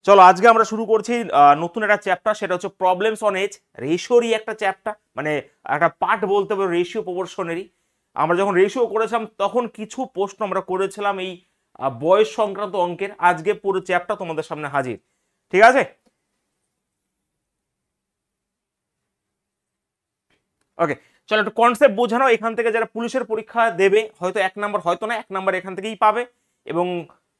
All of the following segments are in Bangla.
চলো আজকে আমরা শুরু করছি নতুন একটা চ্যাপ্টার, সেটা হচ্ছে প্রবলেমস অন এজ। রেশিওরই একটা চ্যাপ্টার, মানে একটা পার্ট বলতে পারো রেশিও প্রপোর্শনেরই। আমরা যখন রেশিও করেছিলাম তখন কিছু প্রশ্ন আমরা করেছিলাম এই বয়স সংক্রান্ত অঙ্কের। আজকে পুরো চ্যাপ্টার তোমাদের সামনে হাজির, ঠিক আছে? ওকে, চলো একটু কনসেপ্ট বোঝানো। এখান থেকে যারা পুলিশের পরীক্ষা দেবে, হয়তো 1 নাম্বার, হয়তো না, 1 নাম্বার এখান থেকেই পাবে। এবং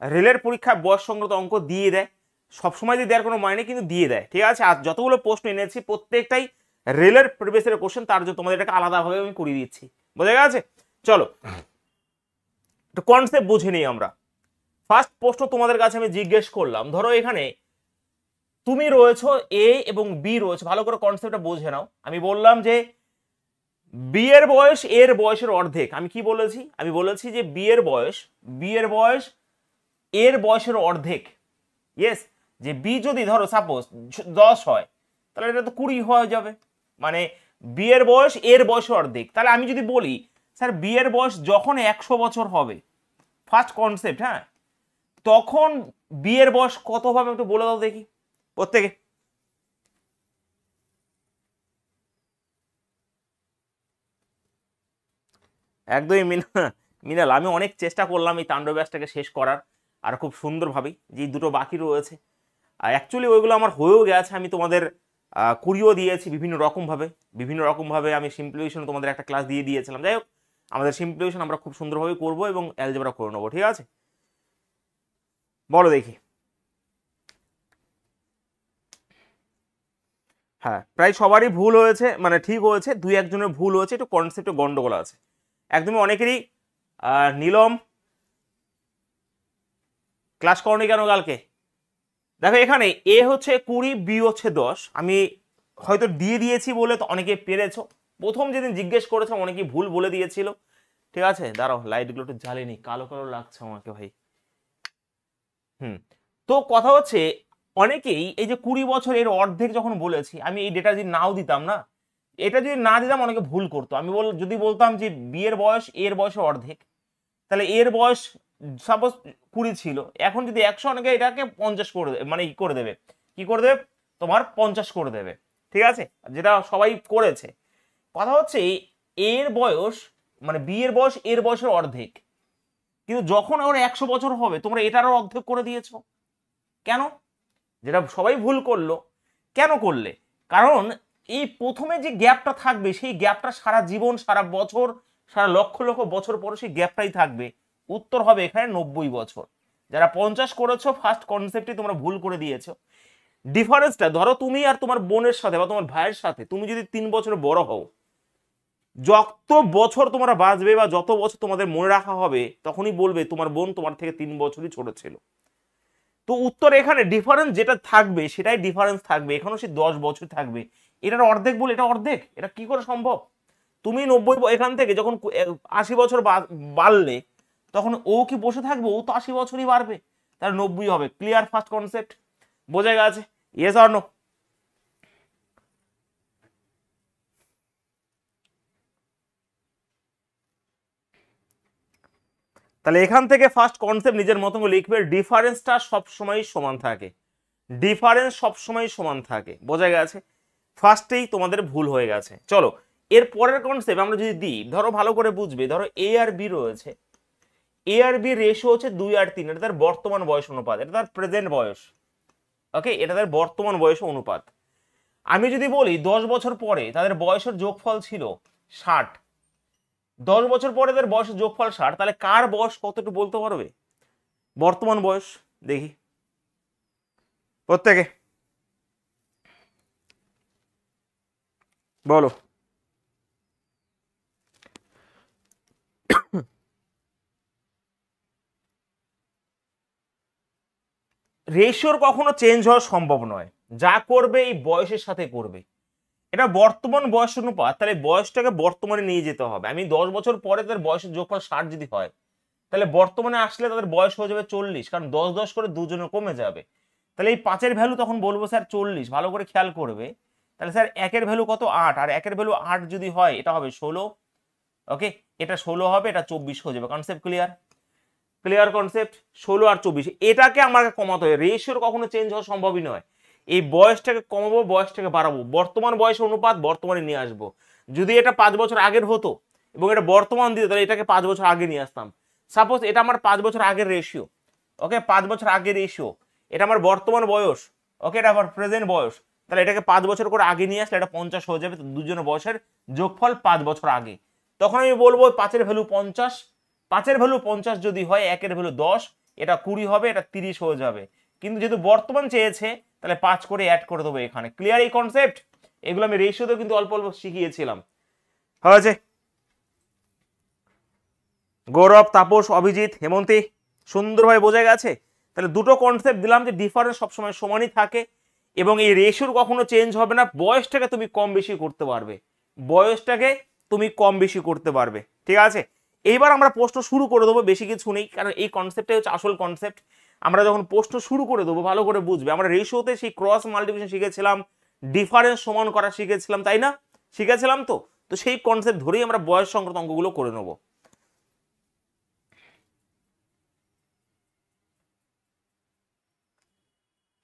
রেলের পরীক্ষায় বয়স সংক্রান্ত অঙ্ক দিয়ে দেয়, সবসময় দিয়ে দেওয়ার কোনো মানে, কিন্তু দিয়ে দেয়, ঠিক আছে? আর যতগুলো প্রশ্ন এনেছি প্রত্যেকটাই রেলের প্রিভিয়াস কোশ্চেন, তার জন্য তোমাদের এটাকে আলাদাভাবে আমি করিয়ে দিচ্ছি। বোঝা গেছে? চলো একটু কনসেপ্ট বুঝে নিই আমরা। ফার্স্ট প্রশ্ন তোমাদের কাছে আমি জিজ্ঞেস করলাম, ধরো এখানে তুমি রয়েছো এ এবং বি রয়েছে, ভালো করে কনসেপ্টটা বুঝে নাও। আমি বললাম যে বি এর বয়স এর বয়সের অর্ধেক। আমি কি বলেছি? আমি বলেছি যে বি এর বয়স এর বয়সের অর্ধেক। ইয়েস, যে বি যদি ধরো সাপোজ 10 হয়, তাহলে এটা তো 20 হয়ে যাবে, মানে বি এর বয়স এর বয়সের অর্ধেক। তাহলে আমি যদি বলি স্যার বি এর বয়স যখন 100 বছর হবে, ফার্স্ট কনসেপ্ট, হ্যাঁ, তখন বি এর বয়স কত হবে একটু বলে দাও দেখি প্রত্যেকে। একদমই মিনাল, আমি অনেক চেষ্টা করলাম এই তাণ্ডব ব্যাসটাকে শেষ করার, আর খুব সুন্দরভাবেই, যে দুটো বাকি রয়েছে আর অ্যাকচুয়ালি ওইগুলো আমার হয়েও গেছে। আমি তোমাদের করিয়েও দিয়েছি বিভিন্ন রকমভাবে আমি সিম্পলিফিকেশন তোমাদের একটা ক্লাস দিয়ে দিয়েছিলাম। যাই হোক, আমাদের সিম্পলিফিকেশন আমরা খুব সুন্দরভাবে করবো এবং অ্যালজেব্রা করে নেবো, ঠিক আছে? বলো দেখি। হ্যাঁ, প্রায় সবারই ভুল হয়েছে, মানে ঠিক হয়েছে, 2-1 জনের ভুল হয়েছে, একটু কনসেপ্টে গন্ডগোল আছে একদমই অনেকেরই। নীলম ক্লাস করনি কেন কালকে? দেখো এখানে এ হচ্ছে 20, বি হচ্ছে 10। আমি হয়তো দিয়ে দিয়েছি বলে তো অনেকে পেরেছো। প্রথম যেদিন জিজ্ঞেস করেছিলাম অনেকেই ভুল বলে দিয়েছিল, ঠিক আছে? দাঁড়াও, লাইটগুলো একটু জ্বালিনি, কালো কালো লাগছে আমাকে ভাই। তো কথা হচ্ছে, অনেকেই এই যে 20 বছর এর অর্ধেক যখন বলেছি, আমি এই ডেটা যদি নাও দিতাম না, এটা যদি না দিতাম অনেকে ভুল করতো। আমি যদি বলতাম যে বি এর বয়স এর বয়সের অর্ধেক, তাহলে এর বয়স সাপোজ 20 ছিল, এখন যদি 100, অনেকে এটাকে 50 করে দেবে, মানে করে দেবে, কি করে দেবে, তোমার 50 করে দেবে, ঠিক আছে? যেটা সবাই করেছে। কথা হচ্ছে এর বয়স, মানে বি এর বয়স এর বয়সের অর্ধেক, কিন্তু যখন ওর 100 বছর হবে তোমরা এটারও অর্ধেক করে দিয়েছো। কেন? যেটা সবাই ভুল করলো। কেন করলে? কারণ এই প্রথমে যে গ্যাপটা থাকবে, সেই গ্যাপটা সারা জীবন, সারা বছর, সারা লক্ষ লক্ষ বছর পরে সেই গ্যাপটাই থাকবে। উত্তর হবে এখানে 90 বছর। যারা 50 করেছো, ফার্স্ট কনসেপ্টে তোমরা ভুল করে দিয়েছো। ডিফারেন্সটা ধরো তুমি আর তোমার বোনের সাথে বা তোমার ভাইয়ের সাথে, তুমি যদি 3 বছর বড় হও, যত বছর তোমরা বাঁচবে বা যত বছর তোমাদের মনে রাখা হবে, তখনই বলবে তোমার বোন তোমার থেকে 3 বছরই ছোট ছিল। তো উত্তর এখানে ডিফারেন্স যেটা থাকবে সেটাই ডিফারেন্স থাকবে, এখানেও সে 10 বছর থাকবে। এটার অর্ধেক বলে এটা অর্ধেক, এটা কি করে সম্ভব? তুমি 90 এখান থেকে যখন 80 বছর বাড়লে, তখন ও কি বসে থাকবে? ও তো 80 বছরই বাড়বে, তার 90 হবে। Clear first concept? বোঝা গেছে? Yes or no? তাহলে এখান থেকে ফার্স্ট কনসেপ্ট নিজের মতো করে লিখবে, ডিফারেন্সটা সবসময় সমান থাকে, ডিফারেন্স সবসময় সমান থাকে। বোঝা গেছে? ফার্স্টেই তোমাদের ভুল হয়ে গেছে। চলো এর পরের কনসেপ্ট আমরা যদি দিই, ধরো ভালো করে বুঝবে, ধরো এ আর বি রয়েছে, এ আর বি রেশিও হচ্ছে 2 আর 3, এটা তার বর্তমান বয়স অনুপাত, এটা তার প্রেজেন্ট বয়স। ওকে, এটা তার বর্তমান বয়স অনুপাত। আমি যদি বলি 10 বছর পরে তাদের বয়সের যোগফল ছিল 60, 10 বছর পরে তাদের বয়সের যোগফল 60, তাহলে কার বয়স কত একটু বলতে পারবে? বর্তমান বয়স দেখি প্রত্যেকে, বলো। রেশিওর কখনো চেঞ্জ হওয়া সম্ভব নয়, যা করবে এই বয়সের সাথে করবে। এটা বর্তমান বয়স অনুপাত, তাহলে বয়সটাকে বর্তমানে নিয়ে যেতে হবে। আমি 10 বছর পরে তাদের বয়সের যোগফল 60 যদি হয়, তাহলে বর্তমানে আসলে তাদের বয়স হয়ে যাবে 40, কারণ 10-10 করে দুজনের কমে যাবে। তাহলে এই 5-এর ভ্যালু তখন বলবো স্যার 40, ভালো করে খেয়াল করবে। তাহলে স্যার 1-এর ভ্যালু কত? 8, আর 1-এর ভ্যালু 8 যদি হয়, এটা হবে 16। ওকে, এটা 16 হবে, এটা 24 হয়ে যাবে। Concept clear? Clear concept? 16 আর 24 এটাকে আমাকে কমাতে হবে, রেশিওর কখনো চেঞ্জ হওয়া সম্ভবই নয়। এই বয়সটাকে কমাবো, বয়সটাকে বাড়াবো, বর্তমান বয়সের অনুপাত বর্তমানে নিয়ে আসবো। যদি এটা 5 বছর আগের হতো এবং এটা বর্তমান দিত, তাহলে এটাকে 5 বছর আগে নিয়ে আসতাম। সাপোজ এটা আমার 5 বছর আগের রেশিও, ওকে 5 বছর আগের রেশিও, এটা আমার বর্তমান বয়স, ওকে এটা আমার প্রেজেন্ট বয়স, তাহলে এটাকে 5 বছর করে আগে নিয়ে আসলে এটা 50 হয়ে যাবে। দুজনের বয়সের যোগফল 5 বছর আগে। তখন আমি বলবো 5-এর ভ্যালু 50, 5-এর ভ্যালু 50 যদি হয়, 1-এর ভ্যালু 10, এটা 20 হবে, এটা 30 হয়ে যাবে। কিন্তু যেহেতু বর্তমান চেয়েছে, তাহলে 5 করে অ্যাড করে দেবো এখানে। ক্লিয়ার এই কনসেপ্ট? এগুলো আমি রেশিওতেও কিন্তু অল্প অল্প শিখিয়েছিলাম। হয়েছে? গৌরব, তাপস, অভিজিৎ, হেমন্তী সুন্দরভাবে বোঝা গেছে? তাহলে দুটো কনসেপ্ট দিলাম যে ডিফারেন্স সবসময় সমানই থাকে এবং এই রেশিওর কখনো চেঞ্জ হবে না। বয়সটাকে তুমি কম বেশি করতে পারবে, বয়সটাকে তুমি কম বেশি করতে পারবে। ঠিক আছে, এইবার আমরা প্রশ্ন শুরু করে দেবো, বেশি কিছু নেই, কারণ এই কনসেপ্টটাই হচ্ছে আসল কনসেপ্ট। আমরা যখন প্রশ্ন শুরু করে দেবো ভালো করে বুঝবে। আমরা রেশিওতে সেই ক্রস মাল্টিপ্লিকেশন শিখেছিলাম, ডিফারেন্স সমান করা শিখেছিলাম, তাই না? শিখেছিলাম তো। তো সেই কনসেপ্ট ধরেই আমরা বয়স সংক্রান্ত অঙ্কগুলো করে নেবো।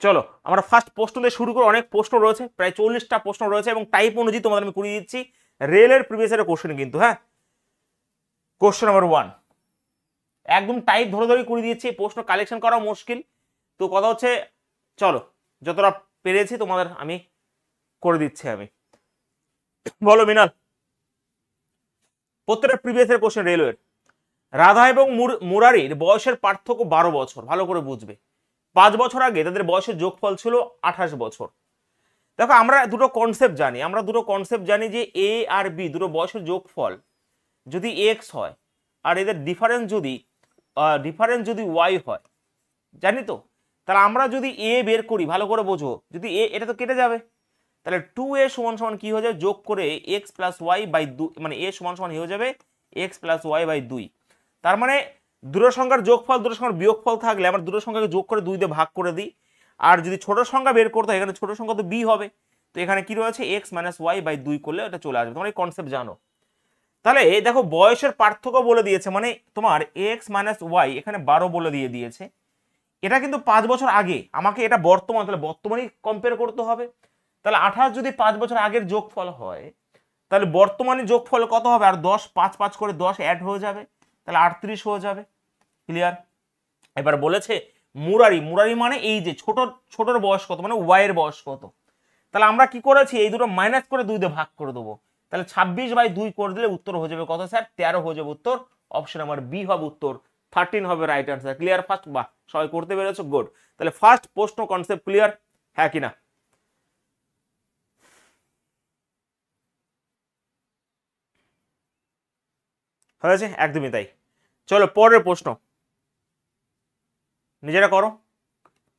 চলো আমরা ফার্স্ট প্রশ্ন দিয়ে শুরু করে, অনেক প্রশ্ন রয়েছে, প্রায় 40টা প্রশ্ন রয়েছে এবং টাইপ অনুযায়ী তোমাদের আমি করিয়ে দিচ্ছি। রেলের প্রিভিয়াস ইয়ারের কোশ্চেন কিন্তু, হ্যাঁ। কোশ্চেন নাম্বার 1 একদম টাইপ ধরে ধরে করে দিয়েছি, প্রশ্ন কালেকশন করা মুশকিল। তো কথা হচ্ছে চলো যতটা পেরেছি তোমাদের আমি করে দিচ্ছি। আমি বলো মৃণাল, প্রত্যেকটা প্রিভিয়াস ইয়ার কোশ্চেন রেলওয়ের। রাধা এবং মুরারির বয়সের পার্থক্য 12 বছর, ভালো করে বুঝবে। 5 বছর আগে তাদের বয়সের যোগফল ছিল 28 বছর। দেখো আমরা দুটো কনসেপ্ট জানি, যে এ আর বি দুটো বয়সের যোগফল যদি এক্স হয় আর এদের ডিফারেন্স যদি ওয়াই হয়, জানি তো। তাহলে আমরা যদি এ বের করি, ভালো করে বোঝো, যদি এ, এটা তো কেটে যাবে, তাহলে 2a সমান সমান কি হয়ে যাবে, যোগ করে এক্স প্লাস ওয়াই বাই 2, মানে এ সমান সমান হয়ে যাবে এক্স প্লাস ওয়াই বাই 2। তার মানে দুটো সংখ্যার যোগফল দুটো সংখ্যার বিয়োগফল থাকলে আমরা দুটো সংখ্যাকে যোগ করে 2 দিয়ে ভাগ করে দিই। আর যদি ছোট সংখ্যা বের করতে হয়, এখানে ছোট সংখ্যা তো বি হবে, তো এখানে কি রয়েছে এক্স মাইনাস ওয়াই বাই 2 করলে এটা চলে আসবে। তোমরা এই কনসেপ্ট জানো। তাহলে দেখো বয়সের পার্থক্য বলে দিয়েছে, মানে তোমার এক্স মাইনাস ওয়াই এখানে 12 বলে দিয়েছে। এটা কিন্তু 5 বছর আগে, আমাকে এটা বর্তমান, তাহলে বর্তমানেই কম্পেয়ার করতে হবে। তাহলে 28 যদি 5 বছর আগের যোগফল হয়, তাহলে বর্তমানে যোগফল কত হবে, আর 10 5 5 করে 10 অ্যাড হয়ে যাবে, তাহলে 38 হয়ে যাবে। ক্লিয়ার? এবার বলেছে মুরারি মানে এই যে ছোটর বয়স কত, মানে ওয়াই এর বয়স কত। তাহলে আমরা কি করেছি, এই দুটো মাইনাস করে 2 দিয়ে ভাগ করে দেবো, তাহলে 26/2 করে দিলে উত্তর হয়ে যাবে কত স্যার, 13 হয়ে যাবে উত্তর। অপশন আমার বি হবে উত্তর, 13 হবে রাইট আনসার। ক্লিয়ার? ফার্স্ট, বাহ সবাই করতে পেরেছো, গুড। তাহলে ফার্স্ট প্রশ্ন কনসেপ্ট ক্লিয়ার, হ্যাঁ কিনা? হয়েছে? একদমই তাই। চলো পরের প্রশ্ন, নিজেরা করো।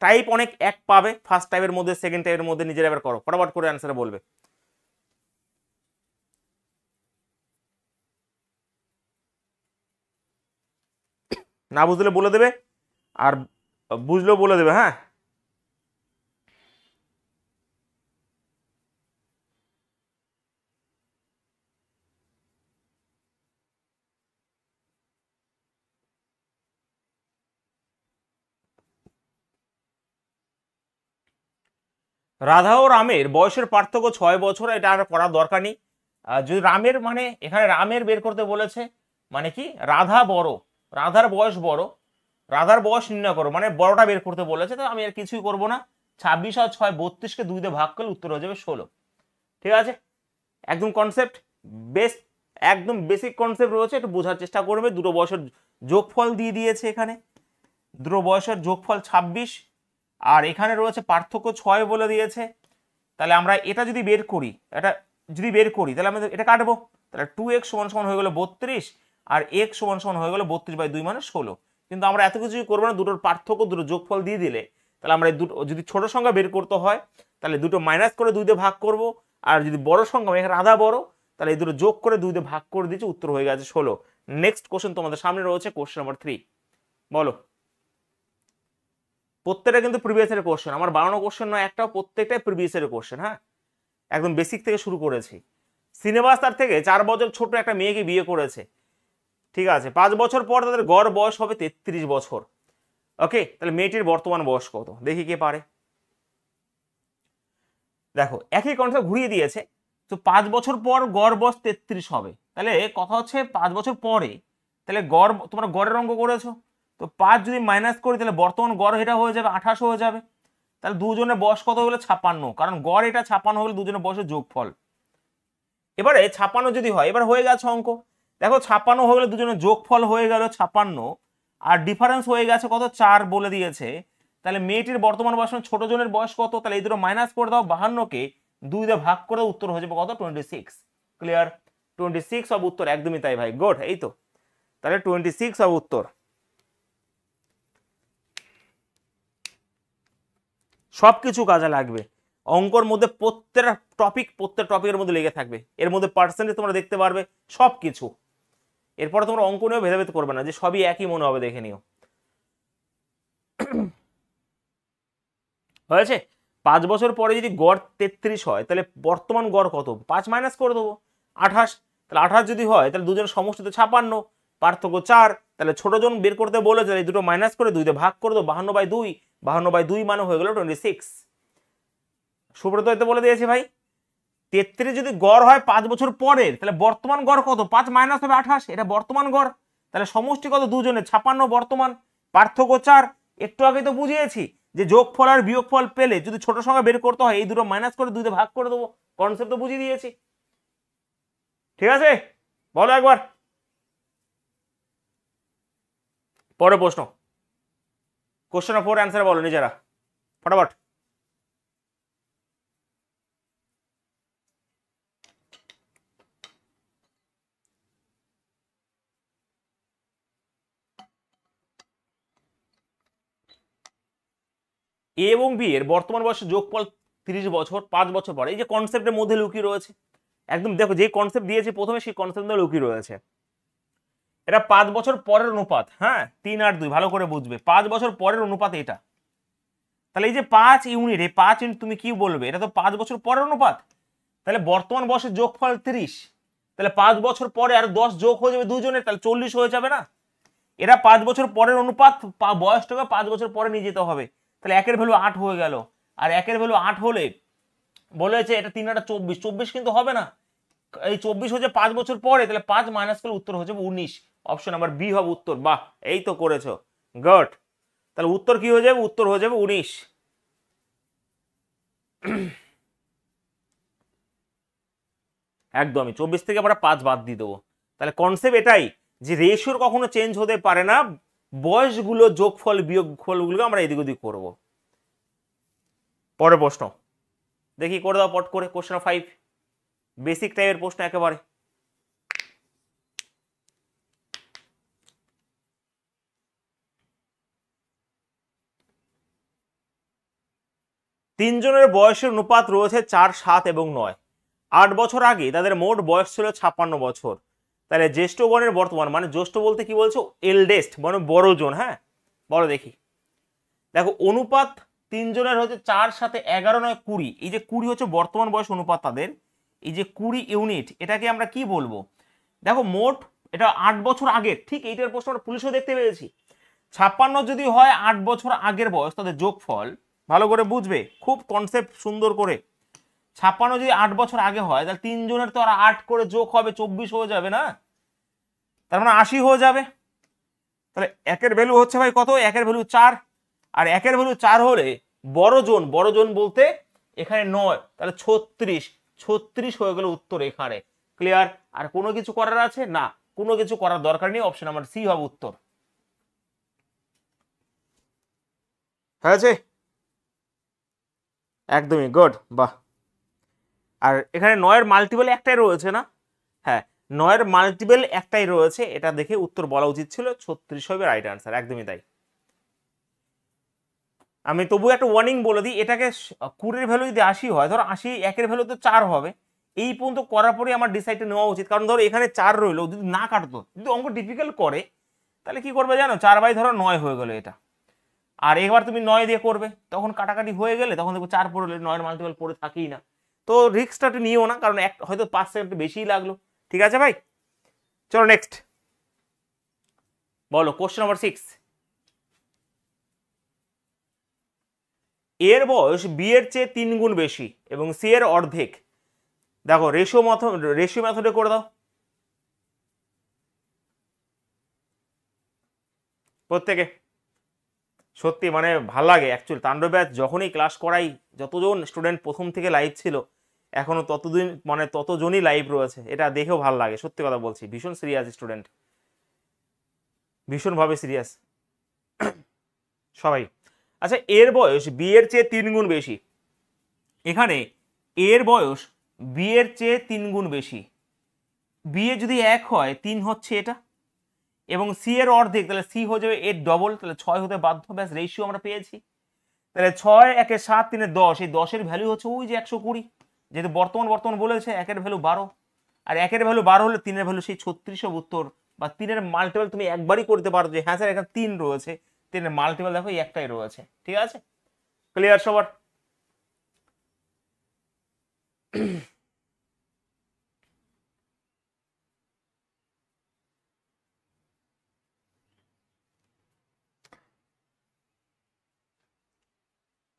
টাইপ অনেক এক পাবে, ফার্স্ট টাইপের মধ্যে সেকেন্ড টাইপের মধ্যে, নিজেরা এবার করো, ফটাফট করে অ্যান্সার বলবে। না বুঝলে বলে দেবে, আর বুঝলেও বলে দেবে, হ্যাঁ। রাধা ও রামের বয়সের পার্থক্য 6 বছর, এটা আর করার দরকার নেই। যদি রামের, মানে এখানে রামের বের করতে বলেছে, মানে কি রাধা বড়, রাধার বয়স বড়, রাধার বয়স নির্ণয় করো, মানে বড়টা বের করতে বলেছে। তো আমি আর কিছুই করব না, 26 আর 6 32কে 2 দিয়ে ভাগ করলে উত্তর হয়ে যাবে 16। ঠিক আছে? একদম কনসেপ্ট বেস্ট, একদম বেসিক কনসেপ্ট রয়েছে, একটু বোঝার চেষ্টা করবে। দুটো বয়সের যোগফল দিয়ে দিয়েছে, এখানে দুটো বয়সের যোগফল 26, আর এখানে রয়েছে পার্থক্য 6 বলে দিয়েছে। তাহলে আমরা এটা যদি বের করি, তাহলে আমরা এটা কাটবো, তাহলে 2x সমান সমান হয়ে গেল 32, আর x সমান সমান হয়ে গেল 32/2 মানে 16। কিন্তু আমরা এত কিছুই করবো না, দুটোর পার্থক্য দুটো যোগফল দিয়ে দিলে, তাহলে আমরা এই দুটো, যদি ছোট সংখ্যা বের করতে হয় তাহলে দুটো মাইনাস করে 2 দিয়ে ভাগ করব, আর যদি বড় সংখ্যা, এখানে রাধা বড়, তাহলে এই দুটো যোগ করে 2 দিয়ে ভাগ করে দিয়েছি, উত্তর হয়ে গেছে 16। নেক্সট কোশ্চেন তোমাদের সামনে রয়েছে, কোশ্চেন নাম্বার 3, বলো। প্রত্যেকটা কিন্তু প্রিভিয়াস ইয়ারের কোশ্চেন, আমার বানানো কোশ্চেন নয় একটাও, প্রত্যেকটাই প্রিভিয়াস ইয়ারের কোশ্চেন, হ্যাঁ। একদম বেসিক থেকে শুরু করেছি। সিনেমাস তার থেকে 4 বছর ছোট একটা মেয়েকে বিয়ে করেছে। ঠিক আছে, 5 বছর পর তাদের গড় বয়স হবে 33 বছর। ওকে, তাহলে মেয়েটির বর্তমান বয়স কত, দেখি কে পারে। দেখো একই কনসেপ্ট ঘুরিয়ে দিয়েছে। তো 5 বছর পর গড় বয়স 33 হবে, তাহলে কথা হচ্ছে 5 বছর পরে, তাহলে গড় তোমরা গড়ের অঙ্ক করেছো, তো 5 যদি মাইনাস করি তাহলে বর্তমান গড় এটা হয়ে যাবে 28 হয়ে যাবে। তাহলে দুজনের বয়স কত হলো 56, কারণ গড় এটা 56 হলে দুজনের বয়সের যোগফল। এবারে 56 যদি হয়, এবার হয়ে গেছে অঙ্ক। দেখো 56 হলে দুজনের যোগফল হয়ে গেল 56, আর ডিফারেন্স হয়ে গেছে কত 4 বলে দিয়েছে। তাহলে মেয়েটির বর্তমান বয়স ছোট জনের বয়স কত, তাহলে এই দুটো মাইনাস করে দাও, 52কে 2 দিয়ে ভাগ করে উত্তর হয়ে যাবে কত 26। ক্লিয়ার, 26 সব উত্তর, একদমই তাই ভাই, গুড। এই তো, তাহলে 26 সব উত্তর। সবকিছু কাজে লাগবে অঙ্কর মধ্যে, প্রত্যেকটা টপিকের মধ্যে লেগে থাকবে, এর মধ্যে পার্সেন্টেজ তোমরা দেখতে পারবে সবকিছু। এরপরে তোমরা অঙ্ক নিয়েও ভেদাভেদ করবে না যে সবই একই মনে হবে, দেখে নিও। হয়েছে। 5 বছর পরে যদি গড় 33 হয়, তাহলে বর্তমান গড় কত, 5 মাইনাস করে দেবো 28, তাহলে 28 যদি হয় তাহলে দুজন সমষ্টিতে 56, পার্থক্য 4, তাহলে ছোট জন বের করতে বলেছে, এই দুটো মাইনাস করে 2 দিয়ে ভাগ করে দেবো, 52/2, 52/2 মানে হয়ে গেল 26। সুব্রত এতে বলে দিয়েছি ভাই। 33 যদি গড় হয় 5 বছর পরের, তাহলে বর্তমান গড় কত, 5 মাইনাস হবে 28, এটা বর্তমান গড়। তাহলে সমষ্টি কত দুজনের 56 বর্তমান, পার্থক্য 4। একটু আগে তো বুঝিয়েছি যে যোগফল আর বিয়োগফল পেলে যদি ছোট সংখ্যা বের করতে হয়, এই দুটো মাইনাস করে 2 দিয়ে ভাগ করে দেবো, কনসেপ্ট তো বুঝিয়ে দিয়েছি। ঠিক আছে, বলো একবার পরের প্রশ্ন। কোশ্চেন 4 অ্যান্সার বলো নিজেরা ফটাফট। এ এবং বি এর বর্তমান বয়সের যোগফল 30 বছর 5 বছর পরে, এই যে কনসেপ্টের মধ্যে লুকিয়ে রয়েছে, একদম দেখো যে কনসেপ্ট দিয়েছে প্রথমে সেই কনসেপ্ট লুকিয়ে রয়েছে। এটা 5 বছর পরের অনুপাত, হ্যাঁ 3 আর 2 ভালো করে বুঝবে, 5 বছর পরের অনুপাত এটা। তাহলে এই যে 5 ইউনিট, এই 5 ইউনিট তুমি কি বলবে, এটা তো 5 বছর পরের অনুপাত। তাহলে বর্তমান বয়সের যোগফল 30, তাহলে 5 বছর পরে আর 10 যোগ হয়ে যাবে দুজনের, তাহলে 40 হয়ে যাবে না। এরা 5 বছর পরের অনুপাত, বয়সটাকে 5 বছর পরে নিয়ে যেতে হবে, তাহলে 1 এর ভ্যালু 8 হয়ে গেল। আর 1 এর ভ্যালু 8 হলে বলেছে এটা 3 আর 24, 24 কিন্তু হবে না, এই 24 হচ্ছে 5 বছর পরে, তাহলে 5 মাইনাস করলে উত্তর হয়ে যাবে 19, অপশন নাম্বার বি হবে উত্তর। বাহ, এই তো করেছো, গুড। তাহলে উত্তর কি হয়ে যাবে, উত্তর হয়ে যাবে 19। একদমই 24 থেকে আমরা 5 বাদ দিয়ে দেবো। তাহলে কনসেপ্ট এটাই যে রেশিওর কখনো চেঞ্জ হতে পারে না, বয়সগুলো যোগফল বিয়োগফলগুলো আমরা এদিক ওদিক করবো। পরের প্রশ্ন দেখি, করে দাও পট করে, কোশ্চেন 5, বেসিক টাইপের প্রশ্ন একেবারে। তিনজনের বয়সের অনুপাত রয়েছে 4, 7 এবং 9। 8 বছর আগে তাদের মোট বয়স ছিল 56 বছর। তাহলে জ্যেষ্ঠগণের বর্তমান, মানে জ্যেষ্ঠ বলতে কি বলছো, এলডেস্ট মানে বড় জন। হ্যাঁ বলো দেখি। দেখো অনুপাত তিনজনের হচ্ছে 4, 7, 11, 9, 20। এই যে 20 হচ্ছে বর্তমান বয়স অনুপাত তাদের, এই যে 20 ইউনিট, এটাকে আমরা কি বলবো। দেখো মোট এটা 8 বছর আগের, ঠিক এইটার প্রশ্ন আমরা পুলিশও দেখতে পেয়েছি। 56 যদি হয় 8 বছর আগের বয়স, তাদের যোগফল ভালো করে বুঝবে, খুব কনসেপ্ট সুন্দর করে। 56 যদি 8 বছর আগে হয়, তাহলে তিনজনের তো আর 8 করে যোগ হবে 24 হয়ে যাবে না, তার মানে 80 হয়ে যাবে। তাহলে 1 এর ভ্যালু হচ্ছে ভাই কত, 1 এর ভ্যালু 4, আর 1 এর ভ্যালু 4 হলে বড় জন বলতে এখানে 9, তাহলে 36 হয়ে গেল উত্তর এখানে। ক্লিয়ার, আর কোনো কিছু করার আছে না, কোনো কিছু করার দরকার নেই, অপশন নাম্বার সি হবে উত্তর। হয়েছে, একদমই গুড, বাহ। আর এখানে 9 এর মাল্টিপল একটাই রয়েছে না, হ্যাঁ 9 এর মাল্টিপল একটাই রয়েছে, এটা দেখে উত্তর বলা উচিত ছিল, 36 হবে রাইট আনসার, একদমই তাই। আমি তবু একটা ওয়ার্নিং বলে দিই, এটাকে 20 এর ভ্যালু যদি 80 হয়, ধরো 80, 1 এর ভ্যালু তো 4 হবে, এই পর্যন্ত করার পরে আমার ডিসাইডটা নেওয়া উচিত, কারণ ধরো এখানে 4 রইলো, যদি না কাটতো, যদি অঙ্ক ডিফিকাল্ট করে তাহলে কি করবে জানো, 4/9 হয়ে গেল এটা, আর এবার তুমি 9 দিয়ে করবে, তখন কাটাকাটি হয়ে গেলে তখন দেখো 4 পড়লে 9 এর মাল্টিপল পড়ে থাকেই না, তো রিস্কটা একটু নিও না, কারণ হয়তো 5 সেকেন্ড বেশিই লাগলো। ঠিক আছে ভাই, চলো নেক্সট। বলো কোশ্চেন নাম্বার 6। এর বয়স বি এর চেয়ে 3 গুণ বেশি এবং সি এর অর্ধেক। দেখো রেশিও মেথডে করে দাও প্রত্যেকে। সত্যি মানে ভাল লাগে অ্যাকচুয়ালি তাণ্ডব ব্যাচ যখনই ক্লাস করাই, যতজন স্টুডেন্ট প্রথম থেকে লাইভ ছিল এখনো ততদিন মানে ততজনই লাইভ রয়েছে, এটা দেখেও ভাল লাগে। সত্যি কথা বলছি, ভীষণ সিরিয়াস স্টুডেন্ট, ভীষণভাবে সিরিয়াস সবাই। আচ্ছা, এর বয়স বি এর চেয়ে 3 গুণ বেশি। এখানে এর বয়স বি এর চেয়ে 3 গুণ বেশি, বি এ যদি 1 হয় 3 হচ্ছে এটা, এবং সি এর অর্ধেক, তাহলে সি হয়ে যাবে এর ডবল, তাহলে 6 হতে বাধ্য। ব্যাস রেশিও আমরা পেয়েছি। তাহলে 6 1 7 3 10, এই 10 এর ভ্যালু হচ্ছে ওই যে 120, যেহেতু বর্তমান বলেছে 1 এর ভ্যালু 12, আর 1 এর ভ্যালু 12 হলে 3 এর ভ্যালু সেই 36 উত্তর। বা 3 এর মাল্টিপল তুমি একবারই করতে পারো যে হ্যাঁ স্যার এখানে 3 রয়েছে, 3 এর মাল্টিপল দেখো এই একটাই রয়েছে। ঠিক আছে, ক্লিয়ার সবার?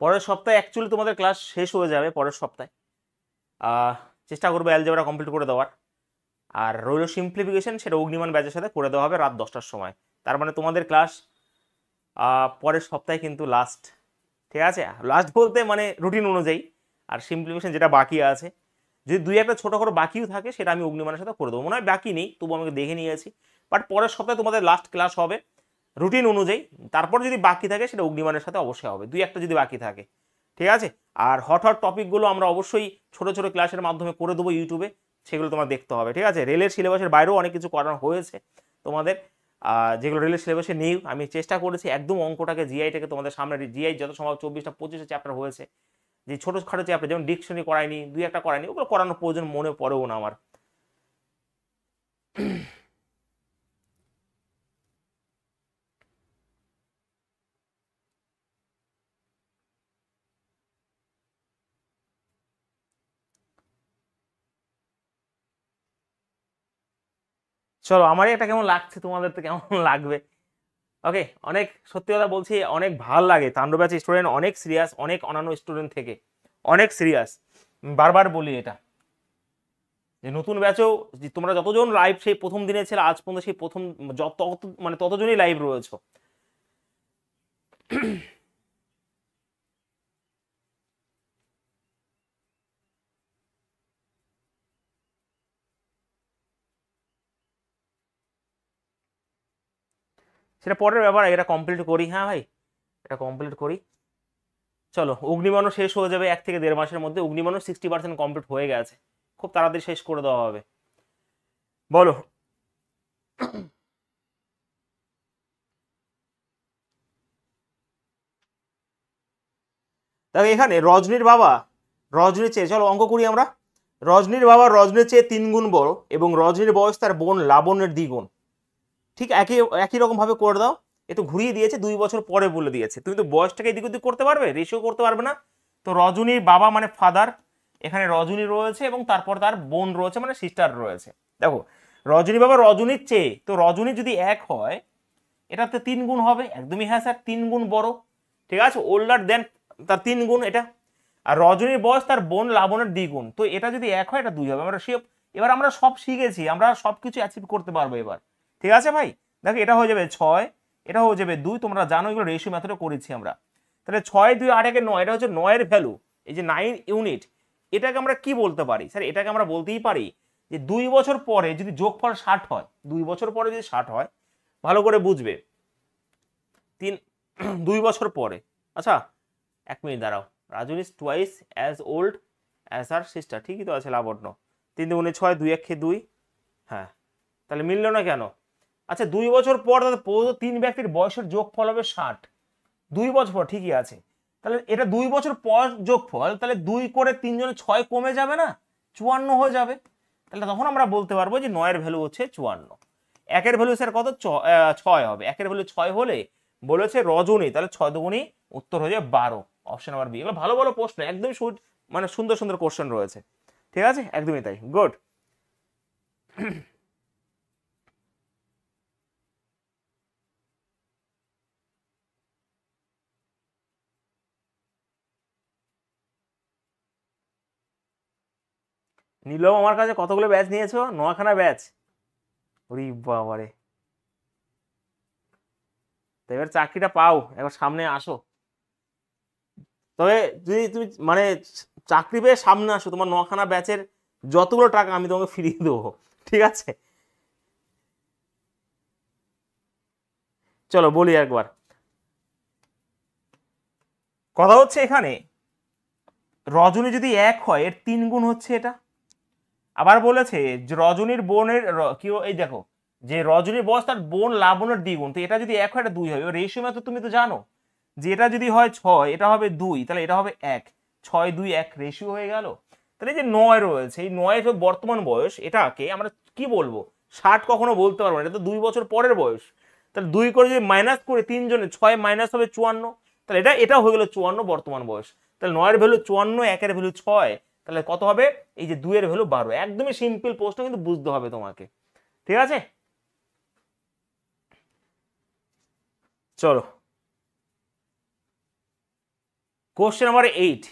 পরের সপ্তাহে অ্যাকচুয়ালি তোমাদের ক্লাস শেষ হয়ে যাবে পরের সপ্তাহে। চেষ্টা করবো অ্যালজেব্রা কমপ্লিট করে দেওয়ার। আর রইল সিম্পলিফিকেশন, সেটা অগ্নিমান ব্যাচের সাথে করে দেওয়া হবে রাত 10টার সময়। তার মানে তোমাদের ক্লাস পরের সপ্তাহে কিন্তু লাস্ট। ঠিক আছে, লাস্ট বলতে মানে রুটিন অনুযায়ী। আর সিম্পলিফিকেশন যেটা বাকি আছে, যদি দুই একটা ছোটোখাটো বাকিও থাকে সেটা আমি অগ্নিমানের সাথে করে দেবো। মনে হয় বাকি নেই, তবু আমাকে দেখে নিয়েছি। বাট পরের সপ্তাহে তোমাদের লাস্ট ক্লাস হবে রুটিন অনুযায়ী। তারপর যদি বাকি থাকে সেটা অগ্নিমানের সাথে অবশ্যই হবে, দুই একটা যদি বাকি থাকে। ঠিক আছে, আর হট টপিকগুলো আমরা অবশ্যই ছোট ছোট ক্লাসের মাধ্যমে করে দেবো ইউটিউবে, সেগুলো তোমার দেখতে হবে। ঠিক আছে, রেলের সিলেবাসের বাইরেও অনেক কিছু করানো হয়েছে তোমাদের, যেগুলো রেলের সিলেবাসে নেই। আমি চেষ্টা করেছি একদম অঙ্কটাকে, জিআইটাকে তোমাদের সামনে, জিআই যত সম্ভব 24টা 25টা চ্যাপ্টার হয়েছে, যে ছোটোখাটো চ্যাপ্টার যেমন ডিকশনারি করায়নি, দুই একটা করায়নি, ওগুলো করানোর প্রয়োজন মনে পড়েও না আমার। চলো, আমারই এটা কেমন লাগছে, তোমাদের তো কেমন লাগবে। ওকে, অনেক সত্যি কথা বলছি, অনেক ভাল লাগে। তাণ্ডব ব্যাচ স্টুডেন্ট অনেক সিরিয়াস, অনেক অন্যান্য স্টুডেন্ট থেকে অনেক সিরিয়াস। বারবার বলি এটা, যে নতুন ব্যাচেও তোমরা যতজন লাইভ সেই প্রথম দিনে ছিল আজ পর্যন্ত, সেই প্রথম যত মানে ততজনই লাইভ রয়েছে। সেটা পরের ব্যাপার, এটা কমপ্লিট করি। হ্যাঁ ভাই, এটা কমপ্লিট করি। চলো, অগ্নিমানও শেষ হয়ে যাবে 1 থেকে 1.5 মাসের মধ্যে। অগ্নিমানও 60% কমপ্লিট হয়ে গেছে, খুব তাড়াতাড়ি শেষ করে দেওয়া হবে। বলো, দেখো এখানে রজনীর বাবা রজনীর চেয়ে, চলো অঙ্ক করি আমরা। রজনীর বাবা রজনীর চেয়ে 3 গুণ বড় এবং রজনীর বয়স তার বোন লাবণ্যের দ্বিগুণ। ঠিক একই একই রকম ভাবে করে দাও। একটু ঘুরিয়ে দিয়েছে, 2 বছর পরে বলে দিয়েছে। তুমি তো বয়সটাকে এদিক ওদিক করতে পারবে, রেশিও করতে পারবে না। তো রজনীর বাবা মানে ফাদার, এখানে রজনী রয়েছে এবং তারপর তার বোন রয়েছে মানে সিস্টার রয়েছে। দেখো, রজনী বাবা রজনীর চেয়ে, তো রজনী যদি 1 হয় এটাতে 3 গুণ হবে। একদমই হ্যাঁ স্যার, 3 গুণ বড়। ঠিক আছে, ওল্ডার দেন তার 3 গুণ এটা। আর রজনীর বয়স তার বোন লাবণের দ্বিগুণ, তো এটা যদি 1 হয় এটা 2 হবে। আমরা এবার আমরা সব শিখেছি, আমরা সব কিছু অ্যাচিভ করতে পারবো এবার। ঠিক আছে ভাই, দেখো এটা হয়ে যাবে 6, এটা হয়ে যাবে 2। তোমরা জানো এগুলো রেশিও মেথডে করেছি আমরা। তাহলে 6 2 8 1 9, এটা হচ্ছে 9 এর ভ্যালু, এই যে 9 ইউনিট। এটাকে আমরা কি বলতে পারি স্যার? এটাকে আমরা বলতেই পারি যে 2 বছর পরে যদি যোগফল 60 হয়, 2 বছর পরে যদি 60 হয়, ভালো করে বুঝবে। 2 বছর পরে, আচ্ছা 1 মিনিট দাঁড়াও, Raju is twice as old as our sister, ঠিকই তো আছে লাবণ্য। 3 2 6, 2 1 2, হ্যাঁ, তাহলে মিললো না কেন? আচ্ছা 2 বছর পর তাহলে 3 ব্যক্তির বয়সের যোগফল হবে 60, 2 বছর পর, ঠিকই আছে। তাহলে এটা 2 বছর পর যোগফল, তাহলে 2 করে 3 জনে 6 কমে যাবে না, 54 হয়ে যাবে। তাহলে তখন আমরা বলতে পারবো যে 9 এর ভ্যালু হচ্ছে 54। 1 এর ভ্যালু স্যার কত? 6 হবে। 1 এর ভ্যালু 6 হলে বলেছে রজনী, তাহলে 6 দুগুণী উত্তর হয়ে যাবে 12, অপশন নাম্বার বি। এগুলো ভালো ভালো প্রশ্ন, একদমই মানে সুন্দর সুন্দর কোশ্চেন রয়েছে। ঠিক আছে, একদমই তাই, গুড। নীলম আমার কাছে কতগুলো ব্যাচ নিয়েছো? 9খানা ব্যাচ। ওরে বাবারে, তো এবার চাকরিটা পাও, এবার সামনে আসো। তবে যদি তুমি মানে চাকরি পেয়ে সামনে আসো, তোমার 9খানা ব্যাচের যতগুলো টাকা আমি তোমাকে ফিরিয়ে দেবো, ঠিক আছে? চলো বলি একবার। কথা হচ্ছে এখানে রজনী যদি 1 হয় এর 3 গুণ হচ্ছে এটা। আবার বলেছে যে রজনীর বোনের কি এই দেখো, যে রজনীর বয়স তার বোন লাবণের দ্বিগুণ, তো এটা যদি 1 হয় এটা 2 হবে। রেশিও ম্যাথ তুমি তো জানো যে এটা যদি হয় 6 এটা হবে 2, তাহলে এটা হবে 1, 6 2 1 রেশিও হয়ে গেল। তাহলে যে 9 রয়েছে, এই 9 বর্তমান বয়স, এটাকে আমরা কি বলবো? 60 কখনো বলতে পারবো না, এটা তো 2 বছর পরের বয়স। তাহলে 2 করে যদি মাইনাস করে 3 জনে 6 মাইনাস হবে 54, তাহলে এটা হয়ে গেল 54 বর্তমান বয়স। তাহলে 9 এর ভ্যালু 54, 1 এর ভ্যালু 6, তাহলে কত হবে? এই যে 2 এর ভ্যালু 12। একদমই সিম্পল প্রশ্ন, কিন্তু বুঝতে হবে তোমাকে, ঠিক আছে? চলো কোশ্চেন নাম্বার 8।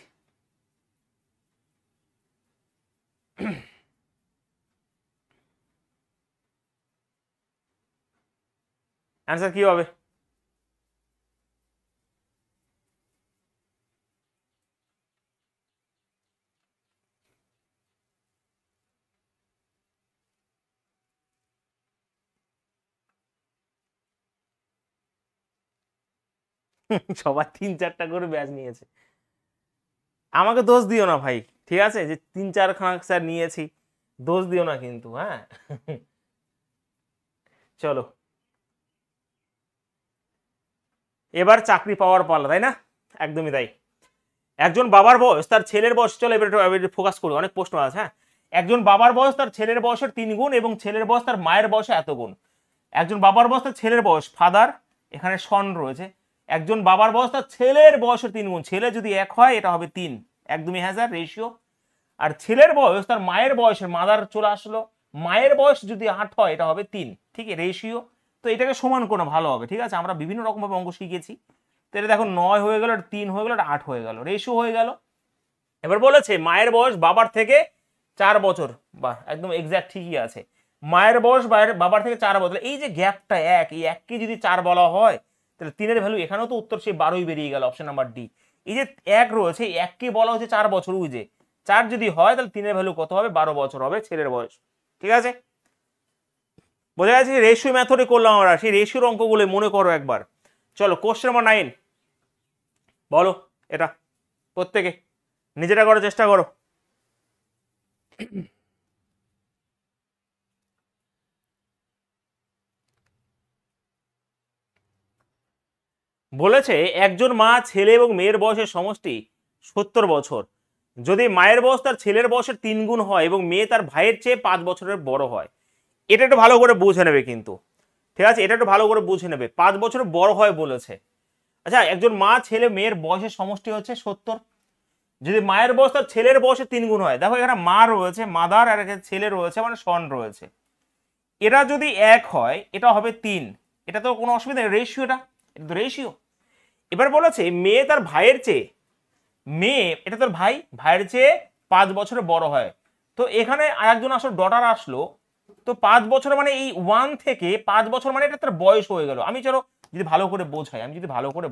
অ্যান্সার কি হবে? সবাই 3-4টা করে ব্যাচ নিয়েছে। আমাকে দোষ দিও না ভাই, ঠিক আছে? যে 3-4 খানা স্যার নিয়েছি, দোষ দিও না কিন্তু, হ্যাঁ? চলো এবার চাকরি পাওয়ার পালা, তাই না? একদমই তাই। একজন বাবার বয়স তার ছেলের বয়স, চলো এবার ফোকাস করি, অনেক প্রশ্ন আছে, হ্যাঁ। একজন বাবার বয়স তার ছেলের বয়সের 3 গুণ এবং ছেলের বয়স তার মায়ের বয়সে এত গুণ। একজন বাবার বয়স তার ছেলের বয়স, ফাদার, এখানে সন রয়েছে। একজন বাবার বয়স তার ছেলের বয়সের 3 গুণ, ছেলে যদি 1 হয় এটা হবে 3, একদমই হ্যাঁ স্যার রেশিও। আর ছেলের বয়স তার মায়ের বয়সের, মাদার চলে আসলো, মায়ের বয়স যদি 8 হয় এটা হবে 3, ঠিক আছে রেশিও। তো এটাকে সমান করে ভালো হবে, ঠিক আছে? আমরা বিভিন্ন রকম ভাবে অঙ্ক শিখেছি। তো এটা দেখো 9 হয়ে গেল, 3 হয়ে গেল, 8 হয়ে গেল, রেশিও হয়ে গেল। এবার বলেছে মায়ের বয়স বাবার থেকে 4 বছর, বাহ একদম এক্স্যাক্ট ঠিকই আছে। মায়ের বয়স বাবার থেকে 4 বছর, এই যে গ্যাপটা 1, এই 1কে যদি 4 বলা হয় তাহলে 3-এর ভ্যালু এখানেও তো উত্তর সেই 12ই বেরিয়ে গেল, অপশন নাম্বার ডি। এই যে 1 রয়েছে, 1কে বলা হচ্ছে 4 বছর, ওই যে 4 যদি হয় তাহলে 3-এর ভ্যালু কত হবে? 12 বছর হবে ছেলের বয়স, ঠিক আছে? বোঝা গেছে? রেশিও মেথডে করলাম আমরা, সেই রেশিওর অঙ্কগুলো মনে করো একবার। চলো কোশ্চেন নাম্বার 9 বলো। এটা প্রত্যেকে নিজেরা করার চেষ্টা করো। বলেছে একজন মা ছেলে এবং মেয়ের বয়সের সমষ্টি 70 বছর, যদি মায়ের বয়স তার ছেলের বয়সের 3 গুণ হয় এবং মেয়ে তার ভাইয়ের চেয়ে 5 বছরের বড় হয়। এটা একটু ভালো করে বুঝে নেবে কিন্তু, ঠিক আছে? এটা একটু ভালো করে বুঝে নেবে, 5 বছরের বড় হয় বলেছে। আচ্ছা, একজন মা ছেলে মেয়ের বয়সের সমষ্টি হচ্ছে 70, যদি মায়ের বয়স তার ছেলের বয়সের 3 গুণ হয়, দেখো এখানে মা রয়েছে, মাদার, আর এখানে ছেলে রয়েছে মানে সন রয়েছে, এরা যদি 1 হয় এটা হবে 3, এটা তো কোনো অসুবিধা নেই, রেশিওটা, এটা তো রেশিও। এবার বলেছে মেয়ে তার ভাইয়ের চেয়ে, মেয়ে এটা তোর ভাই, ভাইয়ের চেয়ে 5 বছরের বড় হয়। তো এখানে আরেকজন আসলো, ডটার আসলো, তো 5 বছর মানে এই 1 থেকে 5 বছর মানে এটা তার বয়স হয়ে গেল। আমি চলো যদি ভালো করে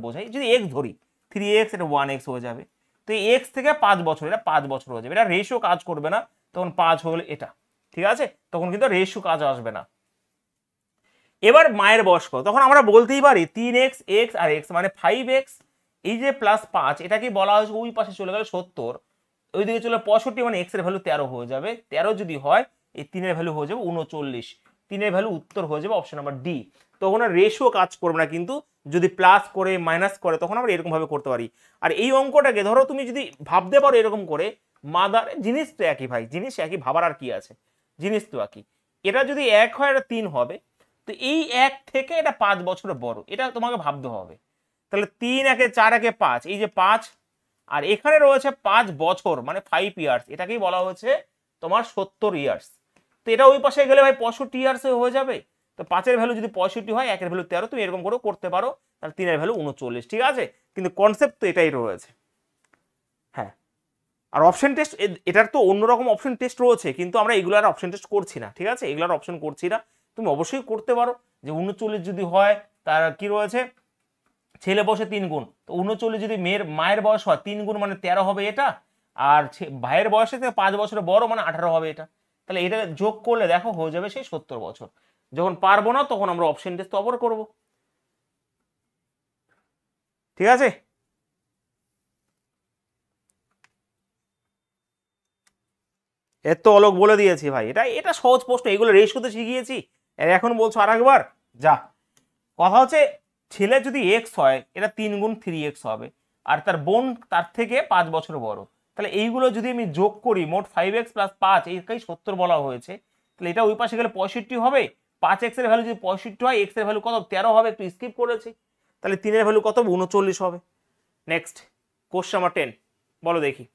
বোঝাই, যদি এক্স ধরি, 3x এটা 1x হয়ে যাবে। তো এই এক্স থেকে 5 বছর, এটা 5 বছর হয়ে যাবে, এটা রেশিও কাজ করবে না, তখন 5 হলে এটা, ঠিক আছে? তখন কিন্তু রেশিও কাজ আসবে না। এবার মায়ের বয়স কত, তখন আমরা বলতেই পারি 3x, x আর x মানে 5x, এই যে +5 এটাকে বলা হয়েছে, ওই পাশে চলে গেল 70, ওইদিকে চলে 65, মানে x এর ভ্যালু 13 হয়ে যাবে। 13 যদি হয় এই 3-এর ভ্যালু হয়ে যাবে 39, 3-এর ভ্যালু উত্তর হয়ে যাবে অপশন নাম্বার ডি। তখন আর রেশিও কাজ করবে না, কিন্তু যদি প্লাস করে মাইনাস করে তখন আমরা এরকম ভাবে করতে পারি। আর এই অঙ্কটাকে ধরো তুমি যদি ভাবতে পারো এরকম করে, মাদার, জিনিস তো একই ভাই, জিনিস একই, ভাবার আর কি আছে, জিনিস তো একই। এটা যদি 1 হয় এটা 3 হবে, তো এই 1 থেকে এটা 5 বছরের বড়, এটা তোমাকে ভাবতে হবে। তাহলে 3 একে 4 একে 5, এই যে 5, আর এখানে রয়েছে 5 বছর মানে 5 ইয়ার্স, এটাকেই বলা হচ্ছে তোমার 70 ইয়ার্স। তো এটা ওই পাশে গেলে ভাই 65 ইয়ার্স হয়ে যাবে। তো 5-এর ভ্যালু যদি 65 হয়, 1-এর ভ্যালু 13, তুমি এরকম করেও করতে পারো, তাহলে 3-এর ভ্যালু 39, ঠিক আছে? কিন্তু কনসেপ্ট তো এটাই রয়েছে। হ্যাঁ আর অপশন টেস্ট, এটার তো অন্যরকম অপশন টেস্ট রয়েছে, কিন্তু আমরা এগুলো আর অপশন টেস্ট করছি না, ঠিক আছে, এগুলো আর অপশন করছি না। তুমি অবশ্যই করতে পারো যে 39 যদি হয় তার কি রয়েছে, ছেলে বয়সে 3 গুণ, তো 39 যদি মায়ের বয়স হয় 3 গুণ মানে 13 হবে এটা, আর ভাইয়ের বয়সে থেকে 5 বছরের বড় মানে 18 হবে এটা। তাহলে এটা যোগ করলে দেখো হয়ে যাবে সেই 70 বছর। যখন পারবো না তখন আমরা অপশন টেস্ট অপর করব, ঠিক আছে। এর তো অলোক বলে দিয়েছি ভাই, এটা এটা সহজ প্রশ্ন, এগুলো রেশিওতে শিখিয়েছি, এখন বলছো আর একবার। যা, কথা হচ্ছে ছেলে যদি এক্স হয় এটা 3 গুণ 3x হবে, আর তার বোন তার থেকে 5 বছর বড়, তাহলে এইগুলো যদি আমি যোগ করি মোট 5x প্লাস 5 এইটাই 70 বলা হয়েছে, তাহলে এটা ওই পাশে গেলে 65 হবে। 5x এর ভ্যালু যদি 65 হয়, এক্স এর ভ্যালু কত 13 হবে, একটু স্কিপ করেছি, তাহলে 3 এর ভ্যালু কত 39 হবে। নেক্সট কোশ্চেন নাম্বার 10, বলো দেখি।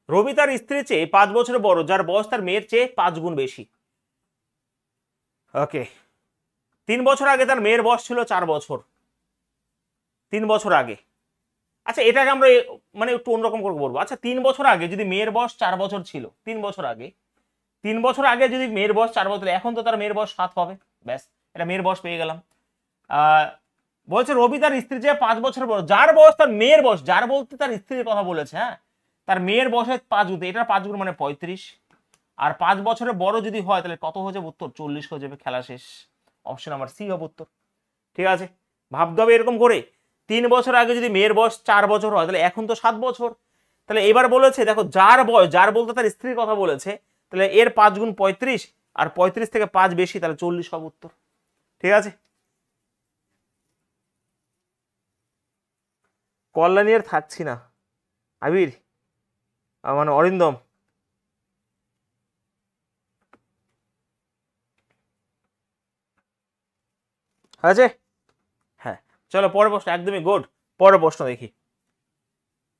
রবি তার স্ত্রীর চেয়ে 5 বছর বড়, যার বয়স তার মেয়ের চেয়ে 5 গুণ বেশি। ওকে, 3 বছর আগে তার মেয়ের বয়স ছিল 4 বছর, 3 বছর আগে। আচ্ছা এটাকে আমরা মানে একটু অন্যরকম করে বলবো। আচ্ছা 3 বছর আগে যদি মেয়ের বয়স 4 বছর ছিল, 3 বছর আগে, 3 বছর আগে যদি মেয়ের বয়স 4 বছর, এখন তো তার মেয়ের বয়স 7 হবে, ব্যাস এটা মেয়ের বয়স পেয়ে গেলাম। বলছে রবি তার স্ত্রী যে 5 বছর বড়, যার বয়স তার মেয়ের বয়স, যার বলতে তার স্ত্রীর কথা বলেছে, হ্যাঁ, তার মেয়ের বয়সে 5 গুণ, এটা 5 গুণ মানে 35, আর 5 বছরের বড় যদি হয় তাহলে কত হয়ে যাবে উত্তর, 40 হয়ে যাবে, খেলা শেষ। অপশন নাম্বার সি হবে উত্তর, ঠিক আছে। ভাবতে হবে এরকম করে, 3 বছর আগে যদি মেয়ের বয়স 4 বছর হয় তাহলে এখন তো 7 বছর, তাহলে এবার বলেছে দেখো যার বয়স, যার বলতে তার স্ত্রীর কথা বলেছে, তাহলে এর 5 গুণ 35, আর 35 থেকে 5 বেশি, তাহলে 40 হবে উত্তর, ঠিক আছে। কল্যাণী আর থাকছি না, আবির মানে অরিন্দম, আছে, হ্যাঁ। চলো পরের প্রশ্ন, একদমই গুড। পরের প্রশ্ন দেখি,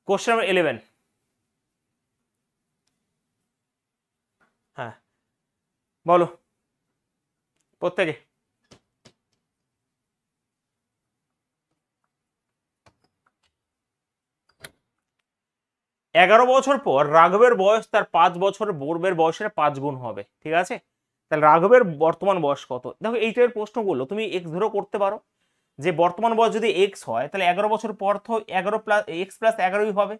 কোশ্চেন নাম্বার 11, হ্যাঁ বলো প্রত্যেকে। 11 বছর পর রাঘবের বয়স তার 5 বছর পূর্বের বয়সের 5 গুণ হবে, ঠিক আছে। তাহলে রাঘবের বর্তমান বয়স কত, দেখো এই টাইপের প্রশ্নগুলো তুমি এক্স ধরেও করতে পারো, যে বর্তমান বয়স যদি এক্স হয় তাহলে 11 বছর পর তো 11 প্লাস এক্স প্লাস 11ই হবে।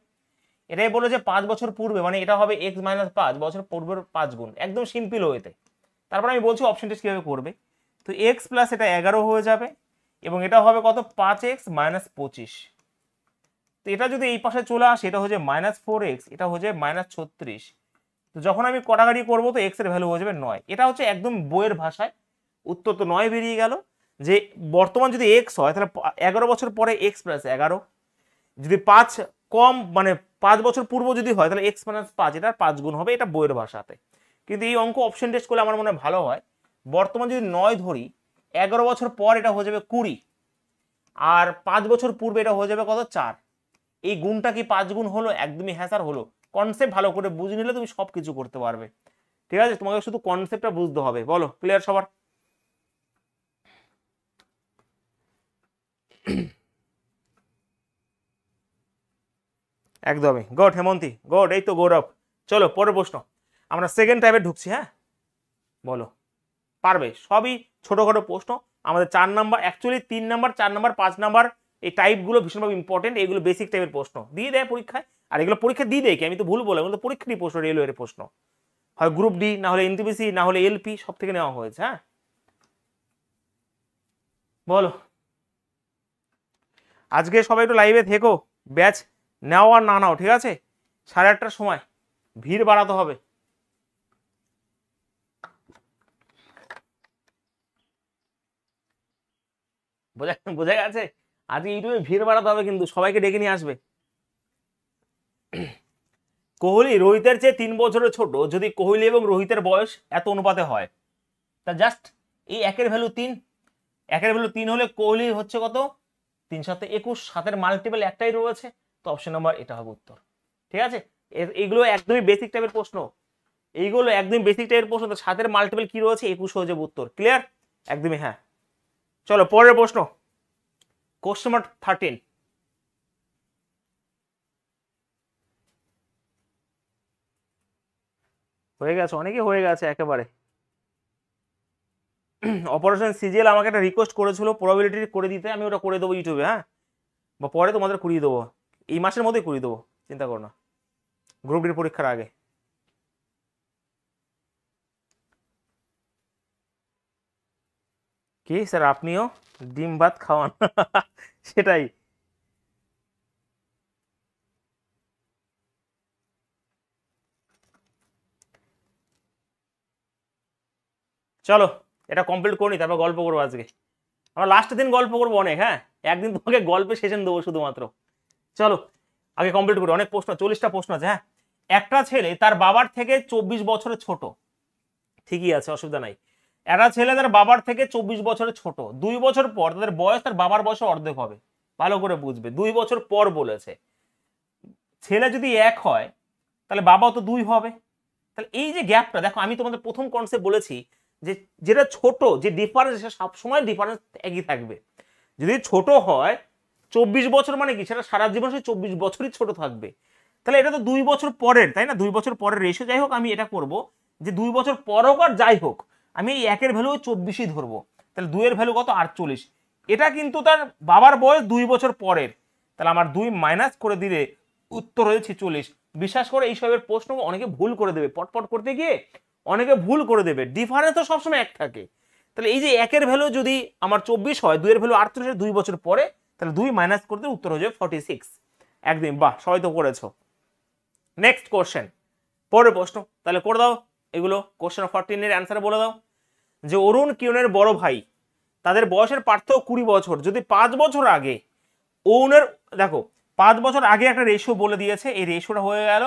এটাই বলে যে 5 বছর পূর্বে মানে এটা হবে এক্স মাইনাস 5 বছর পূর্বের 5 গুণ, একদম সিম্পল ওয়েতে। তারপর আমি বলছি অপশন টেস্ট কিভাবে করবে। তো এক্স প্লাস এটা 11 হয়ে যাবে, এবং এটা হবে কত 5x মাইনাস 25। তো এটা যদি এই পাশে চলে আসে এটা হচ্ছে -4x, এটা হচ্ছে -36। তো যখন আমি কটাকাটি করবো তো এক্স এর ভ্যালু হয়ে যাবে 9। এটা হচ্ছে একদম বইয়ের ভাষায় উত্তর, তো 9 বেরিয়ে গেল। যে বর্তমান যদি এক্স হয় তাহলে 11 বছর পরে এক্স প্লাস 11, যদি 5 কম মানে 5 বছর পূর্ব যদি হয় তাহলে এক্স মাইনাস 5, এটা 5 গুণ হবে, এটা বইয়ের ভাষাতে। কিন্তু এই অঙ্ক অপশন টেস্ট করলে আমার মনে হয় ভালো হয়। বর্তমান যদি 9 ধরি, 11 বছর পর এটা হয়ে যাবে 20, আর 5 বছর পূর্বে এটা হয়ে যাবে কত 4। এই গুণটা কি 5 গুণ হলো, একদমই হ্যাঁ স্যার হলো। কনসেপ্ট ভালো করে বুঝে নিলে তুমি সব কিছু করতে পারবে, ঠিক আছে, তোমাকে শুধু কনসেপ্টটা বুঝতে হবে। বলো ক্লিয়ার সবার? একদমই গুড হেমন্তী, গুড, এই তো গৌরব। চলো পরের প্রশ্ন, আমরা সেকেন্ড টাইপে ঢুকছি, হ্যাঁ বলো, পারবে সবই ছোটখাটো প্রশ্ন। আমাদের 4 number, actually 3 number 4 number 5 number এই টাইপগুলো ভীষণভাবে ইম্পর্টেন্ট, এগুলো বেসিক টাইপের প্রশ্ন দিয়ে দেয় পরীক্ষায়। আর এগুলো পরীক্ষা দিয়ে দেয় কি, আমি তো ভুল বললাম, এগুলো তো পরীক্ষারই প্রশ্ন, রেলওয়ের প্রশ্ন, হয় গ্রুপ ডি না হলে এনটিপিসি না হলে এলপি, সব থেকে নেওয়া হয়েছে, হ্যাঁ বলো। আজকে সবাই একটু লাইভে থেকো, ব্যাচ নাও আর না নাও, ঠিক আছে, 8:30টার সময় ভিড় বাড়াতে হবে। বোঝা বোঝা গেছে, আজকে ইউটিউবে ভিড় বাড়াতে হবে, কিন্তু সবাইকে ডেকে নিয়ে আসবে। কোহলি রোহিতের চেয়ে 3 বছরের ছোট, যদি কোহলি এবং রোহিতের বয়স এত অনুপাতে হয়, তা জাস্ট এই একের ভ্যালু 3, একের ভ্যালু 3 হলে কোহলি হচ্ছে কত 3 7 21, 7-এর মাল্টিপল একটাই রয়েছে, তো অপশন নাম্বার এটা হবে উত্তর, ঠিক আছে। এইগুলো একদমই বেসিক টাইপের প্রশ্ন, এইগুলো একদমই বেসিক টাইপের প্রশ্ন, তো 7-এর মাল্টিপল কি রয়েছে 21 হয়ে যাবে উত্তর, ক্লিয়ার একদমই হ্যাঁ। চলো পরের প্রশ্ন, কোশ্চেন নাম্বার 13, হয়ে গেছে, অনেকে হয়ে গেছে একেবারে। অপারেশন সিজিএল আমাকে একটা রিকোয়েস্ট করেছিল প্রবাবিলিটি করে দিতে, আমি ওটা করে দেবো ইউটিউবে, হ্যাঁ, বা পরে তোমাদের করিয়ে দেবো, এই মাসের মধ্যেই করিয়ে দেবো, চিন্তা করো না, গ্রুপ ডির পরীক্ষার আগে। কি স্যার আপনিও ডিম ভাত খাওয়ান? সেটাই। চলো এটা কমপ্লিট করি, তারপর গল্প করবো আজকে, আমরা লাস্টের দিন গল্প করবো অনেক, হ্যাঁ, একদিন তোমাকে গল্পে সেশন দেবো শুধুমাত্র। চলো আগে কমপ্লিট করি, অনেক প্রশ্ন, 40টা প্রশ্ন আছে, হ্যাঁ। একটা ছেলে তার বাবার থেকে 24 বছরের ছোট, ঠিকই আছে, অসুবিধা নাই। একটা ছেলে তার বাবার থেকে 24 বছরের ছোট, 2 বছর পর তাদের বয়স তার বাবার বয়সের অর্ধেক হবে। ভালো করে বুঝবে, 2 বছর পর বলেছে। ছেলে যদি 1 হয় তাহলে বাবাও তো 2 হবে। তাহলে এই যে গ্যাপটা দেখো, আমি তোমাদের প্রথম কনসেপ্ট বলেছি যে যেটা ছোট, যে ডিফারেন্স, সেটা সবসময় ডিফারেন্স একই থাকবে। যদি ছোট হয় 24 বছর মানে কি, সেটা সারা জীবন সে 24 বছরই ছোট থাকবে। তাহলে এটা তো 2 বছর পরের, তাই না, 2 বছর পরের রেশিও। যাই হোক, আমি এটা করব যে 2 বছর পর হোক আর যাই হোক, আমি এই 1-এর ভ্যালু 24ই ধরবো। তাহলে 2-এর ভ্যালু কত, 48। এটা কিন্তু তার বাবার বয়স 2 বছর পরের, তাহলে আমার 2 মাইনাস করে দিলে উত্তর হয়েছে 46। বিশ্বাস করে এইসবের প্রশ্ন অনেকে ভুল করে দেবে, পটপট করতে গিয়ে অনেকে ভুল করে দেবে, ডিফারেন্স তো সবসময় এক থাকে। তাহলে এই যে 1-এর ভ্যালু যদি আমার 24 হয়, 2-এর ভ্যালু 48, 2 বছর পরে, তাহলে 2 মাইনাস করতে উত্তর হয়ে যাবে 46। একদিন, বাহ, সবাই তো করেছো। নেক্সট কোশ্চেন, পরের প্রশ্ন, তাহলে করে দাও এগুলো। কোশ্চেন 14 এর অ্যান্সার বলে দাও। যে অরুণ কিরণের বড় ভাই, তাদের বয়সের পার্থক্য 20 বছর, যদি 5 বছর আগে অরুণের, দেখো 5 বছর আগে একটা রেশিও বলে দিয়েছে, এই রেশিওটা হয়ে গেল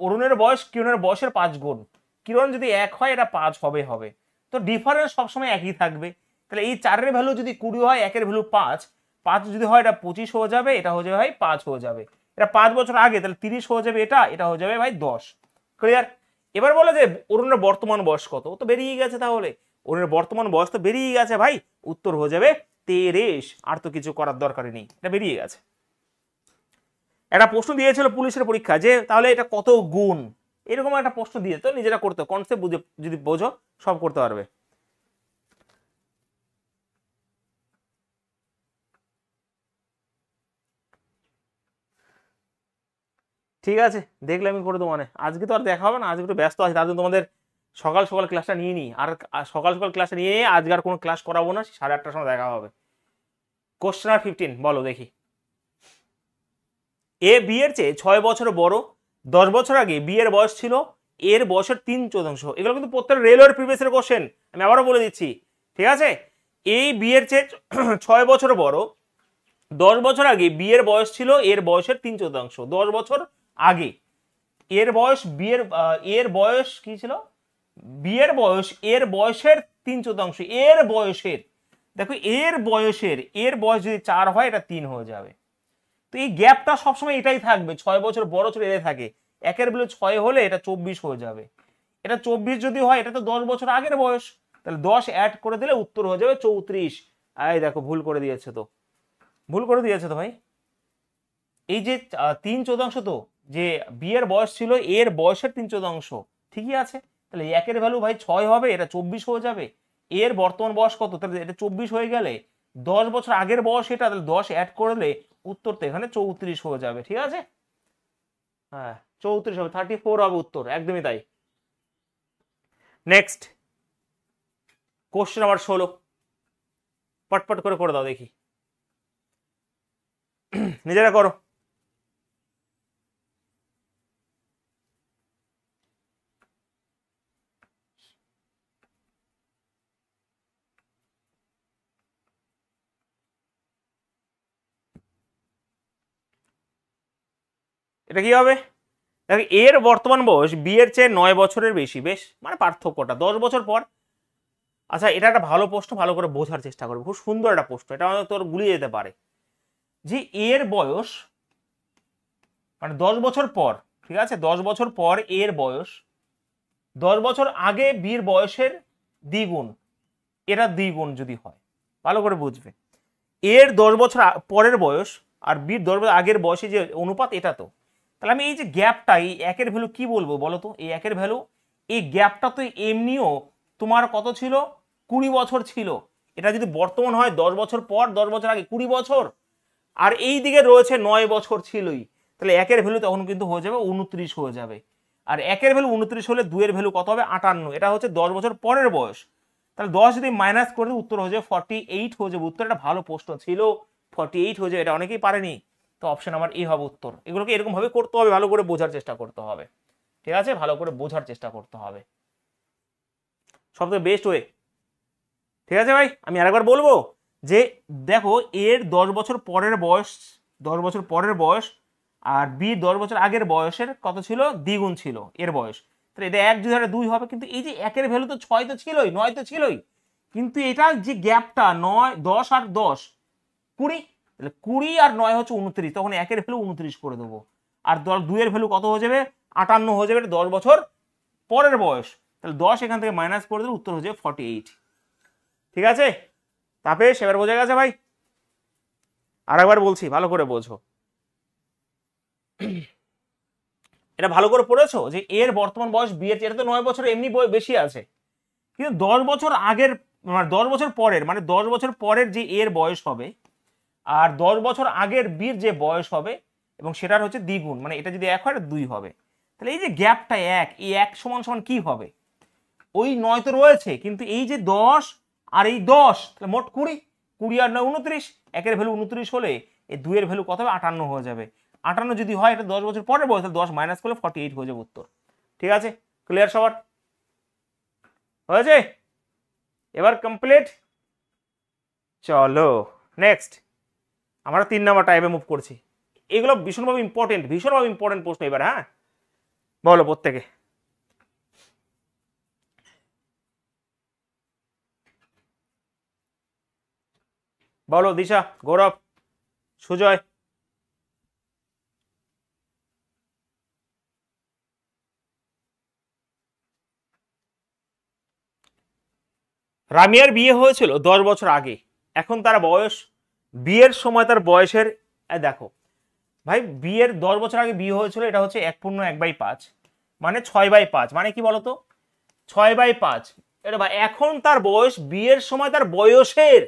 অরুণের বয়স কিরণের বয়সের 5 গুণ। কিরণ যদি 1 হয়, এটা 5 হবে হবে, তো ডিফারেন্স সবসময় একই থাকবে। তাহলে এই 4-এর ভ্যালু যদি 20 হয়, 1-এর ভ্যালু 5, 5 যদি হয় এটা 25 হয়ে যাবে, এটা হয়ে যাবে ভাই 5 হয়ে যাবে। এটা 5 বছর আগে, তাহলে 30 হয়ে যাবে, এটা হয়ে যাবে ভাই 10। ক্লিয়ার? এবার বলে যে অরুণের বর্তমান বয়স কত, ও তো বেরিয়ে গেছে, তাহলে অরুণের বর্তমান বয়স তো বেরিয়ে গেছে ভাই, উত্তর হয়ে যাবে 23। আর তো কিছু করার দরকারই নেই, এটা বেরিয়ে গেছে। একটা প্রশ্ন দিয়েছিল পুলিশের পরীক্ষা, যে তাহলে এটা কত গুণ, এরকম একটা প্রশ্ন দিয়ে, তো নিজেরা করতে, কনসেপ্ট বুঝে যদি বোঝো সব করতে পারবে। ঠিক আছে, দেখলে আমি করে দেবো, মানে আজকে তো আর দেখা হবে না, আজকে একটু ব্যস্ত আছি, তার জন্য তোমাদের সকাল সকাল ক্লাসটা নিয়ে নিই, আর সকাল সকাল ক্লাসটা নিয়ে আজকে আর কোনো ক্লাস করাবো না, 8:30টার সময় দেখা হবে। কোশ্চেন আর 15 বলো দেখি। এ বিয়ের চেয়ে 6 বছর বড়, 10 বছর আগে বিয়ের বয়স ছিল এর বয়সের 3/4। এগুলো কিন্তু প্রত্যেক রেলওয়ের প্রিভিয়াস কোশ্চেন, আমি আবারও বলে দিচ্ছি, ঠিক আছে। এই বিয়ের চেয়ে 6 বছর বড়, 10 বছর আগে বিয়ের বয়স ছিল এর বয়সের 3/4। 10 বছর আগে এর বয়স, এর বয়স কি ছিল, বিয়ের বয়স এর বয়সের 3/4, এর বয়সের, দেখো এর বয়স যদি 4 হয়, এটা 3 হয়ে যাবে। তো এই গ্যাপটা সবসময় এটাই থাকবে, 6 বছর বড় ছোট এটাই থাকে। 1-এর ভ্যালু 6 হলে এটা 24 হয়ে যাবে, এটা 24 যদি হয়, এটা তো 10 বছর আগের বয়স, তাহলে 10 অ্যাড করে দিলে উত্তর হয়ে যাবে 34। এই দেখো ভুল করে দিয়েছে তো, ভুল করে দিয়েছে তো ভাই। এই যে 3/4, তো যে বিয়ের বয়স ছিল এর বয়সের 3/4, ঠিকই আছে। তাহলে 1-এর ভ্যালু ভাই 6 হবে, এটা 24 হয়ে যাবে। এর বর্তমান বয়স কত, তাহলে এটা 24 হয়ে গেলে 10 বছর আগের বয়স এটা, তাহলে 10 অ্যাড করলে উত্তর তো এখানে 34 হয়ে যাবে, ঠিক আছে। হ্যাঁ 34 হবে, 34 হবে উত্তর, একদমই তাই। নেক্সট কোশ্চেন নাম্বার 16, পটপট করে করে দাও দেখি, নিজেরা করো। এটা কি হবে, দেখো এর বর্তমান বয়স বিয়ের চেয়ে 9 বছরের বেশি, বেশ, মানে পার্থক্যটা 10 বছর পর। আচ্ছা এটা একটা ভালো প্রশ্ন, ভালো করে বোঝার চেষ্টা করবে, খুব সুন্দর একটা প্রশ্ন, এটা আমাদের তোর গুলিয়ে যেতে পারে। যে এর বয়স মানে 10 বছর পর, ঠিক আছে, 10 বছর পর এর বয়স 10 বছর আগে বিয়ের বয়সের দ্বিগুণ, এটা দ্বিগুণ যদি হয়, ভালো করে বুঝবে। এর 10 বছর পরের বয়স আর বিয়ের 10 বছর আগের বয়সে যে অনুপাত, এটা তো তাহলে আমি এই যে গ্যাপটা, এই একের ভ্যালু কি বলবো বলো তো? এই একের ভ্যালু, এই গ্যাপটা তো এমনিও তোমার কত ছিল? 20 বছর ছিল। এটা যদি বর্তমান হয় 10 বছর পর, 10 বছর আগে 20 বছর, আর এই দিকে রয়েছে 9 বছর ছিলই, তাহলে একের ভ্যালু তখন কিন্তু হয়ে যাবে 29 হয়ে যাবে। আর একের ভ্যালু 29 হলে দুইয়ের ভ্যালু কত হবে? 58। এটা হচ্ছে 10 বছর পরের বয়স। তাহলে 10 যদি মাইনাস করে দিই উত্তর হয়ে যাবে 48 হয়ে যাবে উত্তর। এটা ভালো প্রশ্ন ছিল, 48 হয়ে যাবে, এটা অনেকেই পারেনি। তো অপশন আমার এ হবে উত্তর। এগুলোকে এরকম ভাবে করতে হবে, ভালো করে বোঝার চেষ্টা করতে হবে, ঠিক আছে? ভালো করে বোঝার চেষ্টা করতে হবে, সবথেকে বেস্ট ওয়ে। ঠিক আছে ভাই, আমি আরেকবার বলবো যে দেখো, এর 10 বছর পরের বয়স, 10 বছর পরের বয়স, আর বি 10 বছর আগের বয়সের কত ছিল? দ্বিগুণ ছিল এর বয়স। তাহলে এটা 1 যদি 2 হবে, কিন্তু এই যে একের ভ্যালু তো 6 তো ছিলই, 9 তো ছিলই, কিন্তু এটা যে গ্যাপটা 9, 10 আর 10 20, তাহলে 20 আর 9 হচ্ছে 29, তখন একের ভ্যালু 29 করে দেবো। আর 2 এর ভ্যালু কত হয়ে যাবে? 58 হয়ে যাবে, 10 বছর পরের বয়স। তাহলে 10 এখান থেকে মাইনাস করে দিলে উত্তর হয়ে যাবে 48। ঠিক আছে তাপেশ, এবার বোঝা গেছে ভাই? আর একবার বলছি, ভালো করে বোঝো। এটা ভালো করে পড়েছো যে এর বর্তমান বয়স বি এর, এটা তো 9 বছর এমনি বেশি আছে, কিন্তু 10 বছর আগের, মানে 10 বছর পরের, মানে 10 বছর পরের যে এর বয়স হবে, আর 10 বছর আগের বির যে বয়স হবে, এবং সেটার হচ্ছে দ্বিগুণ, মানে এটা যদি 1 হয় 2 হবে। তাহলে এই যে গ্যাপটা 1, এই 1 সমান সমান কি হবে? ওই 9 তো রয়েছে, কিন্তু এই যে 10 আর এই 10, তাহলে মোট 20, 20 আর 9 29, একের ভ্যালু 29 হলে এই 2 এর ভ্যালু কত হবে? 58 হয়ে যাবে। 58 যদি হয়, এটা 10 বছর পরের বয়স, তাহলে 10 মাইনাস করলে 48 হয়ে যাবে উত্তর। ঠিক আছে, ক্লিয়ার সবার? হয়েছে? এবার কমপ্লিট। চলো নেক্সট, আমরা 3 নাম্বার টাইপে মুভ করছি। এগুলো ভীষণভাবে ইম্পর্টেন্ট, ভীষণভাবে ইম্পর্টেন্ট প্রশ্ন এবার। হ্যাঁ বলো প্রত্যেকে। বলো দিশা, গৌরব, সুজয়। রামিয়ার বিয়ে হয়েছিল 10 বছর আগে, এখন তার বয়স, বিয়ের সময় তার বয়সের, দেখো ভাই, বিয়ের 10 বছর আগে বিয়ে হয়েছিল, এটা হচ্ছে 1/1/5, মানে 6/5, মানে কি বলতো? 6/5। এটা ভাই এখন তার বয়স বিয়ের সময় তার বয়সের,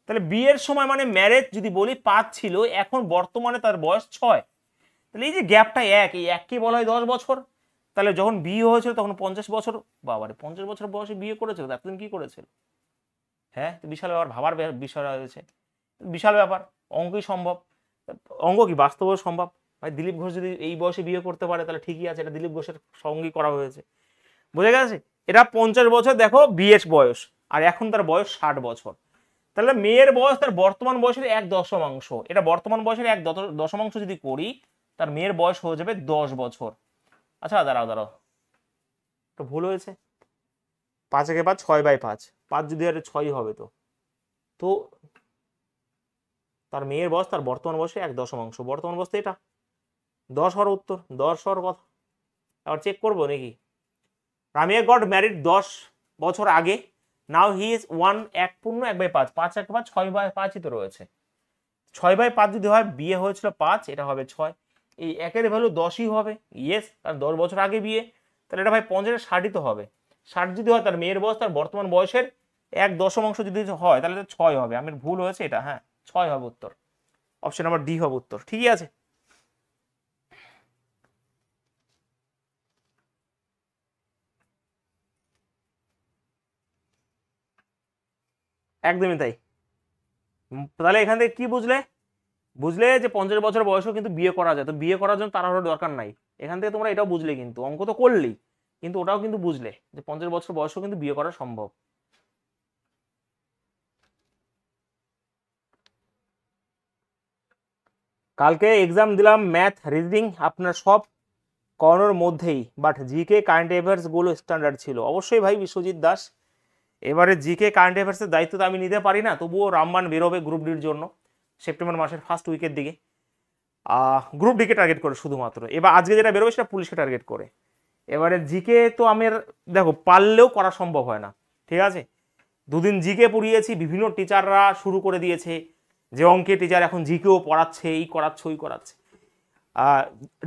তাহলে বিয়ের সময় মানে ম্যারেজ যদি বলি 5 ছিল, এখন বর্তমানে তার বয়স 6। তাহলে এই যে গ্যাপটা 1, এই 1কে বলা হয় 10 বছর। তাহলে যখন বিয়ে হয়েছিল তখন 50 বছর, বাবারে 50 বছর বয়সে বিয়ে করেছিল, এতদিন কি করেছিল? হ্যাঁ, বিশাল ব্যাপার, ভাবার বিষয় রয়েছে, বিশাল ব্যাপার। অঙ্কই সম্ভব, অঙ্ক কি বাস্তবেও সম্ভব। ভাই দিলীপ ঘোষ যদি এই বয়সে বিয়ে করতে পারে, তাহলে ঠিকই আছে, এটা দিলীপ ঘোষের সঙ্গেই করা হয়েছে। বুঝে গেছে? এটা 50 বছর দেখো বিয়ের বয়স, আর এখন তার বয়স 60 বছর। তাহলে মেয়ের বয়স তার বর্তমান বয়সের 1/10, এটা বর্তমান বয়সের 1/10 যদি করি, তার মেয়ের বয়স হয়ে যাবে 10 বছর। আচ্ছা দাঁড়াও দাঁড়াও, তো ভুল হয়েছে। 5 একে 5, 6/5, 5 যদি আর 6 হবে, তো তো তার মেয়ের বয়স তার বর্তমান বয়সে 1/10, বর্তমান বয়স তো এটা 10 হওয়ার উত্তর, 10 হওয়ার কথা। আবার চেক করবো নাকি? রামিয়া গট ম্যারিড 10 বছর আগে, নাও হি ইজ 1/1/5, 5 6/5ই তো রয়েছে। 6/5 যদি হয়, বিয়ে হয়েছিল 5, এটা হবে 6, এই একের ভ্যালু 10ই হবে। ইয়েস, কারণ 10 বছর আগে বিয়ে, তাহলে এটা ভাই 50 60ই তো হবে। 60 যদি হয়, তার মেয়ের বয়স তার বর্তমান বয়সের 1/10 যদি হয়, তাহলে তো 6 হবে। আমার ভুল হয়েছে এটা, হ্যাঁ 6 হবে উত্তর। অপশন নাম্বার ডি হবে উত্তর। ঠিকই আছে। একদমই তাই। তাহলে এখান থেকে কি বুঝলে? বুঝলে যে 50 বছর বয়সেও কিন্তু বিয়ে করা যায়, তো বিয়ে করার জন্য তাড়াহুড়োর দরকার নাই। এখান থেকে তোমরা এটাও বুঝলে, কিন্তু অঙ্ক তো করলেই, কিন্তু ওটাও কিন্তু বুঝলে যে 50 বছর বয়সেও কিন্তু বিয়ে করা সম্ভব। কালকে এক্সাম দিলাম ম্যাথ, রিজনিং, আপনার সব করানোর মধ্যেই, বাট জিকে কারেন্ট অ্যাফেয়ার্স গুলো স্ট্যান্ডার্ড ছিল। অবশ্যই ভাই বিশ্বজিৎ দাস, এবারে জিকে কারেন্ট অ্যাফেয়ার্সের দায়িত্ব তো আমি নিতে পারি না, তবুও রামবান বেরোবে গ্রুপ ডির জন্য সেপ্টেম্বর মাসের ফার্স্ট উইকের দিকে, গ্রুপ ডিকে টার্গেট করে শুধুমাত্র। এবার আজকে যেটা বেরোবে সেটা পুলিশকে টার্গেট করে। এবারে জিকে তো আমার, দেখো পারলেও করা সম্ভব হয় না, ঠিক আছে? দুদিন জিকে পড়িয়েছি, বিভিন্ন টিচাররা শুরু করে দিয়েছে যে অঙ্কের টিচার এখন জিকেও পড়াচ্ছে, এই করাচ্ছে ওই করাচ্ছে।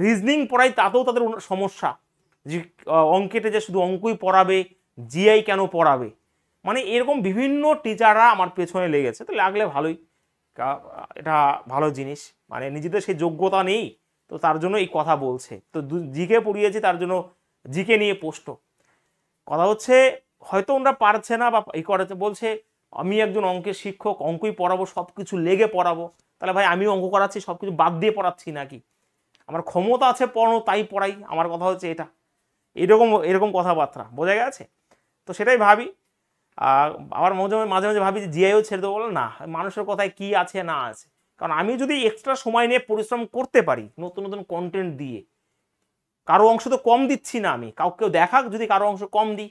রিজনিং পড়াই তাতেও তাদের সমস্যা, যে অঙ্কেতে যে শুধু অঙ্কই পড়াবে, জিআই কেন পড়াবে, মানে এরকম বিভিন্ন টিচাররা আমার পেছনে লেগেছে। তো লাগলে ভালোই, এটা ভালো জিনিস, মানে নিজেদের সেই যোগ্যতা নেই তো তার জন্য এই কথা বলছে। তো জিকে পড়িয়েছি তার জন্য জিকে নিয়ে পোস্ট। কথা হচ্ছে হয়তো ওরা পারছে না বা এই করেছে, বলছে আমি একজন অঙ্কের শিক্ষক, অঙ্কই পড়াবো, সব কিছু লেগে পড়াবো। তাহলে ভাই আমিও অঙ্ক করাচ্ছি, সব কিছু বাদ দিয়ে পড়াচ্ছি নাকি? আমার ক্ষমতা আছে পড়ানো, তাই পড়াই। আমার কথা হচ্ছে এটা, এরকম এরকম কথাবার্তা, বোঝা গেছে? তো সেটাই ভাবি। আবার মাঝে মাঝে মাঝে ভাবি যে জিআইও ছেড়ে দেবো, বলো না, মানুষের কথায় কি আছে না আছে। কারণ আমি যদি এক্সট্রা সময় নিয়ে পরিশ্রম করতে পারি নতুন নতুন কন্টেন্ট দিয়ে, কারো অংশ তো কম দিচ্ছি না আমি, কেউ দেখাক যদি কারো অংশ কম দিই,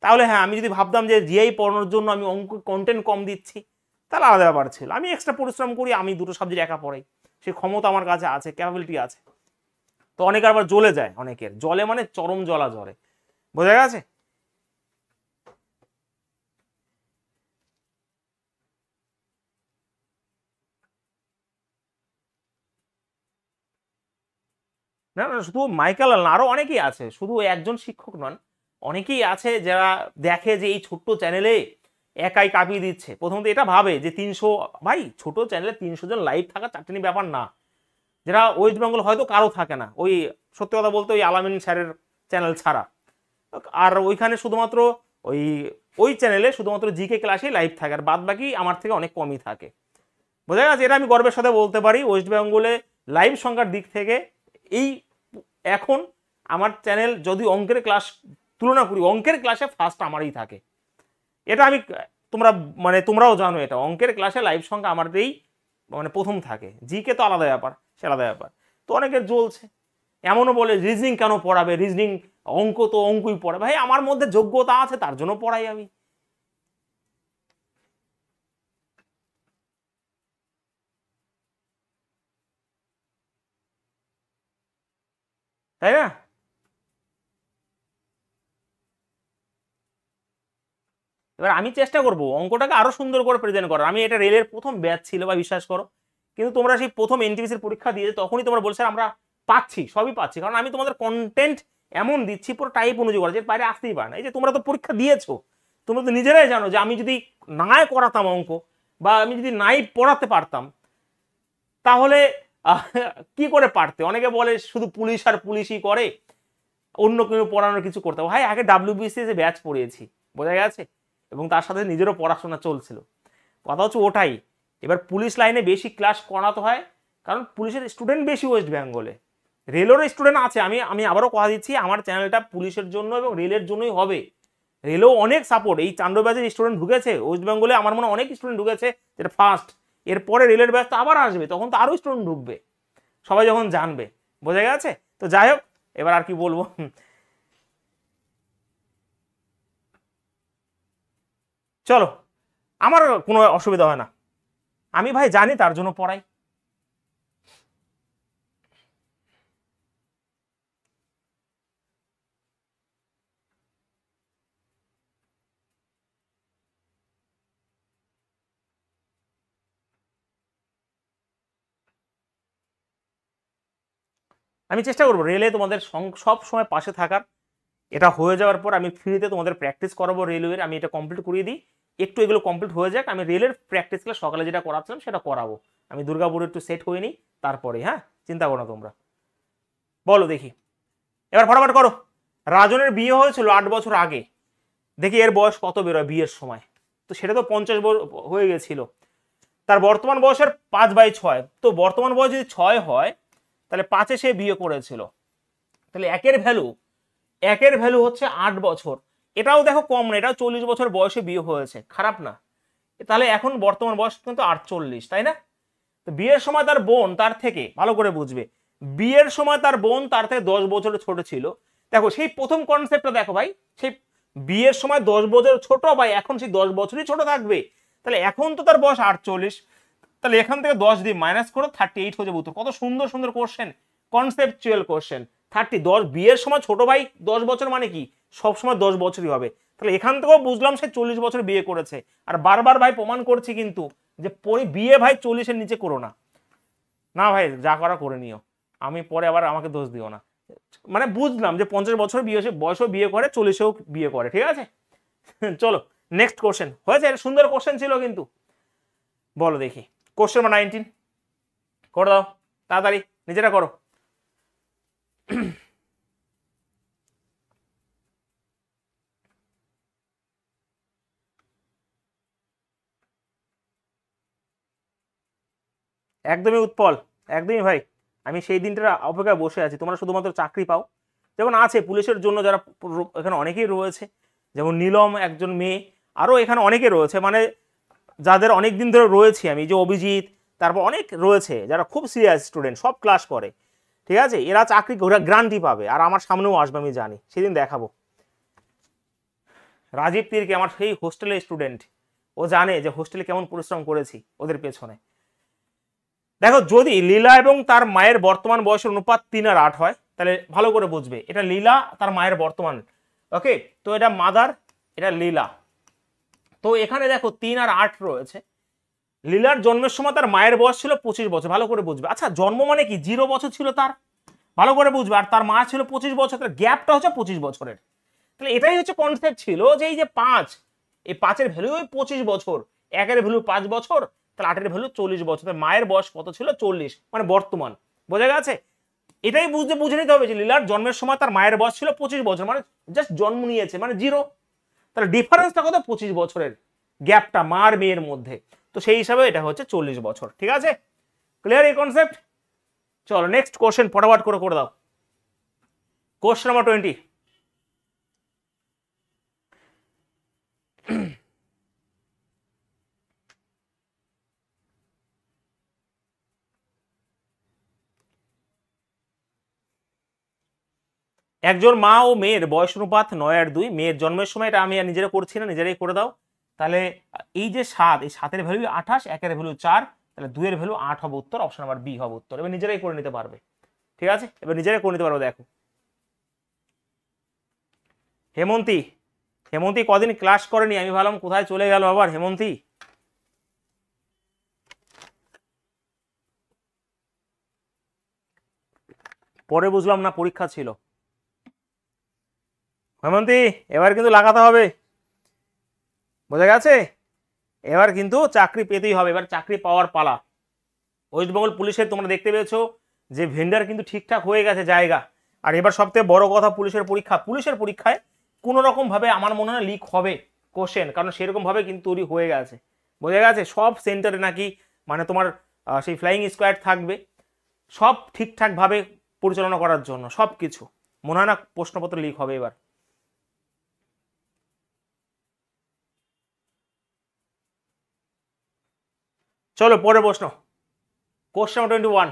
তাহলে হ্যাঁ, আমি যদি ভাবতাম যে জিআই পড়ানোর জন্য আমি অঙ্ক কন্টেন্ট কম দিচ্ছি, তাহলে আলাদা ব্যাপার ছিল। আমি এক্সট্রা পরিশ্রম করি, আমি দুটো সাবজেক্ট একা পড়াই, সেই ক্ষমতা আমার কাছে আছে, ক্যাপাবিলিটি আছে। তো অনেকের আবার জ্বলে যায়, অনেকের জলে মানে চরম জ্বলা জ্বরে, বোঝা গেছে? না না, শুধু মাইকেল না, আরো অনেকেই আছে, শুধু একজন শিক্ষক নন, অনেকেই আছে যারা দেখে যে এই ছোট্ট চ্যানেলে একাই কাঁপিয়ে দিচ্ছে। প্রথমত এটা ভাবে যে 300, ভাই ছোট চ্যানেলে 300 জন লাইভ থাকা চারটিনি ব্যাপার না। যারা ওয়েস্ট বেঙ্গল হয়তো কারো থাকে না, ওই সত্যি কথা বলতে ওই আলামিন স্যারের চ্যানেল ছাড়া, আর ওইখানে শুধুমাত্র ওই ওই চ্যানেলে শুধুমাত্র জিকে ক্লাসেই লাইভ থাকে, আর বাদ বাকি আমার থেকে অনেক কমই থাকে, বোঝা গেছে? এটা আমি গর্বের সাথে বলতে পারি, ওয়েস্ট বেঙ্গলে লাইভ সংখ্যার দিক থেকে এই এখন আমার চ্যানেল যদি অঙ্কের ক্লাস তুলনা করি, অঙ্কের ক্লাসে ফার্স্ট আমারই থাকে। এটা আমি, তোমরা মানে তোমরাও জানো এটা, অঙ্কের ক্লাসে লাইভ সংখ্যা আমারই মানে প্রথম থাকে। জিকে তো আলাদা ব্যাপার, সে আলাদা ব্যাপার। তো অনেকের জ্বলছে, এমনও বলে রিজনিং কেন পড়াবে, রিজনিং অঙ্ক তো অঙ্কই পড়াবে। ভাই আমার মধ্যে যোগ্যতা আছে, তার জন্য পড়াই আমি, তাই না? এবার আমি চেষ্টা করব অঙ্কটাকে আরো সুন্দর করে প্রেজেন্ট করার। আমি এটা রেলের প্রথম ব্যাচ ছিল বা বিশ্বাস করো, কিন্তু তোমরা সেই প্রথম এনটিপিসির পরীক্ষা দিয়ে তখনই তোমরা বলছো আমরা পাচ্ছি, সবই পাচ্ছি, কারণ আমি তোমাদের কন্টেন্ট এমন দিচ্ছি পুরো টাইপ অনুযায়ী করা, যে বাইরে আসতেই পারে না। এই যে তোমরা তো পরীক্ষা দিয়েছো, তোমরা তো নিজেরাই জানো যে আমি যদি নাই করাতাম অঙ্ক, বা আমি যদি নাই পড়াতে পারতাম, তাহলে কি করে পারতে? অনেকে বলে শুধু পুলিশ আর পুলিশই করে, অন্য কেউ পড়ানোর কিছু করতে হবে। ভাই আগে ডাব্লিউবিসিএস এ ব্যাচ পড়িয়েছি, বোঝা গেছে, এবং তার সাথে নিজেরও পড়াশোনা চলছিল। কথা হচ্ছে ওটাই। এবার পুলিশ লাইনে বেশি ক্লাস করাতে হয়, কারণ পুলিশের স্টুডেন্ট বেশি ওয়েস্ট বেঙ্গলে, রেলেরও স্টুডেন্ট আছে। আমি আমি আবারও কথা দিচ্ছি, আমার চ্যানেলটা পুলিশের জন্য এবং রেলের জন্যই হবে। রেলেও অনেক সাপোর্ট, এই চান্দ্র ব্যাচের স্টুডেন্ট ঢুকেছে ওয়েস্ট বেঙ্গলে, আমার মনে অনেক স্টুডেন্ট ঢুকেছে, যেটা ফার্স্ট। এরপরে রেলের ব্যাচ তো আবার আসবে, তখন তো আরও স্টুডেন্ট ঢুকবে, সবাই যখন জানবে, বোঝা গেছে? তো যাই হোক, এবার আর কি বলবো, চলো, আমার কোনো অসুবিধা হয় না, আমি ভাই জানি তার জন্য পড়াই। আমি চেষ্টা করবো রেলে তোমাদের সব সময় পাশে থাকার। এটা হয়ে যাওয়ার পর আমি ফ্রিতে তোমাদের প্র্যাকটিস করাবো রেলওয়ের, আমি এটা কমপ্লিট করিয়ে দিই, একটু এগুলো কমপ্লিট হয়ে যাক, আমি রেলের প্র্যাকটিসগুলো সকালে যেটা করাচ্ছিলাম সেটা করাবো। আমি দুর্গাপুরে একটু সেট হয়ে নিই, তারপরে হ্যাঁ, চিন্তা করো না তোমরা। বলো দেখি, এবার ফটাফট করো। রাজনের বিয়ে হয়েছিল 8 বছর আগে, দেখি এর বয়স কত বেরোয় বিয়ের সময়। তো সেটা তো 50 হয়ে গেছিল। তার বর্তমান বয়সের 5/6, তো বর্তমান বয়স যদি 6 হয়, তাহলে 5-এ সে বিয়ে করেছিল, তাহলে একের ভ্যালু হচ্ছে 8 বছর। এটাও দেখো কম না, এটাও 40 বছর বয়সে বিয়ে হয়েছে, খারাপ না। তাহলে এখন বর্তমান বয়স কিন্তু 48, তাই না? তো বিয়ের সময় তার বোন তার থেকে, ভালো করে বুঝবে, বিয়ের সময় তার বোন তার থেকে 10 বছরের ছোট ছিল। দেখো সেই প্রথম কনসেপ্টটা দেখো ভাই, সেই বিয়ের সময় 10 বছর ছোট, ভাই এখন সেই 10 বছরই ছোট থাকবে। তাহলে এখন তো তার বয়স 48, তাহলে এখান থেকে 10 দিয়ে মাইনাস করো, 38 হয়ে যাবে উত্তর। কত সুন্দর সুন্দর কোশ্চেন, কনসেপচুয়াল কোশ্চেন। 10 বিয়ের সময় ছোট ভাই 10 বছর মানে কি, সব সময় 10 বছরই হবে। তাহলে এখান থেকেও বুঝলাম সে 40 বছর বিয়ে করেছে। আর বারবার ভাই প্রমাণ করছি কিন্তু যে বিয়ে ভাই 40-এর নিচে করো না। না ভাই, যা করা করে নিও, আমি পরে আবার আমাকে দোষ দিও না, মানে বুঝলাম যে 50 বছর বয়সেও বিয়ে করে, 40-এও বিয়ে করে, ঠিক আছে। চলো নেক্সট কোশ্চেন, হয়েছে, এটা সুন্দর কোশ্চেন ছিল কিন্তু। বলো দেখি কোশ্চেন নাম্বার 19 করে দাও তাড়াতাড়ি, নিজেরা করো। একদমই উৎপল, একদমই ভাই, আমি সেই দিনটার অপেক্ষায় বসে আছি, তোমরা শুধুমাত্র চাকরি পাও। যেমন আছে পুলিশের জন্য যারা এখানে অনেকেই রয়েছে, যেমন নীলম একজন মেয়ে, আরও এখানে অনেকে রয়েছে, মানে যাদের অনেক দিন ধরে রয়েছি আমি, যে অভিজিৎ, তারপর অনেক রয়েছে যারা খুব সিরিয়াস স্টুডেন্ট, সব ক্লাস করে, ঠিক আছে, এরা চাকরি ওরা গ্রান্টি পাবে, আর আমার সামনেও আসবে, আমি জানি, সেদিন দেখাবো। রাজীব তীরকে, আমার সেই হোস্টেলের স্টুডেন্ট, ও জানে যে হোস্টেলে কেমন পরিশ্রম করেছি ওদের পেছনে। দেখো যদি লীলা এবং তার মায়ের বর্তমান বয়সের অনুপাত 3 আর 8 হয়, তাহলে ভালো করে বুঝবে এটা লীলা তার মায়ের বর্তমান, ওকে, তো এটা মাদার, এটা লীলা। তো এখানে দেখো 3 আর 8 রয়েছে। লীলার জন্মের সময় তার মায়ের বয়স ছিল 25 বছর, ভালো করে বুঝবে। আচ্ছা জন্ম মানে কি, 0 বছর ছিল তার, ভালো করে বুঝবে, আর তার মা ছিল 25 বছর, তার গ্যাপটা হচ্ছে 25 বছরের। তাহলে এটাই হচ্ছে কনসেপ্ট ছিল, যে এই যে 5, এই 5-এর ভ্যালু 25 বছর, 1-এর ভ্যালু 5 বছর, তাহলে 8-এর ভ্যালু 40 বছর, তার মায়ের বয়স কত ছিল, 40, মানে বর্তমান, বোঝা গেছে। এটাই বুঝে নিতে হবে যে লীলার জন্মের সময় তার মায়ের বয়স ছিল 25 বছর, মানে জাস্ট জন্ম নিয়েছে, মানে 0। তাহলে ডিফারেন্সটা কত, 25 বছরের গ্যাপটা মা আর মেয়ের মধ্যে, তো সেই হিসাবে এটা হচ্ছে 40 বছর, ঠিক আছে, ক্লিয়ার এই কনসেপ্ট। চলো নেক্সট কোশ্চেন ফটাফট করে দাও। কোশ্চেন নাম্বার 20, একজন মা ও মেয়ের বয়স অনুপাত 9 আর 2, মেয়ের জন্মের সময়, এটা আমি আর নিজেরা করছি না, নিজেরাই করে দাও। তাহলে এই যে 7, এই 7-এর ভ্যালু 28, 1-এর ভ্যালু 4, তাহলে 2-এর ভ্যালু 8 হবে উত্তর, অপশন নাম্বার বি হবে উত্তর। এবার নিজেরাই করে নিতে পারবে, ঠিক আছে, এবার নিজেরাই করে নিতে পারবে। দেখো হেমন্তী, হেমন্তী কদিন ক্লাস করেনি, আমি ভাবলাম কোথায় চলে গেল আবার হেমন্তী। পরে বুঝলাম না পরীক্ষা ছিল। হেমন্তী এবার কিন্তু লাগাতে হবে, বোঝা গেছে, এবার কিন্তু চাকরি পেতেই হবে, এবার চাকরি পাওয়ার পালা। ওয়েস্ট বেঙ্গল পুলিশের তোমরা দেখতে পেয়েছো যে ভেন্ডার কিন্তু ঠিকঠাক হয়ে গেছে জায়গা। আর এবার সবথেকে বড় কথা, পুলিশের পরীক্ষায় কোনো রকম ভাবে আমার মনে হয় লিক হবে কোশ্চেন, কারণ সেরকম ভাবে কিন্তু তৈরি হয়ে গেছে, বোঝা গেছে। সব সেন্টারে নাকি মানে তোমার সেই ফ্লাইং স্কোয়াড থাকবে, সব ঠিকঠাক ভাবে পরিচালনা করার জন্য সব কিছু, মনে হয় না প্রশ্নপত্র লিক হবে এবার। চলো পরে প্রশ্ন, কোশ্চেন নাম্বার 21,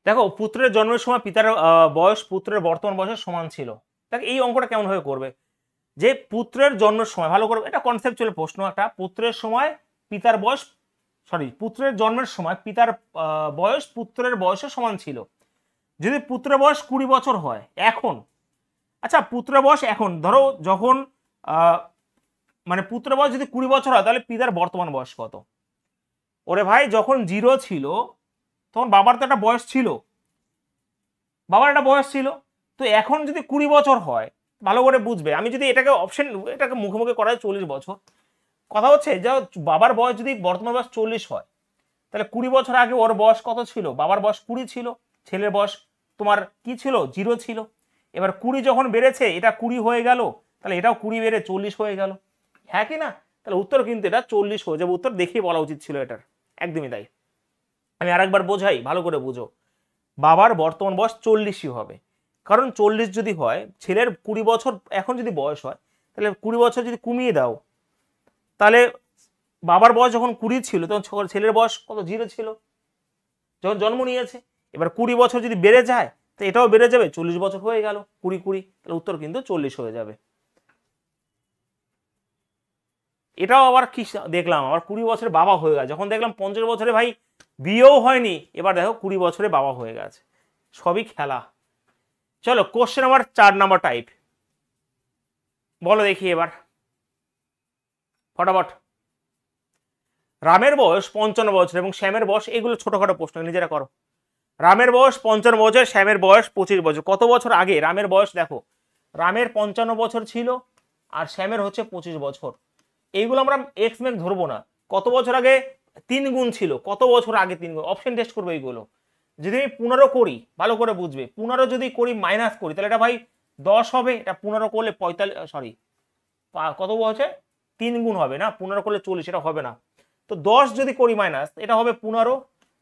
দেখো পুত্রের জন্মের সময় পিতার বয়স পুত্রের বর্তমান বয়সের সমান ছিল। দেখ এই অঙ্কটা কেমন ভাবে করবে, যে পুত্রের জন্মের সময়, ভালো করে, এটা কনসেপচুয়াল প্রশ্ন একটা, পুত্রের সময় পিতার বয়স, পুত্রের জন্মের সময় পিতার বয়স পুত্রের বয়সের সমান ছিল। যদি পুত্রের বয়স 20 বছর হয় এখন, আচ্ছা পুত্রের বয়স এখন ধরো যখন মানে পুত্রের বয়স যদি 20 বছর হয়, তাহলে পিতার বর্তমান বয়স কত? ওরে ভাই যখন 0 ছিল তখন বাবার তো একটা বয়স ছিল, তো এখন যদি 20 বছর হয়, ভালো করে বুঝবে, আমি যদি এটাকে এটাকে মুখে মুখে করাই 40 বছর, কথা হচ্ছে যে বাবার বয়স যদি বর্তমান বয়স 40 হয়, তাহলে 20 বছর আগে ওর বয়স কত ছিল, বাবার বয়স 20 ছিল, ছেলের বয়স তোমার কি ছিল, 0 ছিল। এবার 20 যখন বেড়েছে, এটা 20 হয়ে গেল, তাহলে এটাও 20 বেড়ে 40 হয়ে গেল, হ্যাঁ কি না? তাহলে উত্তর কিন্তু এটা 40 হয়ে যাবে, উত্তর দেখেই বলা উচিত ছিল এটার, একদমই তাই। আমি আরেকবার বোঝাই, ভালো করে বুঝো, বাবার বর্তমান বয়স 40ই হবে, কারণ 40 যদি হয়, ছেলের 20 বছর এখন যদি বয়স হয়, তাহলে 20 বছর যদি কমিয়ে দাও, তাহলে বাবার বয়স যখন 20 ছিল তখন ছেলের বয়স কত, 0 ছিল যখন জন্ম নিয়েছে। এবার 20 বছর যদি বেড়ে যায়, তো এটাও বেড়ে যাবে, 40 বছর হয়ে গেল, 20 20, তাহলে উত্তর কিন্তু 40 হয়ে যাবে। এটাও আবার কি দেখলাম, আবার 20 বছরে বাবা হয়ে গেছে। যখন দেখলাম 50 বছরে ভাই বিয়েও হয়নি, এবার দেখো 20 বছরে বাবা হয়ে গেছে। সবই খেলা। চলো কোশ্চেন নাম্বার 4 নাম্বার টাইপ, বলো দেখি এবার ফটাফট। রামের বয়স 55 বছর এবং শ্যামের বয়স, এগুলো ছোটখাটো প্রশ্ন নিজেরা করো। রামের বয়স 55 বছর, শ্যামের বয়স 25 বছর। কত বছর আগে রামের বয়স? দেখো রামের 55 বছর ছিল আর শ্যামের হচ্ছে 25 বছর। এইগুলো আমরা এক্স মেক ধরবো না। কত বছর আগে 3 গুণ ছিল, কত বছর আগে 3 গুণ, অপশন টেস্ট করবো এইগুলো। যদি আমি 15 করি, ভালো করে বুঝবে, 15 যদি করি মাইনাস করি তাহলে এটা ভাই 10 হবে। এটা 15 করলে 45, সরি কত হচ্ছে 3 গুণ হবে না, 15 করলে 40, এটা হবে না। তো 10 যদি করি মাইনাস, এটা হবে 15,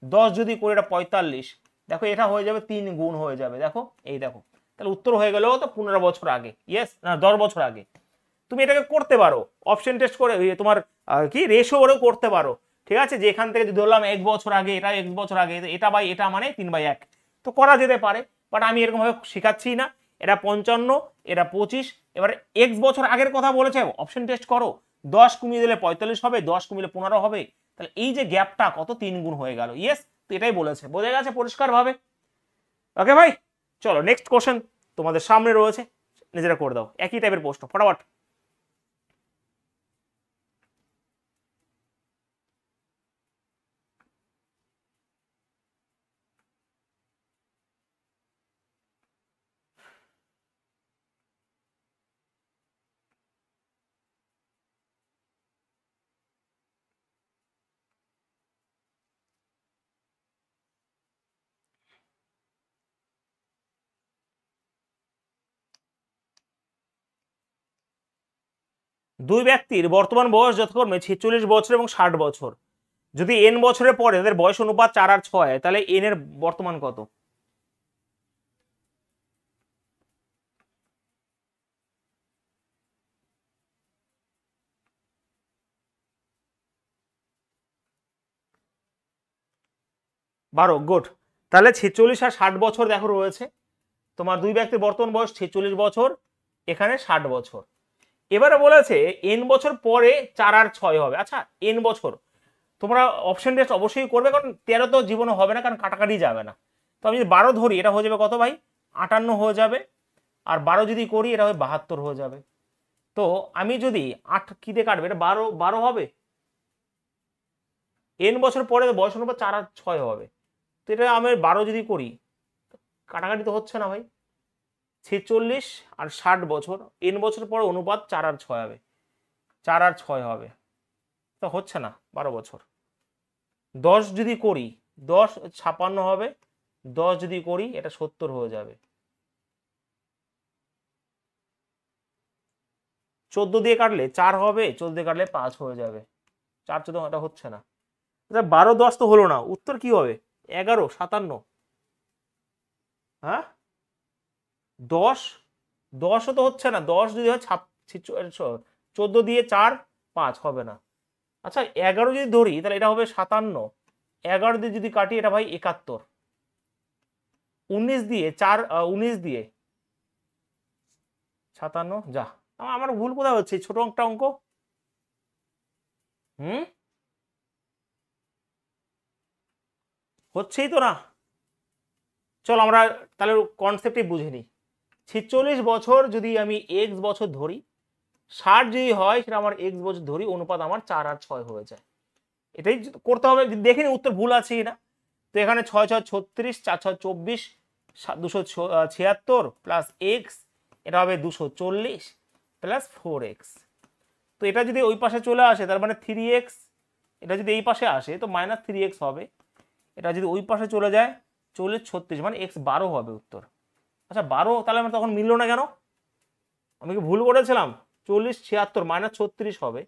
10 যদি করি এটা 45। দেখো এটা হয়ে যাবে 3 গুণ হয়ে যাবে। দেখো এই দেখো, তাহলে উত্তর হয়ে গেল তো 15 বছর আগে। ইয়েস না 10 বছর আগে। তুমি এটাকে করতে পারো অপশন টেস্ট করে, তোমার কি রেশিও করেও করতে পারো। ঠিক আছে, যে এখান থেকে যদি ধরলাম 1 বছর আগে, এটা 1 বছর আগে, এটা বাই এটা মানে 3/1, তো করা যেতে পারে। বাট আমি এরকম ভাবে শেখাচ্ছি না। এটা 55, এটা 25। এবারে এক্স বছর আগের কথা বলেছে, অপশন টেস্ট করো। 10 কমিয়ে দিলে 45 হবে, 10 কমিয়ে 15 হবে। তাহলে এই যে গ্যাপটা কত, 3 গুণ হয়ে গেল। ইয়েস, তো এটাই বলেছে, বোঝা গেছে পরিষ্কার ভাবে। ওকে ভাই, চলো নেক্সট কোশ্চেন তোমাদের সামনে রয়েছে, নিজেরা করে দাও। একই টাইপের প্রশ্ন, ফটাফট। দুই ব্যক্তির বর্তমান বয়স যথাক্রমে 46 বছর এবং 60 বছর। যদি এন বছরের পরে তাদের বয়স অনুপাত 4 আর 6, তাহলে এন এর বর্তমান কত? বারো, গুড। তাহলে 46 আর 60 বছর দেখো রয়েছে। তোমার দুই ব্যক্তির বর্তমান বয়স 46 বছর, এখানে 60 বছর। এবারে বলেছে এন বছর পরে 4 আর 6 হবে। আচ্ছা এন বছর তোমরা অপশন টেস্ট অবশ্যই করবে, কারণ 13 তো জীবনে হবে না, কারণ কাটাকাটি যাবে না। তো আমি যদি 12 ধরি, এটা হয়ে যাবে কত ভাই? 58 হয়ে যাবে। আর 12 যদি করি, এটা হয় 72 হয়ে যাবে। তো আমি যদি 8 কি দিয়ে কাটবে, এটা 12 12 হবে। এন বছর পরে বয়স অনুপাত 4 আর 6 হবে। তো এটা আমি 12 যদি করি, কাটাকাটি তো হচ্ছে না ভাই। 46 আর 60 বছর, এন বছর পরে অনুপাত 4 আর 6 হবে, 4 আর 6 হবে, তো হচ্ছে না 12 বছর। 10 যদি করি, 10 56 হবে, 10 যদি করি এটা 70 হয়ে যাবে। 14 দিয়ে কাটলে 4 হবে, 14 দিয়ে কাটলে 5 হয়ে যাবে। 4 14, এটা হচ্ছে না। 12 10 তো হলো না, উত্তর কি হবে? 11 57। হ্যাঁ 10, 10ও তো হচ্ছে না। 10 যদি হয় 14 দিয়ে 4 5 হবে না। আচ্ছা 11 যদি ধরি তাহলে এটা হবে 57, 11 দিয়ে যদি কাটি এটা ভাই 71, 19 দিয়ে 4 19 দিয়ে 57, যা আমার ভুল কোথায় হচ্ছে, ছোট একটা অঙ্ক। হুম, হচ্ছেই তো না। চল আমরা তাহলে কনসেপ্টই বুঝে নিই। 46 বছর যদি আমি এক্স বছর ধরি, 60 যদি হয় সেটা আমার এক্স বছর ধরি, অনুপাত আমার 4 আর 6 হয়ে যায়। এটাই করতে হবে, দেখে নি উত্তর ভুল আছে না। তো এখানে 6 6 36, 4 6 24, 276 প্লাস এক্স, এটা হবে 240 প্লাস 4x। তো এটা যদি ওই পাশে চলে আসে তার মানে 3x, এটা যদি এই পাশে আসে তো মাইনাস 3x হবে। এটা যদি ওই পাশে চলে যায় 40 36 মানে x 12 হবে উত্তর। আচ্ছা 12, তাহলে আমার তখন মিললো না কেন? আমি কি ভুল করেছিলাম? 40 76 মাইনাস 36 হবে,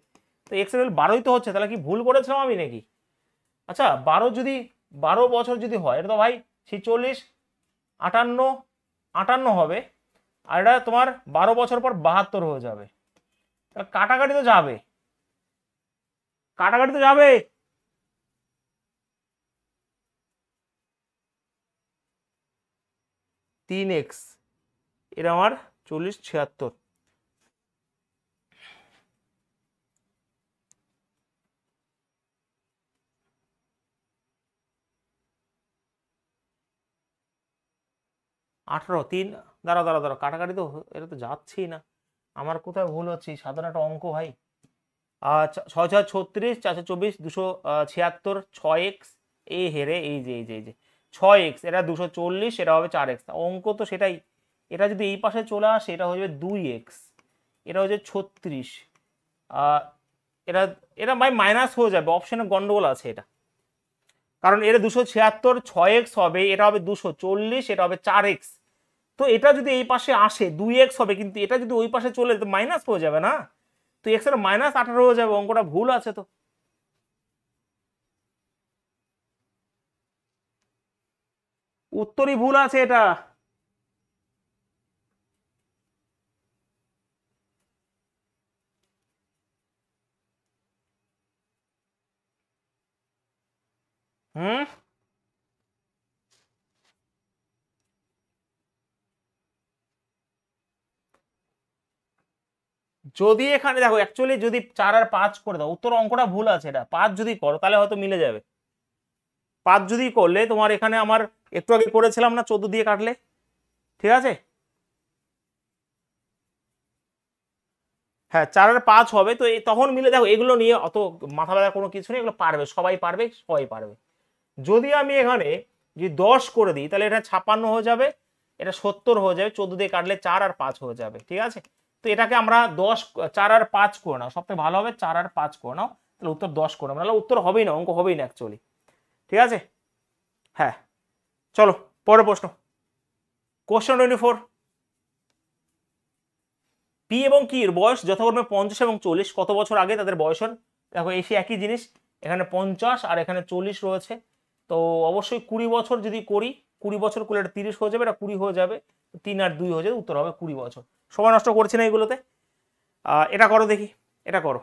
তো এক্স এর 12ই তো হচ্ছে, তাহলে কি ভুল করেছিলাম আমি নাকি? আচ্ছা 12 যদি 12 বছর যদি হয়, এটা তো ভাই 46 58 58 হবে। আর এটা তোমার 12 বছর পর 72 হয়ে যাবে। তাহলে কাটাকাটি তো যাবে, কাটাকাটি তো যাবে। 3x, এটা আমার 40 76। 18 3 দাঁড়া দাঁড়া দাঁড়া কাটাকাটি তো এটা তো যাচ্ছেই না, আমার কোথায় ভুল হচ্ছে, সাধারণ একটা অঙ্ক ভাই। 6 6 36 424 276 6x এ হেরে এই যে 6x, এটা 240, এটা হবে 4x, অঙ্ক তো সেটাই। এটা যদি এই পাশে চলে আসে এটা হয়ে যাবে 2x, এটা হচ্ছে 36, এটা এটা ভাই মাইনাস হয়ে যাবে, অপশনে গন্ডগোল আছে এটা, কারণ এটা 276 6x হবে, এটা হবে 240, এটা হবে 4x। তো এটা যদি এই পাশে আসে 2x হবে, কিন্তু এটা যদি ওই পাশে চলে তো মাইনাস হয়ে যাবে না, তো x এর -18 হয়ে যাবে, অঙ্কটা ভুল আছে তো। উত্তরই ভুল আছে এটা। হুম, যদি এখানে দেখো অ্যাকচুয়ালি যদি 4 আর 5 করে দাও, উত্তর অঙ্কটা ভুল আছে, এটা 5 যদি করো তাহলে হয়তো মিলে যাবে। 5 যদি করলে তোমার এখানে আমার একটু আগে করেছিলাম না 14 দিয়ে কাটলে, ঠিক আছে। হ্যাঁ 4 আর 5 হবে, তো তখন মিলে দেখো, এগুলো নিয়ে অত মাথা ব্যথার কোনো কিছু নেই, এগুলো পারবে, সবাই পারবে, সবাই পারবে। যদি আমি এখানে যদি 10 করে দিই তাহলে এটা 56 হয়ে যাবে, এটা 70 হয়ে যাবে, 14 দিয়ে কাটলে 4 আর 5 হয়ে যাবে, ঠিক আছে। তো এটাকে আমরা 10 4 আর 5 করে নাও, সবথেকে ভালো হবে 4 আর 5 করে নাও, তাহলে উত্তর 10 করে নাও, নাহলে উত্তর হবেই না, অঙ্ক হবেই না অ্যাকচুয়ালি, ঠিক আছে। হ্যাঁ চলো পরের প্রশ্ন, কোশ্চেন 24। পি এবং কির বয়স যথাক্রমে 50 এবং 40, কত বছর আগে তাদের বয়সের, দেখো এসে একই জিনিস, এখানে 50 আর এখানে 40 রয়েছে, তো অবশ্যই 20 বছর যদি করি, 20 বছর করলে এটা 30 হয়ে যাবে, এটা 20 হয়ে যাবে, 3 আর 2 হয়ে যাবে, উত্তর হবে 20 বছর। সময় নষ্ট করছি না এগুলোতে, এটা করো দেখি, এটা করো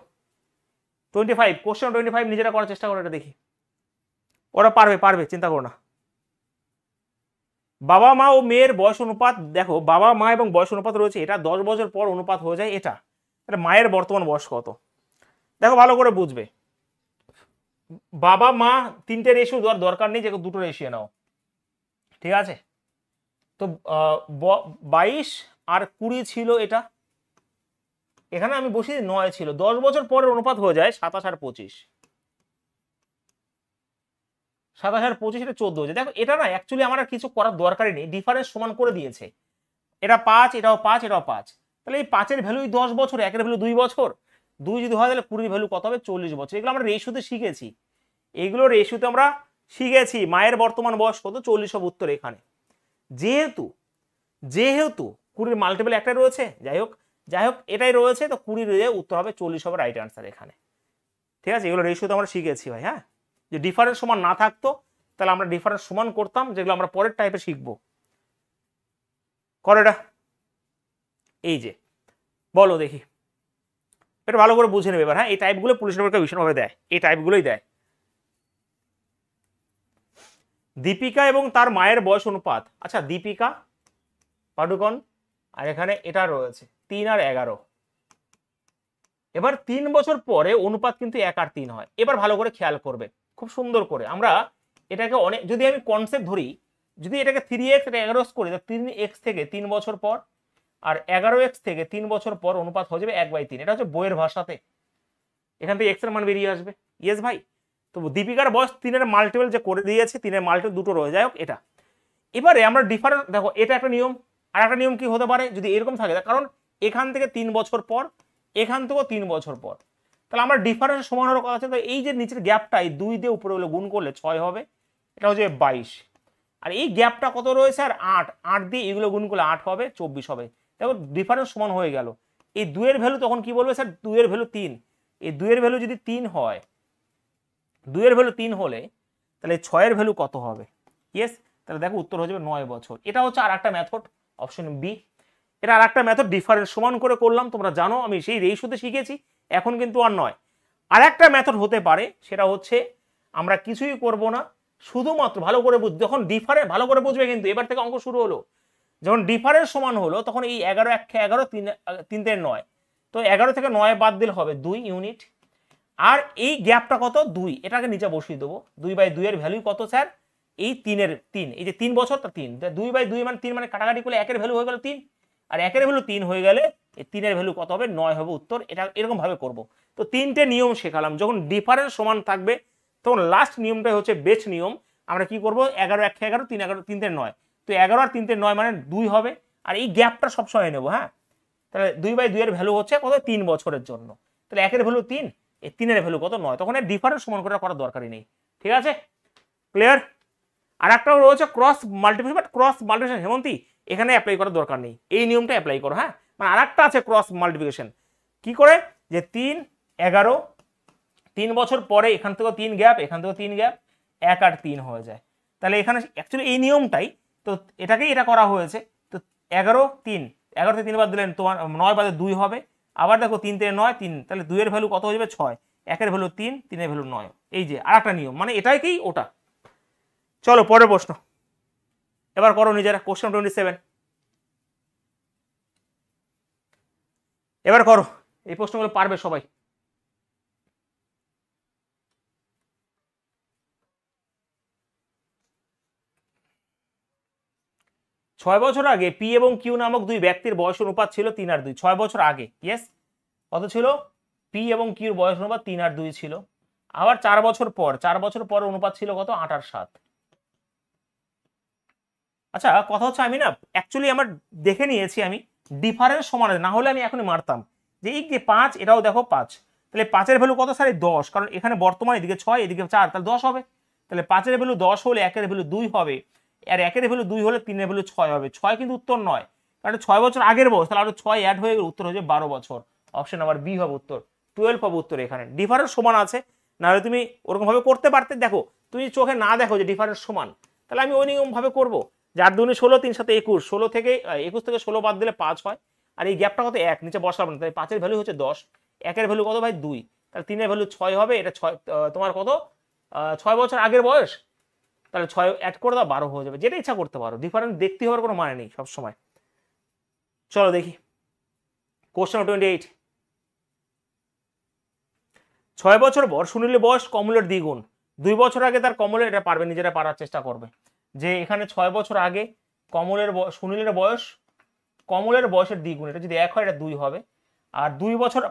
25, কোশ্চেন 25 নিজেরা করার চেষ্টা করো, এটা দেখি। ওরা পারবে পারবে, চিন্তা করো না। বাবা মা ও মেয়ের বয়স অনুপাত, দেখো বাবা মা এবং বয়স অনুপাত রয়েছে, এটা 10 বছর পর অনুপাত হয়ে যায়, এটা মায়ের বর্তমান বয়স কত, দেখো ভালো করে বুঝবে। বাবা মা 3টে রেশিও দেওয়ার দরকার নেই, যে 2টো রেশিও নাও, ঠিক আছে। তো 22 আর 20 ছিল এটা, এখানে আমি বসিয়ে 9 ছিল, 10 বছর পরের অনুপাত হয়ে যায় 27 আর 25, 27 আর 25 এটা 14 হয়ে যায়। দেখো এটা না অ্যাকচুয়ালি আমার আর কিছু করার দরকারই নেই, ডিফারেন্স সমান করে দিয়েছে, এটা 5 এটাও 5 এটাও 5, তাহলে এই 5-এর ভ্যালুই 10 বছর, 1-এর ভ্যালু 2 বছর, 2 যদি হয় তাহলে 20-এর ভ্যালু কত হবে 40 বছর। এগুলো আমরা রেশিওতে শিখেছি, এগুলো রেশিওতে আমরা শিখেছি, মায়ের বর্তমান বয়স কত 40 হবে উত্তর এখানে। যেহেতু যেহেতু 20-এর মাল্টিপল একটাই রয়েছে, যাই হোক এটাই রয়েছে, তো 20 উত্তর হবে 40 হবে রাইট আনসার এখানে, ঠিক আছে। এগুলো রেশিওতে আমরা শিখেছি ভাই। হ্যাঁ, যে ডিফারেন্স সমান না থাকতো তাহলে আমরা ডিফারেন্স সমান করতাম, যেগুলো আমরা পরের টাইপে শিখবো। করো এটা, এই যে বলো দেখি, এটা ভালো করে বুঝে নেবে এবার। হ্যাঁ, এই টাইপগুলো পুলিশের পরীক্ষা ভীষণভাবে দেয়, এই টাইপগুলোই দেয়। দীপিকা এবং তার মায়ের বয়স অনুপাত, আচ্ছা দীপিকা পাডুকন, আর এখানে এটা রয়েছে 3 আর 11, এবার 3 বছর পরে অনুপাত কিন্তু 1 আর 3 হয়। এবার ভালো করে খেয়াল করবে, খুব সুন্দর করে আমরা এটাকে অনেক, যদি আমি কনসেপ্ট ধরি, যদি এটাকে 3x এটা 11x করি, তো 3x থেকে 3 বছর পর আর 11x থেকে 3 বছর পর অনুপাত হয়ে যাবে 1/3, এটা হচ্ছে বইয়ের ভাষাতে, এখান থেকে x এর মান বেরিয়ে আসবে। ইয়েস ভাই, তো দীপিকার বয়স 3-এর মাল্টিপল যে করে দিয়েছে, 3-এর মাল্টিপল দুটো রয়ে যায় এটা। এবারে আমরা ডিফারেন্স দেখো, এটা একটা নিয়ম, আর একটা নিয়ম কি হতে পারে যদি এরকম থাকে, কারণ এখান থেকে 3 বছর পর, এখান থেকেও 3 বছর পর, তাহলে আমরা ডিফারেন্স সমান হওয়ার কথা আছে, তো এই যে নিচের গ্যাপটা এই 2 দিয়ে উপরে গুণ করলে 6 হবে, এটা হচ্ছে 22, আর এই গ্যাপটা কত রয়েছে আর 8, 8 দিয়ে এগুলো গুণ করলে 8 হবে 24 হবে। দেখো ডিফারেন্স সমান হয়ে গেল। এই 2 এর ভ্যালু তখন কি বলবে স্যার, 2 এর ভ্যালু 3, এই 2 এর ভ্যালু যদি 3 হয়, 2 এর ভ্যালু 3 হলে তাহলে 6 এর ভ্যালু কত হবে। ইয়েস, তাহলে দেখো উত্তর হয়ে যাবে 9 বছর। এটা হচ্ছে আর একটা মেথড, অপশন বি, এটা আর একটা মেথড, ডিফারেন্স সমান করে করলাম, তোমরা জানো আমি সেই রেশিওতে শিখেছি, এখন কিন্তু আর নয়। আর একটা মেথড হতে পারে, সেটা হচ্ছে আমরা কিছুই করব না, শুধুমাত্র ভালো করে বুঝ, যখন ডিফারেন্স ভালো করে বুঝবে কিন্তু, এবার থেকে অঙ্ক শুরু হলো, যখন ডিফারেন্স সমান হলো তখন এই 11 1 11 3 3 9, তো 11 থেকে 9 বাদ দিলে হবে 2 ইউনিট, আর এই গ্যাপটা কত 2, এটাকে নিচে বসিয়ে দেবো, 2/2 এর ভ্যালু কত স্যার এই 3-এর 3, এই যে 3 বছর তার 3, 2/2 মানে 3 মানে কাটাকাটি করলে 1-এর ভ্যালু হয়ে গেল 3, আর 1-এর ভ্যালু 3 হয়ে গেলে এই 3-এর ভ্যালু কত হবে? 9 হবে উত্তর। এটা এরকম ভাবে করব। তো 3টে নিয়ম শেখালাম। যখন ডিফারেন্স সমান থাকবে তখন লাস্ট নিয়মটাই হচ্ছে বেস্ট নিয়ম। আমরা কি করব? 11 1 11 3 11 3 3 9, তো 11 আর 3 3 9 মানে 2 হবে, আর এই গ্যাপটা সবসময় নেব। হ্যাঁ, তাহলে 2/2 এর ভ্যালু হচ্ছে কত? 3 বছরের জন্য। তাহলে 1-এর ভ্যালু 3, এই 3-এর ভ্যালু কত? 9। তখন এর ডিফারেন্স সমান করে করার দরকারই নেই। ঠিক আছে, ক্লিয়ার? আর একটাও রয়েছে cross multiplication, but cross multiplication Hemanti এখানে অ্যাপ্লাই করার দরকার নেই, এই নিয়মটা অ্যাপ্লাই করো। হ্যাঁ, মানে আর একটা আছে ক্রস মাল্টিপ্লিকেশন, কি করে? যে 3 11, 3 বছর পরে এখান থেকে 3 গ্যাপ, এখান থেকে 3 গ্যাপ, 1 আর 3 হয়ে যায়। তাহলে এখানে অ্যাকচুয়ালি এই নিয়মটাই তো, এটাকেই এটা করা হয়েছে। তো 11 3, 11 থেকে 3 বাদ দিলেন তোমার 9 বাদে 2 হবে। আবার দেখো 3 থেকে 9 3, তাহলে 2 এর ভ্যালু কত হয়ে যাবে? 6, 1-এর ভ্যালু 3, 3-এর ভ্যালু 9। এই যে আর একটা নিয়ম, মানে এটাই কি ওটা। চলো পরের প্রশ্ন এবার করো নিজেরা। কোশ্চেন 27 এবার করো। এই প্রশ্নগুলো পারবে সবাই। ছয় বছর আগে পি এবং কিউ নামক দুই ব্যক্তির বয়স অনুপাত ছিল 3 আর 2। 6 বছর আগে, ইয়েস, কত ছিল? পি এবং কিউর বয়স অনুপাত 3 আর 2 ছিল। আবার 4 বছর পর, 4 বছর পর অনুপাত ছিল কত? 8 আর 7। আচ্ছা, কথা হচ্ছে আমি না অ্যাকচুয়ালি আমার দেখে নিয়েছি, আমি ডিফারেন্স সমান, না হলে আমি এখনই মারতাম যে এই যে 5, এটাও দেখো 5, তাহলে 5-এর ভ্যালু কত স্যার? 10, কারণ এখানে বর্তমান এদিকে 6 এদিকে 4, তাহলে 10 হবে। তাহলে 5-এর ভ্যালু 10 হলে 1-এর ভ্যালু 2 হবে, আর 1-এর ভ্যালু 2 হলে 3-এর ভ্যালু 6 হবে। 6 কিন্তু উত্তর নয়, কারণ 6 বছর আগের বয়স, তাহলে আরো 6 অ্যাড হয়ে গেলে উত্তর হয়ে যাবে 12 বছর। অপশন নাম্বার বি হবে উত্তর, 12 হবে উত্তর। এখানে ডিফারেন্স সমান আছে, নাহলে তুমি ওরকম ভাবে করতে পারতে। দেখো তুমি চোখে না দেখো যে ডিফারেন্স সমান, তাহলে আমি ওই নিয়ম ভাবে করবো। 4 2 16, 3 7 21, 16 থেকে 21 থেকে 16 বাদ দিলে 5 হয়, আর এই গ্যাপটা কত? 1, নিচে বসাবো না, তাই 5-এর ভ্যালু হচ্ছে 10, 1-এর ভ্যালু কত ভাই? 2, তাহলে 3-এর ভ্যালু 6 হবে। এটা 6 তোমার কত? 6 বছর আগের বয়স, তাহলে 6 অ্যাড করে দাও, 12 হয়ে যাবে। যেটা ইচ্ছা করতে পারো, ডিফারেন্স দেখতে হওয়ার কোনো মানে নেই সবসময়। চলো দেখি কোশ্চেন 28। 6 বছর পর সুনীলের বয়স কমলের দ্বিগুণ। 2 বছর আগে তার কমলের, এটা পারবে, নিজেরা পারার চেষ্টা করবে, যে এখানে 6 বছর আগে কমলের সুনীলের বয়স কমলের বয়সের দ্বিগুণ। এটা যদি 1 হয় এটা 2 হবে। আর 2 বছর,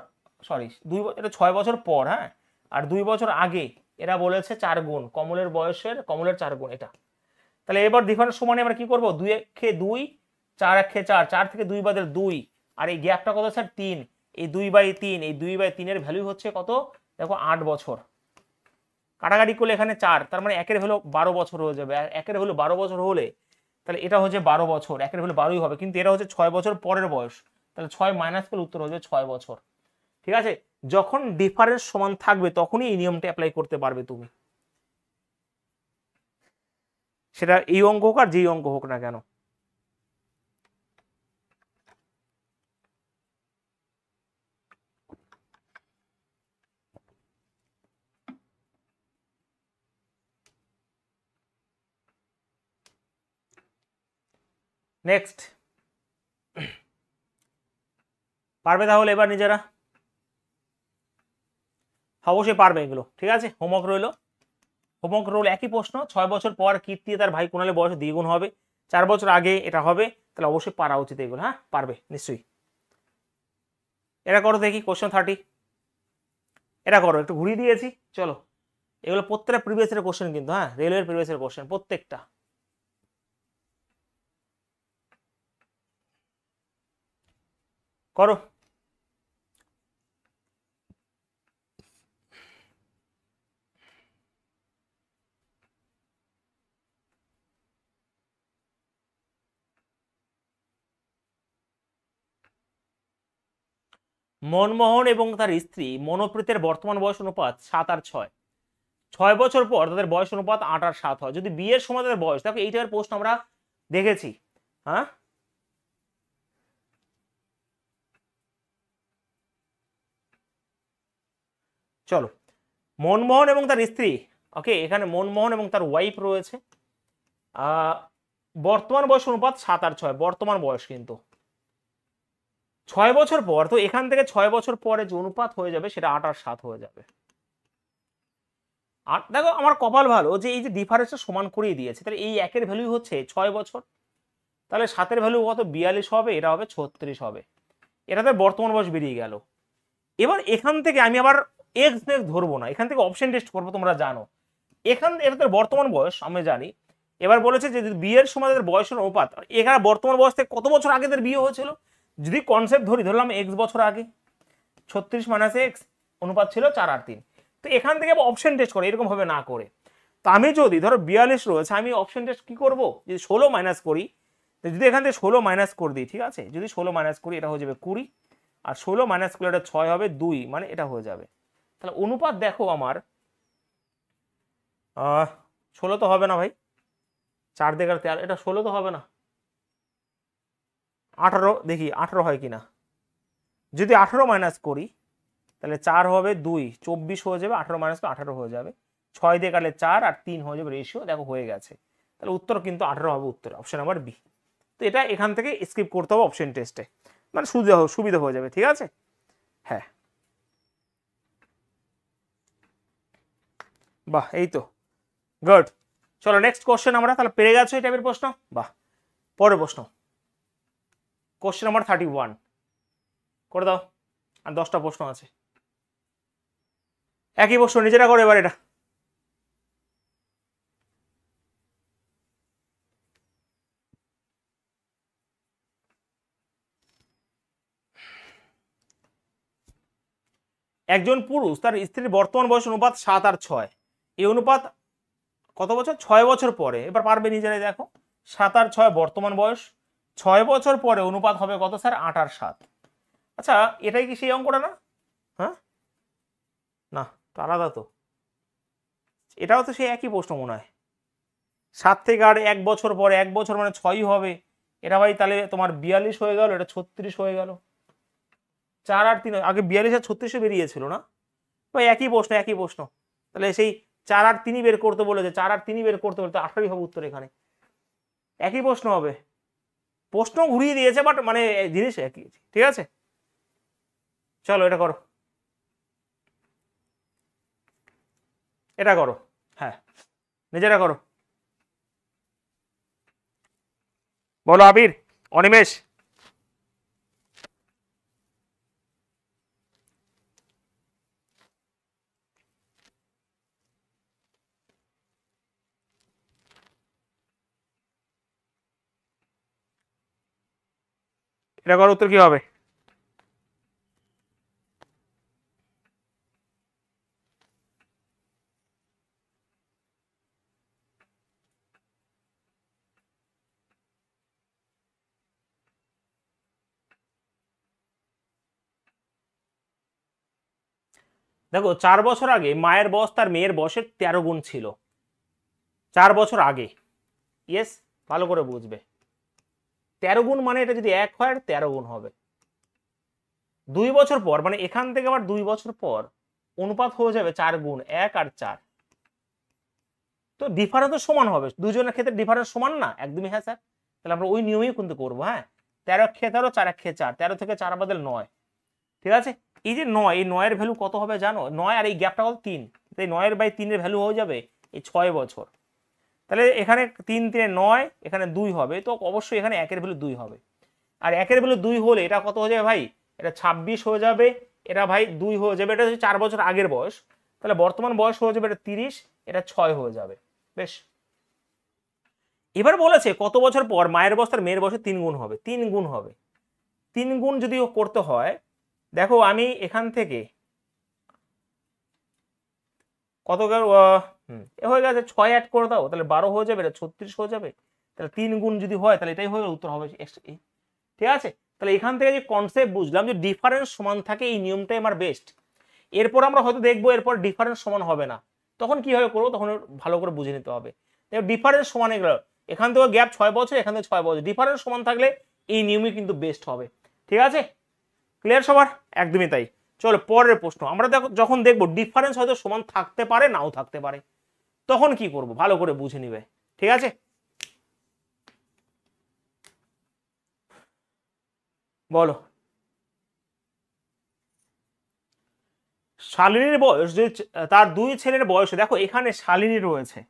সরি 2, এটা 6 বছর পর, হ্যাঁ, আর 2 বছর আগে এরা বলেছে 4 গুণ, কমলের 4 গুণ এটা। তাহলে এবার ডিফারেন্স সমানে আমরা কি করবো? 2 একে 2, 4 একে 4, 4 থেকে 2 বাদে 2, আর এই গ্যাপটা কত স্যার? 3, এই 2/3, এই 2/3-এর ভ্যালু হচ্ছে কত? দেখো 8 বছর। কাটাকাটি করলে এখানে 4, তার মানে 1-এর ভ্যালু 12 বছর হয়ে যাবে। আর 1-এর ভ্যালু 12 বছর হলে তাহলে এটা হচ্ছে 12 বছর, 1-এর ভ্যালু 12ই হবে, কিন্তু এটা হচ্ছে 6 বছর পরের বয়স, তাহলে 6 মাইনাস করলে উত্তর হয়ে যাবে 6 বছর। ঠিক আছে, যখন ডিফারেন্স সমান থাকবে তখনই এই নিয়মটা অ্যাপ্লাই করতে পারবে তুমি, সেটা এই অঙ্ক হোক আর যেই অঙ্ক হোক না কেন। নেক্সট, পারবে তাহলে এবার নিজেরা? অবশ্যই পারবে এগুলো, ঠিক আছে। হোমওয়ার্ক রইল, হোমওয়ার্ক রোল একই প্রশ্ন। 6 বছর পর কীর্তি তার ভাই কুণালের বয়স দ্বিগুণ হবে, 4 বছর আগে এটা হবে, তাহলে অবশ্যই পারা উচিত এগুলো। হ্যাঁ, পারবে নিশ্চয়ই। এটা করো দেখি কোশ্চেন 30, এটা করো, একটু ঘুরিয়ে দিয়েছি। চলো, এগুলো প্রত্যেকটা প্রিভিয়াস ইয়ারের কোশ্চেন কিন্তু, হ্যাঁ, রেলওয়ের প্রিভিয়াস ইয়ারের কোশ্চেন প্রত্যেকটা। করো। মনমোহন এবং তার স্ত্রী মনোপ্রীতের বর্তমান বয়স অনুপাত 7 আর 6। 6 বছর পর তাদের বয়স অনুপাত 8 আর 7 হয়। যদি বিয়ের সময় তাদের বয়স, দেখো এই টাইপের প্রশ্ন আমরা দেখেছি। হ্যাঁ, চলো, মনমোহন এবং তার স্ত্রী, ওকে, এখানে মনমোহন এবং তার ওয়াইফ রয়েছে। বর্তমান বয়স অনুপাত 7 আর 6, বর্তমান বয়স কিন্তু 6 বছর পর, তো এখান থেকে 6 বছর পরে যে অনুপাত হয়ে যাবে সেটা 8 আর 7 হয়ে যাবে। আর দেখো আমার কপাল ভালো যে এই যে ডিফারেন্সটা সমান করিয়ে দিয়েছে, তাহলে এই একের ভ্যালু হচ্ছে 6 বছর, তাহলে 7-এর ভ্যালু কত 42 হবে, এটা হবে 36 হবে, এটাতে বর্তমান বয়স বেরিয়ে গেল। এবার এখান থেকে আমি আবার এক্স নেক্স ধরবো না, এখান থেকে অপশন টেস্ট করবো, তোমরা জানো এটাতে বর্তমান বয়স আমি জানি। এবার বলেছে যে বিয়ের সময় তাদের বয়সের অনুপাত, এখানে বর্তমান বয়স থেকে কত বছর আগে তাদের বিয়ে হয়েছিল, যদি কনসেপ্ট ধরলাম এক্স বছর আগে, 36 মাইনাস এক্স, অনুপাত ছিল 4/3। তো এখান থেকে অপশন টেস্ট করে, এরকম ভাবে না করে। তো আমি যদি ধরো 42 রয়েছে, আমি অপশন টেস্ট কি করবো, যদি 16 মাইনাস করি, যদি এখান থেকে 16 মাইনাস করে দিই, ঠিক আছে, যদি 16 মাইনাস করি এটা হয়ে যাবে 20, আর 16 মাইনাস করলে এটা 6 হবে 2, মানে এটা হয়ে যাবে। তাহলে অনুপাত দেখো আমার 16 তো হবে না ভাই, 4 দিয়ে 13, এটা 16 তো হবে না, 18 দেখি 18 হয় কিনা। যদি 18 মাইনাস করি তাহলে 4 হবে 2, 24 হয়ে যাবে, 18 মাইনাস 18 হয়ে যাবে, 6 দিয়ে কাটলে 4 আর 3 হয়ে যাবে রেশিও, দেখো হয়ে গেছে। তাহলে উত্তর কিন্তু 18 হবে, উত্তর অপশন নাম্বার বি। তো এটা এখান থেকে স্কিপ করতে হবে অপশন টেস্টে, মানে সুবিধা হয়ে যাবে, ঠিক আছে। হ্যাঁ, বাহ, এই তো গুড। চলো নেক্সট কোশ্চেন, আমরা তাহলে পেরে গেছো এই টাইপের প্রশ্ন, বাহ। পরের প্রশ্ন, কোশ্চেন নাম্বার 31 করে দাও, আর 10টা প্রশ্ন আছে, একই প্রশ্ন নিজেরা করো এবার এটা। একজন পুরুষ তার স্ত্রীর বর্তমান বয়স অনুপাত 7 আর 6, এই অনুপাত কত বছর, 6 বছর পরে, এবার পারবে নিজেরাই দেখো, 7 আর 6 বর্তমান বয়স, 6 বছর পরে অনুপাত হবে কত স্যার, 8 আর 7। আচ্ছা এটাই কি সেই অঙ্কটা না? হ্যাঁ, না তো আলাদা তো, এটাও তো সেই একই প্রশ্ন মনে হয়। 7 থেকে আর 1 বছর পরে, 1 বছর মানে 6ই হবে, এটা ভাই তাহলে তোমার 42 হয়ে গেল, এটা 36 হয়ে গেল, 4 আর 3 আগে 42 আর 36 বেরিয়েছিল না ভাই, একই প্রশ্ন একই প্রশ্ন। তাহলে সেই 4 আর 3 বের করতে বলেছে, 4 আর 3 বের করতে বলতে 18ই হবে উত্তর, এখানে একই প্রশ্ন হবে, প্রশ্ন ঘুরিয়ে দিয়েছে বাট মানে জিনিস একই, ঠিক আছে। চলো এটা করো, এটা করো, হ্যাঁ নিজেরা করো, বলো আবির, অনিমেষ। এটা করো, উত্তর কি হবে? দেখো 4 বছর আগে মায়ের বয়স তার মেয়ের বয়সের 13 গুণ ছিল, 4 বছর আগে, ইয়েস, ভালো করে বুঝবে, 13 গুণ মানে এটা যদি 1 হয় 13 গুণ হবে। 2 বছর পর মানে এখান থেকে আবার 2 বছর পর অনুপাত হয়ে যাবে 4 গুণ 1 আর 4, তো ডিফারেন্স তো সমান হবে, দুজনের ক্ষেত্রে ডিফারেন্স সমান না, একদমই হ্যাঁ স্যার। তাহলে আমরা ওই নিয়মেই কিন্তু করবো, হ্যাঁ 13 খেয়ে 13, 4 খেয়ে 4, 13 থেকে 4 বাদল 9, ঠিক আছে। এই যে 9, এই 9-এর ভ্যালু কত হবে জানো, 9 আর এই গ্যাপটা কত 3, তাই 9-এর বাই 3-এর ভ্যালু হয়ে যাবে এই 6 বছর। তাহলে এখানে 3 3 9, এখানে 2 হবে, তো অবশ্যই এখানে 1-এর ভ্যালু 2 হবে, আর 1-এর ভ্যালু 2 হলে এটা কত হয়ে যাবে ভাই, এটা 26 হয়ে যাবে, এটা ভাই 2 হয়ে যাবে, এটা হচ্ছে 4 বছর আগের বয়স, তাহলে বর্তমান বয়স হয়ে যাবে এটা 30, এটা 6 হয়ে যাবে, বেশ। এবার বলেছে কত বছর পর মায়ের বয়স তার মেয়ের বয়সে 3 গুণ হবে, 3 গুণ হবে, 3 গুণ যদি করতে হয়, দেখো আমি এখান থেকে কত হয়ে গেছে, 6 অ্যাড করে দাও, তাহলে 12 হয়ে যাবে, এটা 36 হয়ে যাবে, তাহলে 3 গুণ যদি হয় তাহলে এটাই হয়ে উত্তর হবে, ঠিক আছে। তাহলে এখান থেকে যে কনসেপ্ট বুঝলাম যে ডিফারেন্স সমান থাকে, এই নিয়মটাই আমার বেস্ট। এরপর আমরা হয়তো দেখবো এরপর ডিফারেন্স সমান হবে না, তখন কিভাবে করবো, তখন ভালো করে বুঝে নিতে হবে। ডিফারেন্স সমান এগুলো, এখান থেকে গ্যাপ 6 বছর, এখান থেকে 6 বছর, ডিফারেন্স সমান থাকলে এই নিয়মই কিন্তু বেস্ট হবে, ঠিক আছে। ক্লিয়ার সবার? একদমই তাই। চলো পরের প্রশ্ন, আমরা দেখো যখন দেখবো ডিফারেন্স হয়তো সমান থাকতে পারে নাও থাকতে পারে, তখন কি করব ভালো করে বুঝে নিবে, ঠিক আছে। বলো, শালিনীর বয়স যদি তার দুই ছেলের বয়সে, দেখো এখানে শালিনী রয়েছে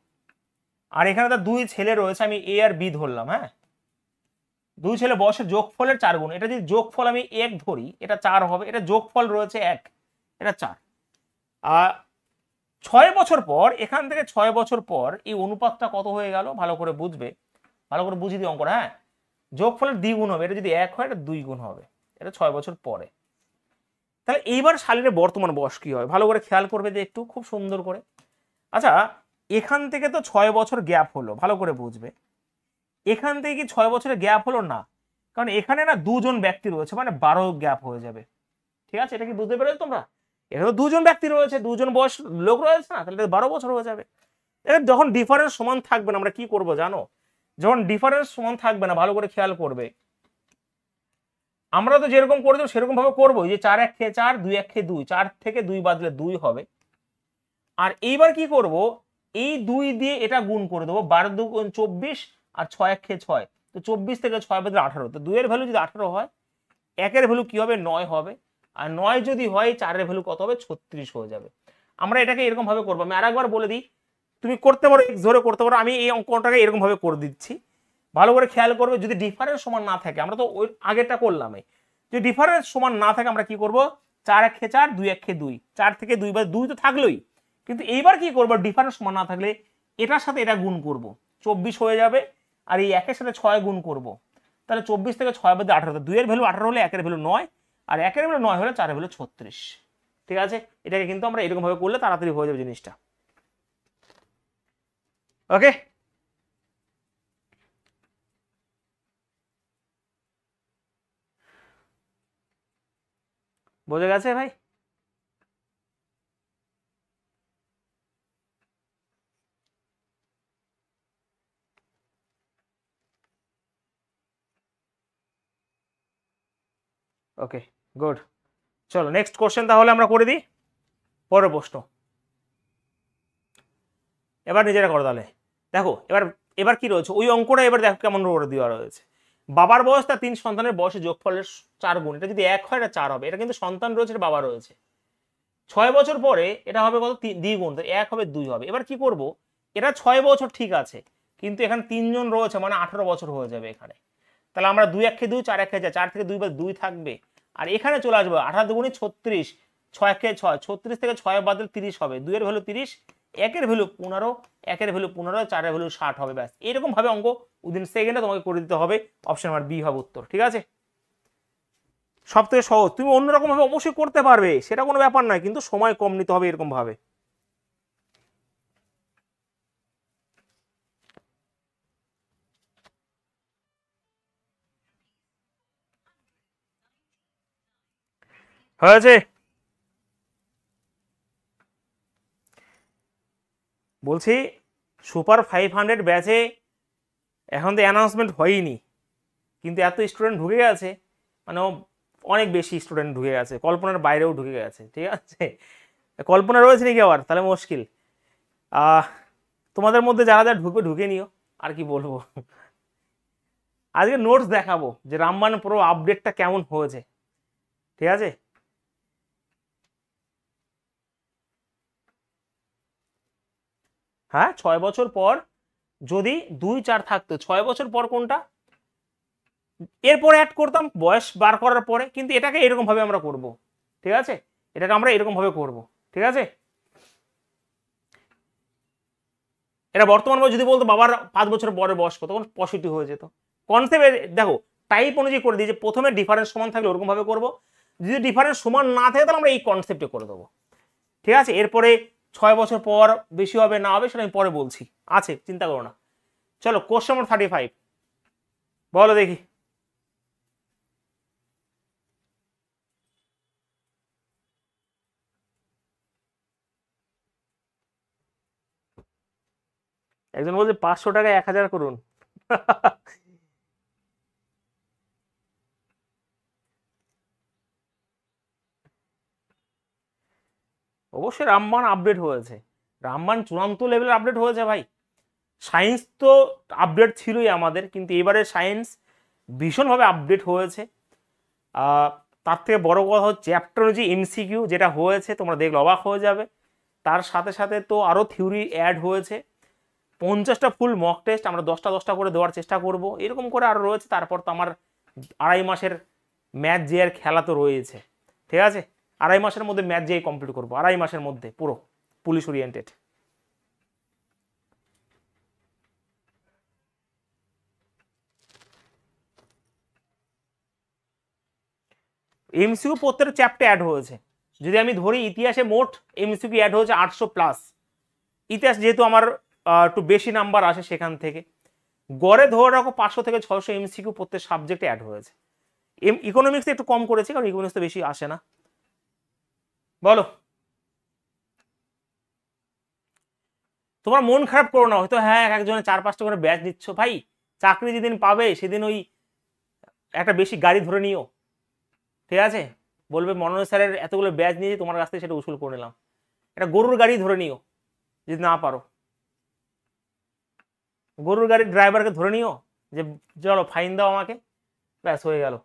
আর এখানে তার দুই ছেলে রয়েছে, আমি এ আর বি ধরলাম, হ্যাঁ, দুই ছেলে বয়সের যোগফলের 4 গুণ। এটা যদি যোগফল আমি 1 ধরি, এটা 4 হবে। এটা যোগফল রয়েছে 1, এটা 4। আর 6 বছর পর, এখান থেকে 6 বছর পর এই অনুপাতটা কত হয়ে গেল ভালো করে বুঝবে, ভালো করে বুঝিয়ে দিই অঙ্কটা, হ্যাঁ। যোগফলের দ্বিগুণ হবে, এটা যদি 1 হয় এটা 2 গুণ হবে, এটা 6 বছর পরে। তাহলে এইবার শালিনের বর্তমান বয়স কি হয় ভালো করে খেয়াল করবে যে একটু, খুব সুন্দর করে। আচ্ছা, এখান থেকে তো 6 বছর গ্যাপ হলো, ভালো করে বুঝবে। এখান থেকে কি 6 বছরের গ্যাপ হলো? না, কারণ এখানে না দুজন ব্যক্তি রয়েছে, মানে 12 গ্যাপ হয়ে যাবে। ঠিক আছে, এটা কি বুঝতে পেরেছো তোমরা? এখানে দুজন ব্যক্তি রয়েছে, দুজন বয়স লোক রয়েছে না, তাহলে 12 বছর হয়ে যাবে। এবার যখন ডিফারেন্স সমান থাকবে না, আমরা কি করব জানো? যখন ডিফারেন্স সমান থাকবে না, ভালো করে খেয়াল করবে, আমরা তো যেরকম করে দেবো সেরকম ভাবে করবো, যে 4 1 খেয়ে 4, 2 1 খেয়ে 2, 4 থেকে 2 বাদলে 2 হবে। আর এইবার কি করব, এই 2 দিয়ে এটা গুণ করে দেবো, 12 2 গুণ 24 আর 6 1 খেয়ে 6, তো 24 থেকে 6 বাদলে 18, তো 2 এর ভ্যালু যদি 18 হয়, 1 এর ভ্যালু কি হবে? 9 হবে। আর 9 যদি হয়, 4 এর ভ্যালু কত হবে? 36 হয়ে যাবে। আমরা এটাকে এরকম ভাবে করবো, আমি আরেকবার বলে দিই, তুমি করতে পারো, জোরে করতে পারো, আমি এই অঙ্কটাকে এরকম ভাবে করে দিচ্ছি, ভালো করে খেয়াল করবে। যদি ডিফারেন্স সমান না থাকে, আমরা তো ওই আগেরটা করলামই, যদি ডিফারেন্স সমান না থাকে আমরা কি করব? 4 1 খেয়ে 4, 2 1 খেয়ে 2, 4 থেকে 2 বাদ 2 তো থাকলোই, কিন্তু এইবার কি করব, ডিফারেন্স সমান না থাকলে এটার সাথে এটা গুণ করব, 24 হয়ে যাবে। আর এই 1 এর সাথে 6 গুণ করব, তাহলে 24 থেকে 6 বাদে 18, 2 এর ভ্যালু 18 হলে 1 এর ভ্যালু 9, আর 1 এর ভ্যালু 9 হলে 4 এর ভ্যালু 36। ঠিক আছে, এটাকে কিন্তু আমরা এরকম ভাবে করলে তাড়াতাড়ি হয়ে যাবে জিনিসটা। ওকে, বোঝা গেছে ভাই? ওকে, গুড। চলো নেক্সট কোশ্চেন তাহলে আমরা করে দিই, পরের প্রশ্ন। এবার নিজেরা করো তাহলে। দেখো এবার, এবার কি রয়েছে ওই অঙ্কটা, এবার দেখো কেমন করে দেওয়া রয়েছে। বাবার বয়স তার 3 সন্তানের বয়সে যোগফলের 4 গুণ, এটা যদি 1 হয় এটা 4 হবে। এটা কিন্তু সন্তান রয়েছে, বাবা রয়েছে। 6 বছর পরে এটা হবে কত? দ্বিগুণ, 1 হবে 2 হবে। এবার কি করব, এটা 6 বছর ঠিক আছে, কিন্তু এখানে 3 জন রয়েছে, মানে 18 বছর হয়ে যাবে এখানে। তাহলে আমরা 2 1 খেয়ে 2, 4 1 খেয়ে 4, 4 থেকে 2 বাদ 2 থাকবে, আর এখানে চলে আসবে 18 দুগুণে 36, 6 1 খেয়ে 6, 36 থেকে 6 বাদলে 30 হবে, 2 এর ভ্যালু 30, 1 এর ভ্যালু 15, 1 এর ভ্যালু 15, 4 এর ভ্যালু 60 হবে। ব্যাস এরকম ভাবে অঙ্ক উইদিন সেকেন্ডে তোমাকে করে দিতে হবে। অপশন নাম্বার বি হবে উত্তর। ঠিক আছে, সব থেকে সহজ। তুমি অন্যরকম ভাবে অবশ্যই করতে পারবে, সেটা কোনো ব্যাপার নয়, কিন্তু সময় কম নিতে হবে এরকম ভাবে। হয়েছে? বলছি সুপার 500 ব্যাচে এখন তো অ্যানাউন্সমেন্ট হয়নি, কিন্তু এত স্টুডেন্ট ঢুকে গেছে, মানে অনেক বেশি স্টুডেন্ট ঢুকে গেছে, কল্পনার বাইরেও ঢুকে গেছে। ঠিক আছে, কল্পনা রয়েছে নাকি আবার? তাহলে মুশকিল। তোমাদের মধ্যে যারা যারা ঢুকবে ঢুকে নিও, আর কি বলবো। আজকে নোটস দেখাবো যে রামবান প্রো আপডেটটা কেমন হয়েছে। ঠিক আছে, হ্যাঁ 6 বছর পর যদি 2 4 থাকতো, 6 বছর পর কোনটা, এরপরে অ্যাড করতাম বয়স বার করার পরে, কিন্তু এটাকে এরকম ভাবে আমরা করব। ঠিক আছে, এটাকে আমরা এরকম ভাবে করব। ঠিক আছে, এটা বর্তমান বয়স যদি বলতো বাবার 5 বছর পরে বয়স কত, তখন 65 হয়ে যেত। কনসেপ্ট দেখো, টাইপ অনুযায়ী করে দিই, যে প্রথমে ডিফারেন্স সমান থাকলে ওরকম ভাবে করবো, যদি ডিফারেন্স সমান না থাকে তাহলে আমরা এই কনসেপ্টে করে দেবো। ঠিক আছে, এরপরে 6 বছর পর বেশি হবে না হবে সেটা আমি পরে বলছি, আছে, চিন্তা করো না। চলো কোশ্চেন নম্বর 35 বলো দেখি। একজন বলছে 500 টাকায় 1000 করুন। অবশ্যই রামবান আপডেট হয়েছে, রামবান চূড়ান্ত লেভেলের আপডেট হয়েছে ভাই। সায়েন্স তো আপডেট ছিলই আমাদের, কিন্তু এবারে সায়েন্স ভীষণভাবে আপডেট হয়েছে। তার থেকে বড় কথা হচ্ছে চ্যাপ্টার অনুযায়ী এমসিকিউ যেটা হয়েছে তোমরা দেখলে অবাক হয়ে যাবে। তার সাথে সাথে তো আরও থিওরি অ্যাড হয়েছে, 50টা ফুল মক টেস্ট আমরা 10টা করে দেওয়ার চেষ্টা করব, এরকম করে আরও রয়েছে। তারপর তো আমার 2.5 মাসের ম্যাথ যে এর খেলা তো রয়েছে, ঠিক আছে? 2.5 মাসের মধ্যে ম্যাথ যেই কমপ্লিট করবো, 2.5 মাসের মধ্যে পুরো পুলিশ ওরিয়েন্টেড। এমসিকিউ প্রত্যেকটা চ্যাপ্টার অ্যাড হয়েছে। যদি আমি ধরি ইতিহাসে মোট এমসিকিউ অ্যাড হয়েছে 800+। ইতিহাস যেহেতু আমার একটু বেশি নাম্বার আসে সেখান থেকে গড়ে ধরে রাখো 500 থেকে 600 এমসিকিউ প্রত্যেক সাবজেক্টে অ্যাড হয়েছে। ইকোনমিক্সে একটু কম করেছি কারণ ইকোনমিক্স তো বেশি আসে না। বলো, তোমার মন খারাপ করো না, হয়তো হ্যাঁ একজনে 4-5টা করে ব্যাচ দিচ্ছ, ভাই চাকরি যেদিন পাবে সেদিন ওই একটা বেশি গাড়ি ধরে নিও, ঠিক আছে? বলবে মনোজ স্যারের এতগুলো ব্যাচ নিয়েছি, তোমার কাছ থেকে সেটা উসুল করে নিলাম। একটা গরুর গাড়ি ধরে নিও যদি না পারো, গরুর গাড়ির ড্রাইভারকে ধরে নিও যে চলো ফাইন দাও আমাকে, ব্যাস হয়ে গেল।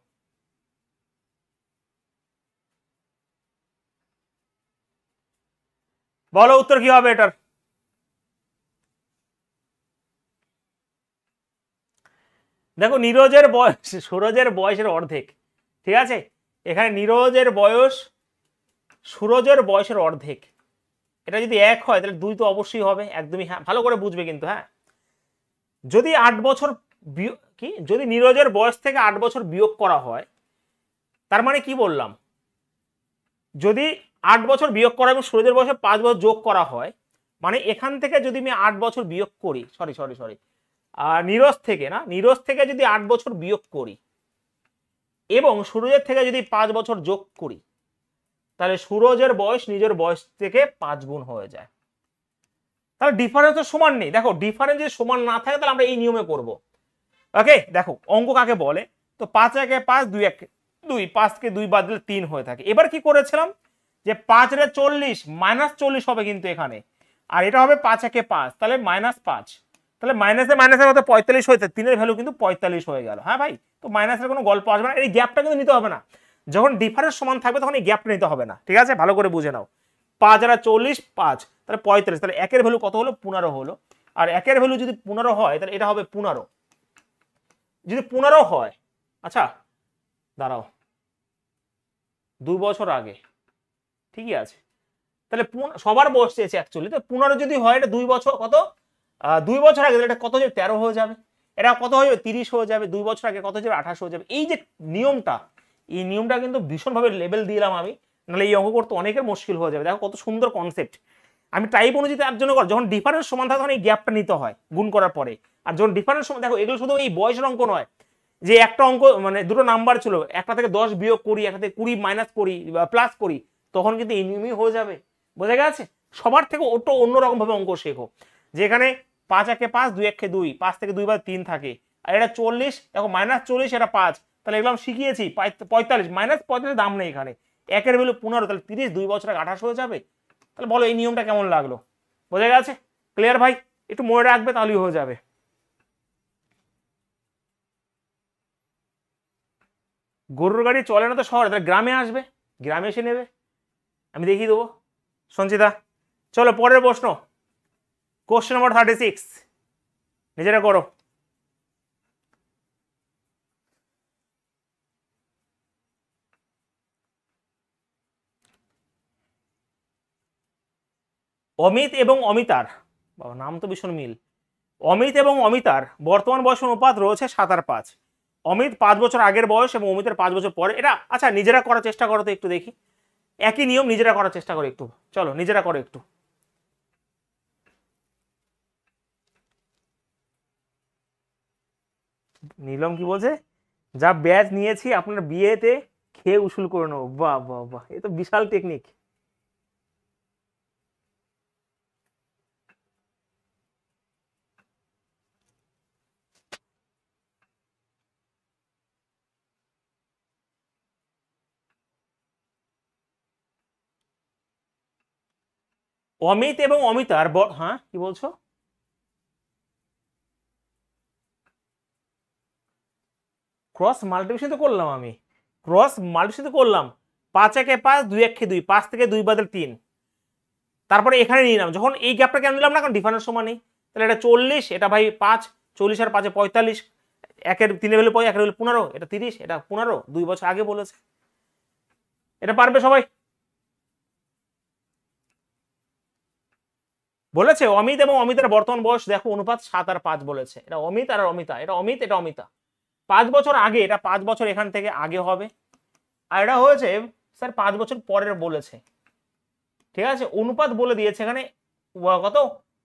বলো উত্তর কি হবে এটার? দেখো নীরজের বয়স সুরজের বয়সের অর্ধেক, ঠিক আছে? এখানে নীরজের বয়স সুরজের বয়সের অর্ধেক, এটা যদি 1 হয় তাহলে 2 তো অবশ্যই হবে, একদমই হ্যাঁ, ভালো করে বুঝবে কিন্তু। হ্যাঁ, যদি 8 বছর কি যদি নীরজের বয়স থেকে 8 বছর বিয়োগ করা হয়, তার মানে কি বললাম, যদি 8 বছর বিয়োগ করা এবং সুরজের বয়সে 5 বছর যোগ করা হয়, মানে এখান থেকে যদি আমি 8 বছর বিয়োগ করি, সরি নীরজ থেকে যদি 8 বছর বিয়োগ করি এবং সুরজের থেকে যদি 5 বছর যোগ করি, তাহলে সুরজের বয়স নিজের বয়স থেকে 5 গুণ হয়ে যায়। তাহলে ডিফারেন্স তো সমান নেই। দেখো ডিফারেন্স যদি সমান না থাকে তাহলে আমরা এই নিয়মে করব। ওকে, দেখো অঙ্ক কাকে বলে, তো 5 একে 5, 2 একে 2, 5 কে 2 বাদ দিলে 3 হয়ে থাকে। এবার কি করেছিলাম যে 5 রে 40 -40 হবে কিন্তু এখানে, আর এটা হবে 5 একে 5, তাহলে -5, তাহলে মাইনাসে মাইনাসের মতো 45 হয়েছে, 3-এর ভ্যালু কিন্তু 45 হয়ে গেল। হ্যাঁ ভাই, তো মাইনাসের কোনো গল্প আসবে না, এই গ্যাপটা কিন্তু নিতে হবে না। যখন ডিফারেন্স সমান থাকবে তখন এই গ্যাপটা নিতে হবে না, ঠিক আছে? ভালো করে বুঝে নাও। 5 আর 40 5, তাহলে 45, তাহলে 1-এর ভ্যালু কত হলো? 15 হলো। আর 1-এর ভ্যালু যদি 15 হয় তাহলে এটা হবে 15। যদি 15 হয়, আচ্ছা দাঁড়াও, 2 বছর আগে, ঠিকই আছে, তাহলে সবার বয়স চেয়েছে অ্যাকচুয়ালি, তো 15 যদি হয় এটা 2 বছর কত, 2 বছর আগে, এটা কত যাবে? 13 হয়ে যাবে। এটা কত হয়ে যাবে? 30 হয়ে যাবে। 2 বছর আগে কত যাবে? 28 হয়ে যাবে। এই যে নিয়মটা, এই নিয়মটা কিন্তু ভীষণভাবে লেভেল দিলাম আমি, নাহলে এই অঙ্ক করতে অনেকের মুশকিল হয়ে যাবে। দেখো কত সুন্দর কনসেপ্ট। আমি টাইপ অনুযায়ী তার জন্য কর, যখন ডিফারেন্স সমান থাকে তখন এই গ্যাপটা নিতে হয় গুণ করার পরে। আর যখন ডিফারেন্স সমান, দেখো এগুলো শুধু এই বয়সের অঙ্ক নয়, যে একটা অঙ্ক মানে দুটো নাম্বার ছিল, একটা থেকে 10 বিয়োগ করি, একটা থেকে 20 মাইনাস করি বা প্লাস করি, তখন কিন্তু এই নিয়মই হয়ে যাবে। বোঝা গেছে? সবার থেকে ওটা অন্যরকম ভাবে অঙ্ক শেখো, যেখানে 5 একে 5, 2 একে 2, 5 থেকে 2 বাদ 3 থাকে, আর এটা 40, দেখো -40, এটা 5, তাহলে এগুলো আমি শিখিয়েছি। 45 -45 দাম নেই এখানে, 1-এর ভ্যালু 15, তাহলে 30, 2 বছর আগে 28 হয়ে যাবে। তাহলে বলো এই নিয়মটা কেমন লাগলো? বোঝা গেছে? ক্লিয়ার ভাই? একটু মনে রাখবে তাহলেই হয়ে যাবে। গরুর গাড়ি চলে না তো শহরে, তাহলে গ্রামে আসবে, গ্রামে এসে নেবে, আমি দেখিয়ে দেবো। সঞ্চিতা, চলো পরের প্রশ্ন, কোশ্চেন নাম্বার 36, নিজেরা করো। অমিত এবং অমিতার, বাবা নাম তো ভীষণ মিল, অমিত এবং অমিতার বর্তমান বয়স অনুপাত রয়েছে 7-5। অমিত 5 বছর আগের বয়স এবং অমিতের 5 বছর পরে, এটা আচ্ছা নিজেরা করার চেষ্টা করো তো একটু দেখি, একই নিয়ম, নিজেরা করার চেষ্টা করো একটু, চলো নিজেরা করো একটু। নীলম কি বলছে? যা ব্যাচ নিয়েছি আপনার বিয়েতে খেয়ে উসুল করে নেবো। বাহ বাহ বাহ, এ তো বিশাল টেকনিক। অমিত এবং অমিতার হ্যাঁ কি বলছো? ক্রস মাল্টিপ্লিকেশন তো করলাম আমি, ক্রস মাল্টিপ্লিসিটি করলাম, 5 একে 5, 2 একে 2, 5 থেকে 2 বাদে 3, তারপরে এখানে নিলাম, যখন এই গ্যাপটা কেন নিলাম না, কারণ ডিফারেন্স সমান নেই, তাহলে এটা 40, এটা ভাই 5, 40 আর 5 45, একের 3 ভ্যালু 5, একের ভ্যালু 15, এটা 30, এটা 15, 2 বছর আগে বলেছে। এটা পারবে সবাই? বলেছে অমিত এবং অমিতার বর্তমান বয়স দেখো অনুপাত 7 আর 5 বলেছে। এটা অমিত আর অমিতা, এটা অমিত এটা অমিতা, 5 বছর আগে, এটা 5 বছর এখান থেকে আগে হবে, আর এটা হয়েছে স্যার 5 বছর পরের বলেছে। ঠিক আছে, অনুপাত বলে দিয়েছে এখানে কত,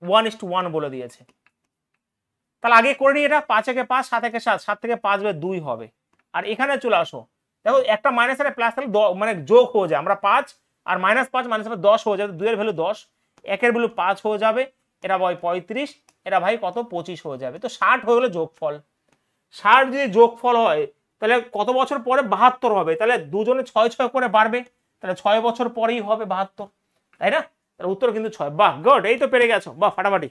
1:1 বলে দিয়েছে। তাহলে আগে করে নিই এটা, 5 একে 5, 7 একে 7, 7 থেকে 5 2 হবে। আর এখানে চলে আসো, দেখো একটা মাইনাস আর প্লাস তাহলে মানে যোগ হয়ে যায়, আমরা 5 আর -5 -10 হয়ে যাবে, 2 এর ভ্যালু 10, একের ভ্যালু 5 হয়ে যাবে, এটা ভাই 35, এটা ভাই কত 25 হয়ে যাবে। তো 60 হয়ে গেলে যোগফল, 60 যদি যোগফল হয় তাহলে কত বছর পরে 72 হবে, তাহলে দুজনে 6 6 করে বাড়বে, তাহলে 6 বছর পরেই হবে 72, তাই না? তাহলে উত্তর কিন্তু 6। বাহ গুড, এই তো পেরে গেছো, বাহ ফাটাফাটি।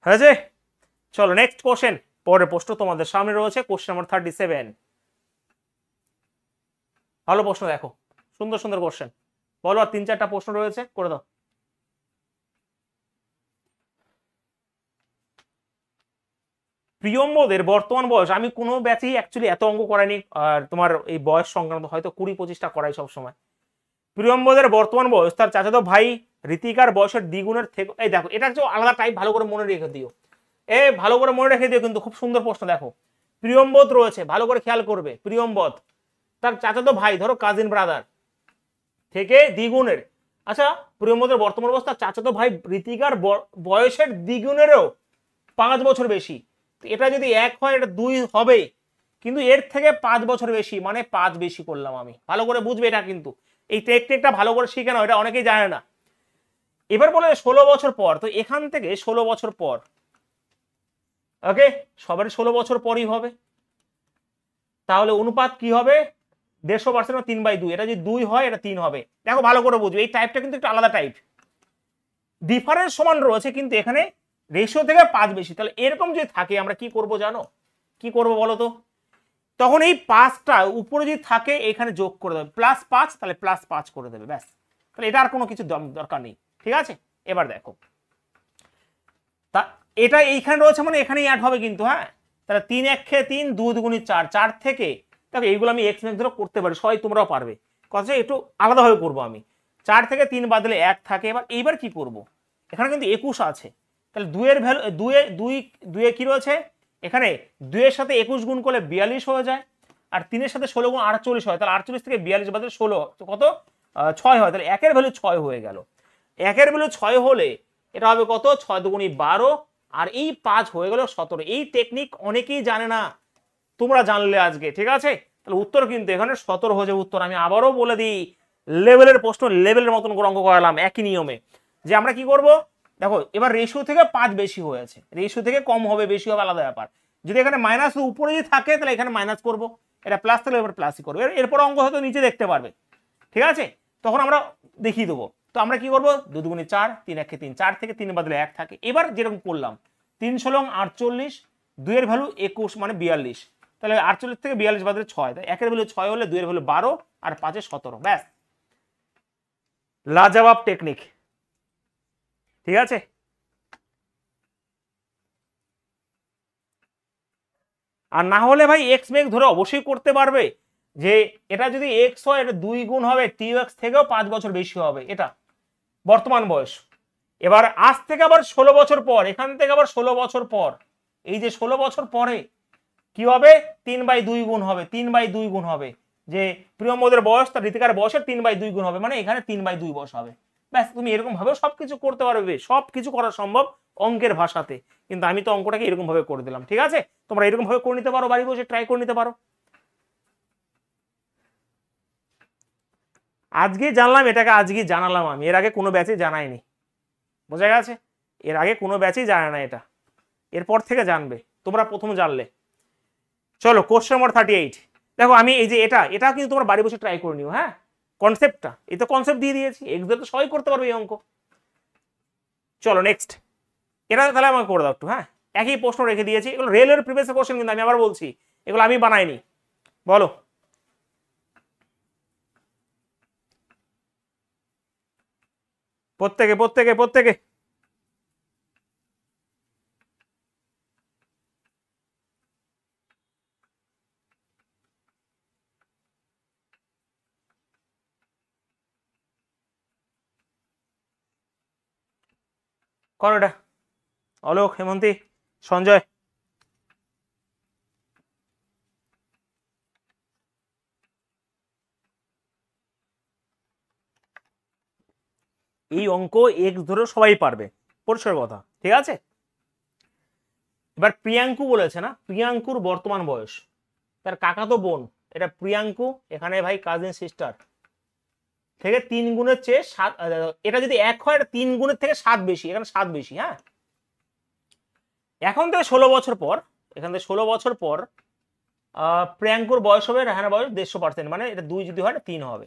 হয়েছে, চলো নেক্সট কোশ্চেন, পরের প্রশ্ন তোমাদের সামনে রয়েছে, কোশ্চেন নাম্বার 37। ভালো প্রশ্ন দেখো, সুন্দর সুন্দর কোশ্চেন, বলো, আর 3-4টা প্রশ্ন রয়েছে, করে দাও। প্রিয়ম্বদের বর্তমান বয়স, আমি কোনো ব্যাচেই অ্যাকচুয়ালি এত অঙ্ক করাইনি, আর তোমার এই বয়স সংক্রান্ত হয়তো 20-25টা করাই সবসময়। প্রিয়ম্বদের বর্তমান বয়স তার চাচাতো ভাই ঋতিকার বয়সের দ্বিগুণের থেকে, এই দেখো এটা হচ্ছে আলাদা টাইপ, ভালো করে মনে রেখে দিও, ভালো করে মনে রেখে দিও, কিন্তু খুব সুন্দর প্রশ্ন। দেখো প্রিয়ম্বদ রয়েছে, ভালো করে খেয়াল করবে, প্রিয়ম্বদ তার চাচাতো ভাই, ধরো কাজিন ব্রাদার থেকে দ্বিগুণের, আচ্ছা প্রিয়ম্বদের বর্তমান বয়স তার চাচাতো ভাই ঋতিকার বয়সের দ্বিগুণেরও 5 বছর বেশি, এটা যদি 1 হয় এটা 2 হবে, কিন্তু এর থেকে 5 বছর বেশি, মানে 5 বেশি করলাম আমি, ভালো করে বুঝবে এটা, কিন্তু এই টেকনিকটা ভালো করে শিখে নাও, এটা অনেকেই জানে না। এবার বলে 16 বছর পর, তো এখান থেকে 16 বছর পর, ওকে সবারই 16 বছর পরই হবে, তাহলে অনুপাত কি হবে, 150% 3/2, এটা যদি 2 হয় এটা 3 হবে। দেখো ভালো করে বুঝবে, এই টাইপটা কিন্তু একটু আলাদা টাইপ, ডিফারেন্স সমান রয়েছে কিন্তু এখানে রেশিও থেকে 5 বেশি, তাহলে এরকম যদি থাকে আমরা কি করব জানো, কি করব বলো তো, তখন এই 5টা উপরে যদি থাকে এখানে যোগ করে দেবে, +5, তাহলে +5 করে দেবে, ব্যাস, তাহলে এটা আর কোনো কিছু দরকার নেই। ঠিক আছে, এবার দেখো, তা এটা এইখানে রয়েছে মানে এখানেই অ্যাড হবে কিন্তু, হ্যাঁ, তাহলে 3 একে 3, 2 দুগুণে 4, 4 থেকে, দেখো এইগুলো আমি এক্স ধরে করতে পারি, সবাই তোমরাও পারবে, কথা একটু আলাদাভাবে করবো আমি, 4 থেকে 3 বাদলে 1 থাকে, এইবার কি করব, এখানে কিন্তু 21 আছে, তাহলে 2 এর ভ্যালু 2 এ কি রয়েছে, এখানে 2 এর সাথে 21 গুণ করলে 42 হয়ে যায়, আর 3 এর সাথে 16 গুণ 48 হয়, তাহলে 48 থেকে 42 বাদলে 16 কত 6 হয়, তাহলে 1 এর ভ্যালু 6 হয়ে গেল, 1 এর ভ্যালু 6 হলে এটা হবে কত, 6 দুগুণী 12, আর এই 5 হয়ে গেল 17। এই টেকনিক অনেকেই জানে না, তোমরা জানলে আজকে। ঠিক আছে, তাহলে উত্তর কিন্তু এখানে 17 হয়ে যাবে উত্তর। আমি আবারও বলে দিই, লেভেলের প্রশ্ন লেভেলের মতন করে অঙ্ক করালাম একই নিয়মে, যে আমরা কি করব, দেখো এবার রেশিও থেকে 5 বেশি হয়েছে, রেশিও থেকে কম হবে বেশি হবে আলাদা ব্যাপার, যদি এখানে মাইনাস উপরে যদি থাকে তাহলে এখানে মাইনাস করব, এটা প্লাস থাকলে এবার প্লাসই করবো, এরপর অঙ্ক হয়তো নিচে দেখতে পারবে। ঠিক আছে, তখন আমরা দেখিয়ে দেবো। তো আমরা কি করবো, 2 দুগুণে 4, 3 একে 3, 4 থেকে 3 বাদলে 1 থাকে, এবার যেরকম করলাম 3 16 48, 2 এর ভ্যালু 21 মানে 42, তাহলে 48 থেকে 42 বাদলে 6, তাই 1 এর ভ্যালু 6 হলে 2 এর ভ্যালু 12 আর 5 এ 17, ব্যাস, লাজবাব টেকনিক। ঠিক আছে, আর না হলে ভাই এক্স মেক্স ধরে অবশ্যই করতে পারবে, যে এটা যদি এক্স হয় এটা 2 গুণ হবে, টি এক্স থেকেও 5 বছর বেশি হবে, এটা বর্তমান বয়স। এবার আজ থেকে আবার 16 বছর পর, এখান থেকে আবার 16 বছর পর, এই যে 16 বছর পরে কি হবে, 3/2 গুণ হবে, 3/2 গুণ হবে, যে প্রিয়ম্বদের বয়স তার ঋতিকার বয়সের 3/2 গুণ হবে, মানে এখানে 3/2 বসাবে, ব্যাস। তুমি এরকম ভাবে সবকিছু করতে পারবে, সবকিছু করা সম্ভব অঙ্কের ভাষাতে, কিন্তু আমি তো অঙ্কটাকে এরকম ভাবে করে দিলাম। ঠিক আছে, তোমরা এরকম ভাবে করে নিতে পারো, বাড়ি বসে ট্রাই করে নিতে পারো। আজকে জানলাম, এটাকে আজকে জানালাম আমি, এর আগে কোনো ব্যাচে জানাইনি, বোঝা গেছে, এর আগে কোনো ব্যাচেই জানে না এটা, এরপর থেকে জানবে, তোমরা প্রথম জানলে। চলো কোশ্চেন নাম্বার 38, দেখো আমি এই যে এটা কিন্তু তোমরা বাড়ি বসে ট্রাই করে নিও, হ্যাঁ, কনসেপ্টটা, এই তো কনসেপ্ট দিয়ে দিয়েছি, এক্সাম তো সবাই করতে পারবে এই অঙ্ক। চলো নেক্সট, এটা তাহলে আমাকে করে দাও একটু, হ্যাঁ, একই প্রশ্ন রেখে দিয়েছি, এগুলো রেলের প্রিভিয়াস কোশ্চেন, কিন্তু আমি আবার বলছি এগুলো আমি বানাইনি। বলো প্রত্যেকে প্রত্যেকে প্রত্যেকে। করো এটা, অলোক, হেমন্তী, সঞ্জয়। এই অঙ্ক এক্স ধরে সবাই পারবে, পরিষ্কার কথা, ঠিক আছে। এবার প্রিয়াঙ্কু বলেছে না, প্রিয়াঙ্কুর বর্তমান বয়স, তার কাকাতো বোন, এটা প্রিয়াঙ্কু, এখানে ভাই কাজিন সিস্টার থেকে 3 গুণের চেয়ে 7, এটা যদি 1 হয় এটা 3 গুণের থেকে 7 বেশি, এখানে 7 বেশি। হ্যাঁ, এখন থেকে 16 বছর পর, এখান থেকে 16 বছর পর প্রিয়াঙ্কুর বয়স হবে, রেহানার বয়স 150%, মানে এটা 2 যদি হয় এটা 3 হবে।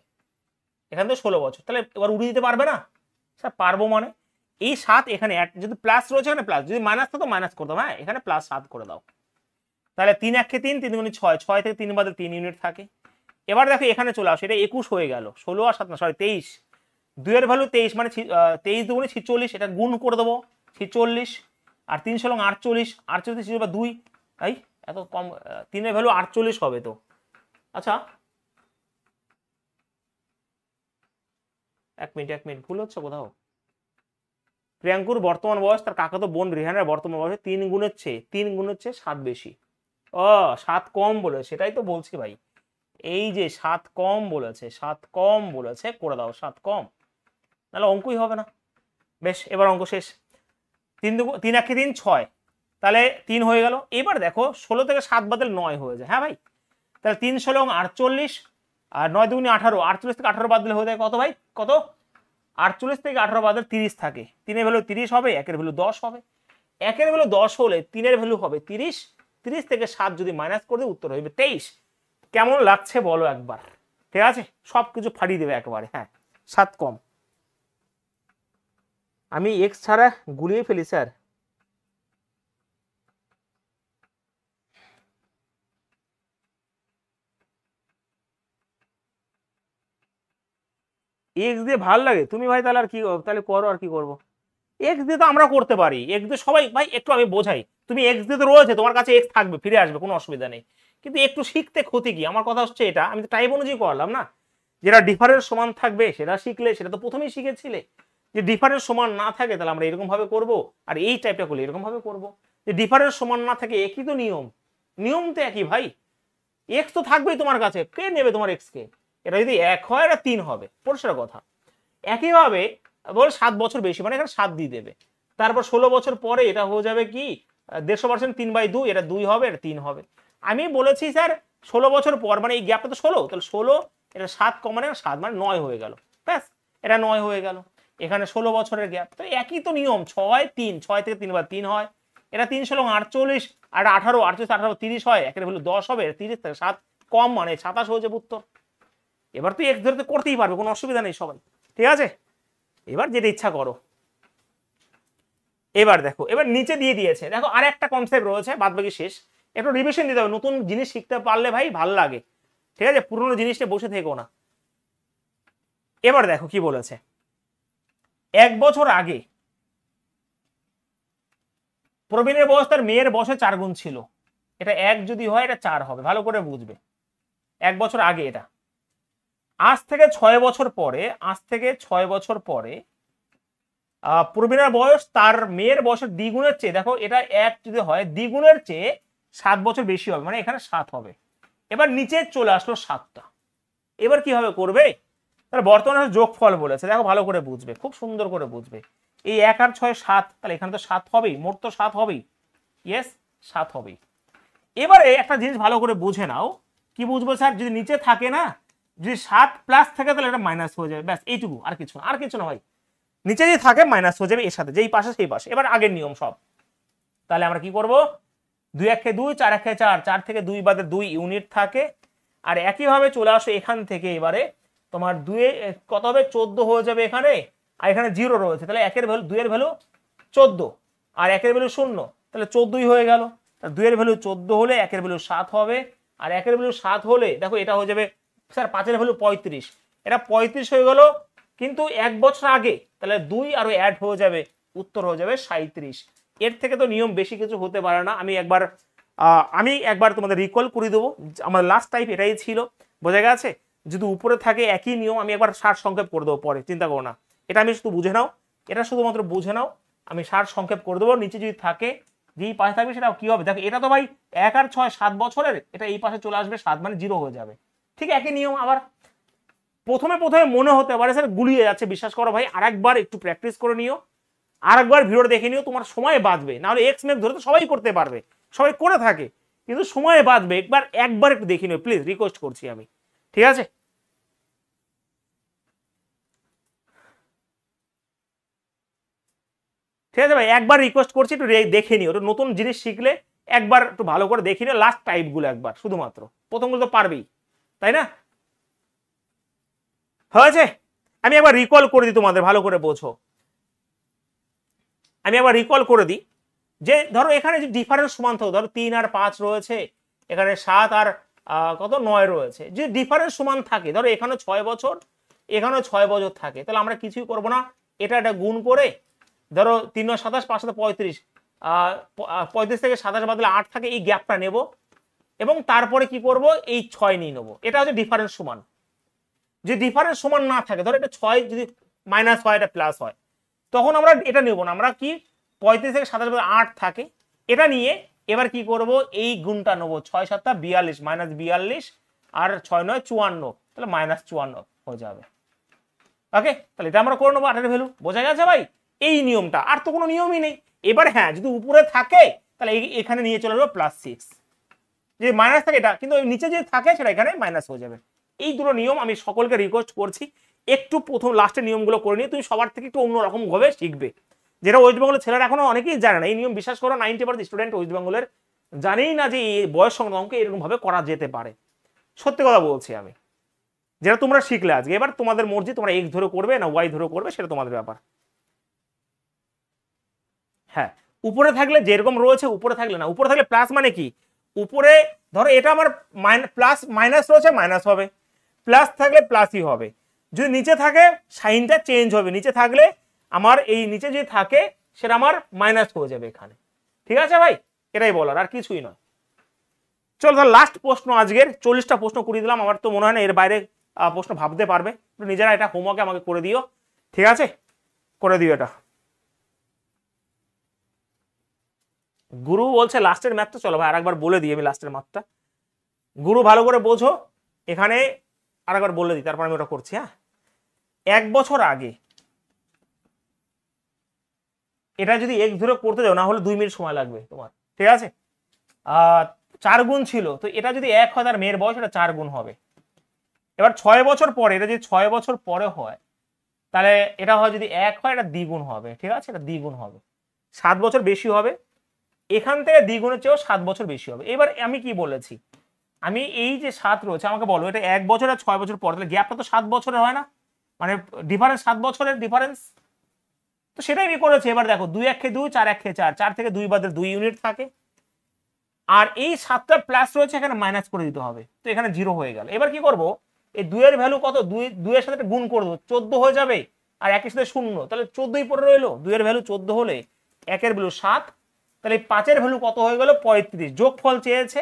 এখান থেকে 16 বছর, তাহলে এবার উড়িয়ে দিতে পারবে না স্যার? পারবো। মানে এই 7 এখানে যদি প্লাস রয়েছে এখানে প্লাস, যদি মাইনাস থাকতো মাইনাস করতাম। হ্যাঁ, এখানে প্লাস 7 করে দাও, তাহলে 3 1 3, 3 গুণে 6, 6 থেকে 3 বাদে 3 ইউনিট থাকে। এবার দেখো এখানে চলে আসো, এটা 21 হয়ে গেল, 16 আর 7 না, সরি 23, 2 এর ভ্যালু 23, মানে 23 দুগুণে 46, এটা গুণ করে দেবো 46, আর 3 × 48, 48 বা 2, এই এত কম, 3 এর ভ্যালু 48 হবে তো। আচ্ছা 1 মিনিট 1 মিনিট, ভুল হচ্ছে কোথাও। প্রিয়াঙ্কুর বর্তমান বয়স, তার কাকাতো বোন রিহানের বর্তমান বয়স 3 গুণের চেয়ে 7 বেশি। ও 7 কম বলে, সেটাই তো বলছি ভাই, এই যে 7 কম বলেছে, 7 কম বলেছে, করে দাও 7 কম, নাহলে অঙ্কই হবে না। বেশ, এবার অঙ্ক শেষ। 3 3 1 3 6, তাহলে 3 হয়ে গেল। এবার দেখো 16 থেকে 7 বাদলে 9 হয়ে যায়। হ্যাঁ ভাই, তাহলে 3 16 48, আর 9 2 18, 48 থেকে 18 বাদলে হয়ে যায় কত ভাই, কত? 48 থেকে 18 বাদলে 30 থাকে, 3 এর ভ্যালু 30 হবে, 1 এর ভ্যালু 10 হবে। 1 এর ভ্যালু 10 হলে 3 এর ভ্যালু হবে 30, 30 থেকে 7 যদি মাইনাস করে দিই উত্তর হবে 23। কেমন লাগছে বলো একবার? ঠিক আছে, সব কিছু ফাটিয়ে দেবে একবারে। হ্যাঁ, 7 কম। আমি এক্স ছাড়া গুলিয়ে ফেলি স্যার। এক্স দিয়ে ভালো লাগে তুমি ভাই, তাহলে আর কি, তাহলে করো, আর কি করবো। এক্স দিয়ে তো আমরা করতে পারি, এক্স দিয়ে সবাই ভাই, একটু আমি বোঝাই, তুমি এক্স দিয়ে তো রয়েছে, তোমার কাছে এক্স থাকবে, ফিরে আসবে, কোনো অসুবিধা নেই, কিন্তু একটু শিখতে ক্ষতি কি? আমার কথা হচ্ছে এটা, আমি তো টাইপ অনুযায়ী করলাম না, যেটা ডিফারেন্স সমান থাকবে সেটা শিখলে, সেটা তো প্রথমেই শিখেছিলে। যে ডিফারেন্স সমান না থাকে তাহলে আমরা এরকম ভাবে করবো, আর এই টাইপটা করলে এরকম ভাবে করবো। যে ডিফারেন্স সমান না থাকে, একই তো নিয়ম, নিয়ম তো একই ভাই, এক্স তো থাকবেই তোমার কাছে, কে নেবে তোমার এক্স কে? এটা যদি 1 হয় এটা 3 হবে, পরিষ্কার কথা। একইভাবে বল 7 বছর বেশি, মানে এখানে 7 দিয়ে দেবে, তারপর 16 বছর পরে এটা হয়ে যাবে কি 150%, 3/2, এটা 2 হবে, এটা 3 হবে। আমি বলেছি স্যার 16 বছর পর, মানে এই গ্যাপটা তো 16, তাহলে 16 এটা 7 কমানে 7 মানে 9 হয়ে গেল, ব্যাস, এটা 9 হয়ে গেল। এখানে 16 বছরের গ্যাপ, তো একই তো নিয়ম, 6 3, 6 থেকে 3 বার 3 হয়, এটা 3 16 48, আর 18, 48 18 30 হয়, একের ভ্যালু 10 হবে, 30 থেকে 7 কম মানে 27 হয়ে যাবে উত্তর। এবার তুই এক্স ধরতে করতেই পারবে, কোনো অসুবিধা নেই সবাই, ঠিক আছে। এবার যেটা ইচ্ছা করো। এবার দেখো, এবার নিচে দিয়ে দিয়েছে, দেখো আর একটা কনসেপ্ট রয়েছে, বাদ বাকি শেষ, একটু রিভিশন দিতে হবে, নতুন জিনিস শিখতে পারলে ভাই ভালো লাগে, ঠিক আছে, পুরোনো জিনিসটা বসে থেকো না। এবার দেখো কি বলেছে, 1 বছর আগে প্রবীণের বয়স তার মেয়ের বয়সে 4 গুণ ছিল, এটা 1 যদি হয় এটা 4 হবে, ভালো করে বুঝবে। 1 বছর আগে এটা, আজ থেকে 6 বছর পরে, আজ থেকে 6 বছর পরে প্রবীণের বয়স তার মেয়ের বয়সের দ্বিগুণের চেয়ে, দেখো এটা 1 যদি হয় দ্বিগুণের চেয়ে 7 বছর বেশি হবে, মানে এখানে 7 হবে। এবার নিচে চলে আসলো 7টা, এবার কিভাবে করবে? তাহলে বর্তমানে যোগফল বলেছে, দেখো ভালো করে বুঝবে, খুব সুন্দর করে বুঝবে। এই 1 আর 6 7, তাহলে এখানে তো 7 হবেই, মোট তো 7 হবেই, ইয়েস 7 হবেই। এবারে একটা জিনিস ভালো করে বুঝে নাও, কি বুঝবো স্যার? যদি নিচে থাকে না, যদি 7 প্লাস থাকে তাহলে এটা মাইনাস হয়ে যাবে, ব্যাস এইটুকু, আর কিছু না, আর কিছু না ভাই, নিচে যদি থাকে মাইনাস হয়ে যাবে এর সাথে, যেই পাশে সেই পাশে। এবার আগের নিয়ম সব, তাহলে আমরা কি করব? 2 1 2, 4 1 4, 4 থেকে 2 বাদে 2 ইউনিট থাকে, আর একইভাবে চলে আসো এখান থেকে, এবারে তোমার 2 কত হবে? 14 হয়ে যাবে এখানে, আর এখানে 0 রয়েছে, তাহলে 1 এর ভ্যালু, 2 এর ভ্যালু 14, আর 1 এর ভ্যালু 0, তাহলে 14ই হয়ে গেল। 2 এর ভ্যালু 14 হলে 1 এর ভ্যালু 7 হবে, আর 1 এর ভ্যালু 7 হলে দেখো এটা হয়ে যাবে স্যার 5 এর ভ্যালু 35, এটা 35 হয়ে গেল কিন্তু 1 বছর আগে, তাহলে 2 আরো অ্যাড হয়ে যাবে, উত্তর হয়ে যাবে 37। এর থেকে তো নিয়ম বেশি কিছু হতে পারে না। আমি একবার তোমাদের রিকল করে দেবো, আমার লাস্ট টাইপ এটাই ছিল, বোঝা গেছে? যদি উপরে থাকে একই নিয়ম, আমি একবার সার সংক্ষেপ করে দেবো পরে, চিন্তা করো না, এটা আমি শুধু বুঝে নাও, এটা শুধুমাত্র বুঝে নাও, আমি সার সংক্ষেপ করে দেবো। নিচে যদি থাকে যেই পাশে থাকবে সেটা কি হবে দেখো, এটা তো ভাই 1 আর 6 7 বছরের, এটা এই পাশে চলে আসবে 7 মানে 0 হয়ে যাবে। ঠিক একই নিয়ম। আবার প্রথমে মনে হতে পারে স্যার গুলিয়ে যাচ্ছে, বিশ্বাস করো ভাই, আরেকবার একটু প্র্যাকটিস করে নিও, আরেকবার ভিডিওটা দেখে নিও, তোমার সময় বাঁচবে। নাহলে এক্স মেক ধরে তো সবাই করতে পারবে, সবাই করে থাকে, কিন্তু সময় বাঁচবে। একবার একটু দেখে নিও প্লিজ, রিকোয়েস্ট করছি আমি, ঠিক আছে? ঠিক আছে ভাই, একবার রিকোয়েস্ট করছি, একটু দেখে নিও, একটু নতুন জিনিস শিখলে একবার একটু ভালো করে দেখে নিও, লাস্ট টাইপগুলো একবার শুধুমাত্র, প্রথমগুলো তো পারবেই, তাই না? হয়েছে? আমি একবার রিকল করে দিই, তোমাদের ভালো করে বোঝো, আমি একবার রিকল করে দিই যে ধরো এখানে যে ডিফারেন্স সমান থাকো, ধরো 3 আর 5 রয়েছে, এখানে 7 আর কত 9 রয়েছে, যে ডিফারেন্স সমান থাকে, ধরো এখানে 6 বছর, এখানে 6 বছর থাকে, তাহলে আমরা কিছুই করব না, এটা গুণ করে, ধরো 3 আর 27 5 সাথে 35, 35 থেকে 27 বাদলে 8 থাকে, এই গ্যাপটা নেব এবং তারপরে কি করব, এই 6 নিয়ে নেবো, এটা হচ্ছে ডিফারেন্স সমান। যে ডিফারেন্স সমান না থাকে, ধরো এটা 6 যদি মাইনাস হয়, এটা প্লাস হয়, তখন আমরা এটা নেব না, আমরা কি 35 থেকে 27 বাদলে 8 থাকে, এটা নিয়ে এবার কি করব, এই গুণটা নেবো, 6 7 42 মাইনাস 42 আর 6 9 54, তাহলে মাইনাস 54 হয়ে যাবে। ওকে, তাহলে এটা আমরা করে নেবো 8 এর ভ্যালু, বোঝা গেছে ভাই? এই নিয়মটা, আর তো কোনো নিয়মই নেই। এবার হ্যাঁ, যদি উপরে থাকে তাহলে এখানে নিয়ে চলে যাবো +6, যে মাইনাস থাকে এটা, কিন্তু নিচে যে থাকে সেটা এখানে মাইনাস হয়ে যাবে। এই দুটো নিয়ম আমি সকলকে রিকোয়েস্ট করছি, একটু প্রথম লাস্টের নিয়মগুলো করে নিয়ে তুমি সবার থেকে একটু অন্যরকম ভাবে শিখবে, যেটা ওয়েস্ট বেঙ্গলের ছেলেরা এখনো অনেকেই জানে না এই নিয়ম। বিশ্বাস করো 90% স্টুডেন্ট ওয়েস্ট বেঙ্গলের জানেই না যে এই বয়স সংক্রান্ত অঙ্ক এরকম ভাবে করা যেতে পারে। সত্যি কথা বলছি আমি, যেটা তোমরা শিখলে আজকে, এবার তোমাদের মর্জি, তোমরা এক্স ধরে করবে না ওয়াই ধরে করবে, সেটা তোমাদের ব্যাপার। হ্যাঁ, উপরে থাকলে যেরকম রয়েছে, উপরে থাকলে না, উপরে থাকলে প্লাস মানে কি, উপরে ধরো এটা আমার প্লাস মাইনাস রয়েছে, মাইনাস হবে, প্লাস থাকলে প্লাসই হবে। যদি নিচে থাকে সাইনটা চেঞ্জ হবে, নিচে থাকলে আমার এই নিচে যে থাকে সেটা আমার মাইনাস হয়ে যাবে এখানে। ঠিক আছে ভাই, এটাই বলার, আর কিছুই নয়। চলো তাহলে লাস্ট প্রশ্ন আজকের, 40টা প্রশ্ন করিয়ে দিলাম, আমার তো মনে হয় না এর বাইরে প্রশ্ন ভাবতে পারবে, নিজেরা এটা হোমওয়ার্কে আমাকে করে দিও, ঠিক আছে? করে দিও এটা। গুরু বলছে লাস্টের ম্যাথটা, চলো ভাই আরেকবার বলে দিই আমি লাস্টের ম্যাথটা, গুরু ভালো করে বোঝো, এখানে আরেকবার বলে দিই, তারপর আমি ওটা করছি। হ্যাঁ, 1 বছর আগে এটা যদি এক্স ধরে করতে যাও, না হলে 2 মিনিট সময় লাগবে তোমার, ঠিক আছে? 4 গুণ ছিল, তো এটা যদি 1 হয় তার মেয়ের বয়স এটা 4 গুণ হবে। এবার 6 বছর পরে, এটা যদি 6 বছর পরে হয়, তাহলে এটা হয় যদি 1 হয় এটা দ্বিগুণ হবে, ঠিক আছে? এটা দ্বিগুণ হবে, 7 বছর বেশি হবে, এখান থেকে দ্বিগুণের চেয়েও 7 বছর বেশি হবে। এবার আমি কি বলেছি, আমি এই যে 7 রয়েছে, আমাকে বলো এটা 1 বছর আর 6 বছর পর, তাহলে গ্যাপটা তো 7 বছরের হয় না, মানে ডিফারেন্স 7 বছরের ডিফারেন্স, তো সেটাই আমি করেছি। এবার দেখো 2 1 2 4 1 4, 4 থেকে 2 বাদে 2 ইউনিট থাকে, আর এই 7টা প্লাস রয়েছে, এখানে মাইনাস করে দিতে হবে, তো এখানে 0 হয়ে গেল। এবার কি করব, এই 2 এর ভ্যালু কত, 2 এর সাথে গুণ করে দেবো, 14 হয়ে যাবে, আর 1 এর সাথে 0, তাহলে 14ই পড়ে রইলো। 2 এর ভ্যালু 14 হলে 1 এর ভ্যালু 7, তাহলে 5 এর ভ্যালু কত হয়ে গেল 35। যোগফল চেয়েছে,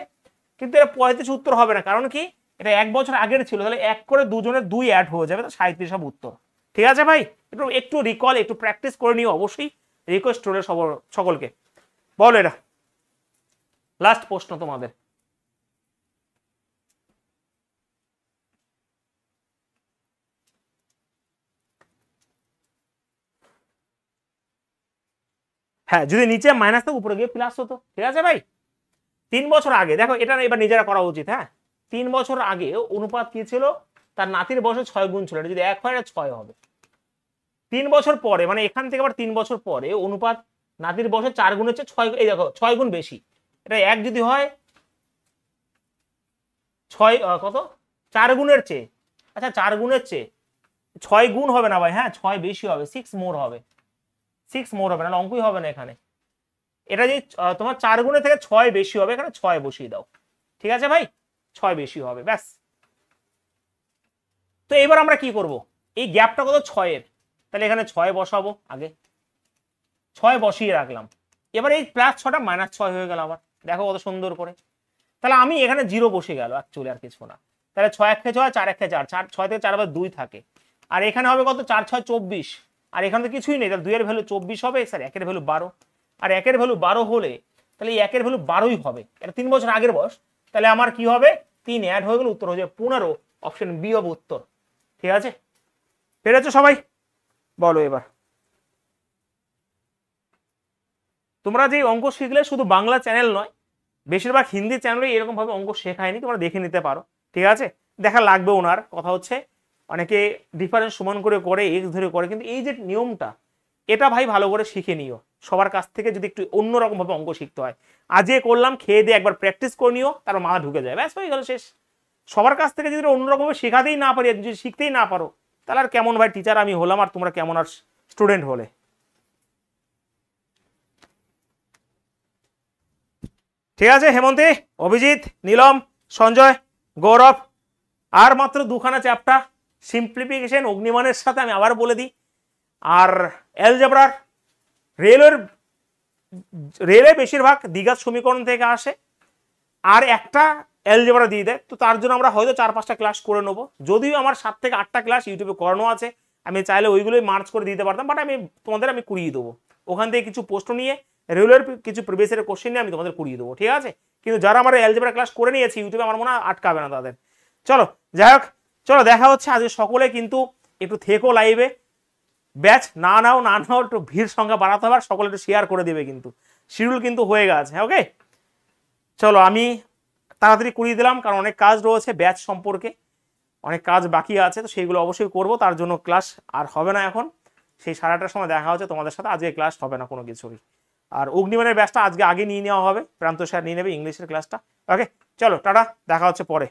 কিন্তু এটা 35 উত্তর হবে না, কারণ কি এটা 1 বছর আগের ছিল, তাহলে 1 করে দুজনের 2 অ্যাড হয়ে যাবে, তো 37 হবে উত্তর। ঠিক আছে ভাই, একটু রিকল, একটু প্র্যাকটিস করে নিও অবশ্যই, রিকোয়েস্ট করে সকলকে। বলো এটা লাস্ট প্রশ্ন তোমাদের। হ্যাঁ, যদি নিচে মাইনাস থাকে উপরে গিয়ে প্লাস হতো, ঠিক আছে ভাই? 3 বছর আগে দেখো, এটা এবার নিজেরা করা উচিত। হ্যাঁ, 3 বছর আগে অনুপাত কি ছিল, তার নাতির বয়সে 6 গুণ ছিল, এটা যদি 1 হয় এটা 6 হবে। 3 বছর পরে, মানে এখান থেকে আবার 3 বছর পরে অনুপাত নাতির বয়সে 4 গুণের চেয়ে 6, এই দেখো 6 গুণ বেশি, এটা 1 যদি হয় 6 কত 4 গুণের চেয়ে, আচ্ছা 4 গুণের চেয়ে 6 গুণ হবে না ভাই, হ্যাঁ 6 বেশি হবে, 6 মোর হবে, 6 মোর হবে না, অঙ্কই হবে না এখানে। এটা যে তোমার 4 গুণের থেকে 6 বেশি হবে, এখানে 6 বসিয়ে দাও। ঠিক আছে ভাই, 6 বেশি হবে, ব্যাস। তো এবার আমরা কি করব, এই গ্যাপটা কত 6 এর, তাহলে এখানে 6 বসাবো আগে, 6 বসিয়ে রাখলাম। এবার এই +6টা -6 হয়ে গেল আবার, দেখো কত সুন্দর করে। তাহলে আমি এখানে 0 বসে গেল অ্যাকচুয়ালি, আর কিছু না। তাহলে 6 1 6 4 1 4 4, 6 থেকে 4 আবার 2 থাকে, আর এখানে হবে কত 4 6 24, আর এখানে তো কিছুই নেই, তাহলে 2 এর ভ্যালু 24 হবে, স্যার 1 এর ভ্যালু 12, আর 1 এর ভ্যালু 12 হলে তাহলে 1 এর ভ্যালু 12ই হবে, এটা 3 বছর আগের বয়স। তাহলে আমার কি হবে, 3 অ্যাড হয়ে গেল, উত্তর হয়ে যাবে 15, অপশন বি হবে উত্তর। ঠিক আছে, পেরেছো সবাই? বলো এবার। তোমরা যে অঙ্ক শিখলে শুধু বাংলা চ্যানেল নয়, বেশিরভাগ হিন্দি চ্যানেলে এরকম ভাবে অঙ্ক শেখায়নি, তোমরা দেখে নিতে পারো। ঠিক আছে, দেখা লাগবে ওনার কথা হচ্ছে, অনেকে ডিফারেন্স সমান করে এক্স ধরে করে, কিন্তু এই যে নিয়মটা, এটা ভাই ভালো করে শিখে নিও। সবার কাছ থেকে যদি একটু অন্যরকম ভাবে অঙ্ক শিখতে হয়, আজকে করলাম, খেয়ে দিয়ে একবার প্র্যাকটিস করে নিও, তারপর মাথা ঢুকে যায়, ব্যাস হয়ে গেল শেষ। সবার কাছ থেকে যদি অন্যরকম শেখাতেই না পারি, যদি শিখতেই না পারো, তাহলে আর কেমন ভাই টিচার আমি হলাম, আর তোমরা কেমন আর স্টুডেন্ট হলে। ঠিক আছে হেমন্তী, অভিজিৎ, নীলম, সঞ্জয়, গৌরব, আর মাত্র 2খানা চ্যাপ্টার, সিম্পলিফিকেশন অগ্নিমানের সাথে আমি আবার বলে দিই, আর অ্যালজেব্রার, রেলওয়ে বেশিরভাগ দ্বিঘাত সমীকরণ থেকে আসে, আর একটা অ্যালজেব্রা দিয়ে দেয়। তো তার জন্য আমরা হয়তো 4-5টা ক্লাস করে নেবো, যদিও আমার 7 থেকে 8টা ক্লাস ইউটিউবে করানো আছে, আমি চাইলে ওইগুলোই মার্চ করে দিতে পারতাম, বাট আমি তোমাদের করিয়ে দেবো, ওখান থেকে কিছু প্রশ্ন নিয়ে, রেগুলার কিছু প্রিভিয়াস ইয়ারের কোশ্চেন নিয়ে আমি তোমাদের করিয়ে দেবো। ঠিক আছে, কিন্তু যারা আমার অ্যালজেব্রা ক্লাস করে নিয়েছে ইউটিউবে, আমার মনে হয় আটকাবে না তাদের। চলো যাই হোক, চলো দেখা হচ্ছে আজকে। সকলে কিন্তু একটু থেকো লাইভে, ব্যাচ না নাও একটু ভিড় সংখ্যা বাড়াতে হবে, আর সকলে একটু শেয়ার করে দেবে, কিন্তু শিডিউল কিন্তু হয়ে গেছে। ওকে, চলো আমি তাড়াতাড়ি করিয়ে দিলাম, কারণ অনেক কাজ রয়েছে, ব্যাচ সম্পর্কে অনেক কাজ বাকি আছে, তো সেইগুলো অবশ্যই করব, তার জন্য ক্লাস আর হবে না এখন, সেই 8:30টার সময় দেখা হচ্ছে তোমাদের সাথে। আজকে ক্লাস হবে না কোনো কিছুরই, আর অগ্নিমানের ব্যাচটা আজকে আগে নিয়ে নেওয়া হবে, প্রান্ত স্যার নিয়ে নেবে ইংলিশের ক্লাসটা। ওকে চলো টাটা, দেখা হচ্ছে পরে।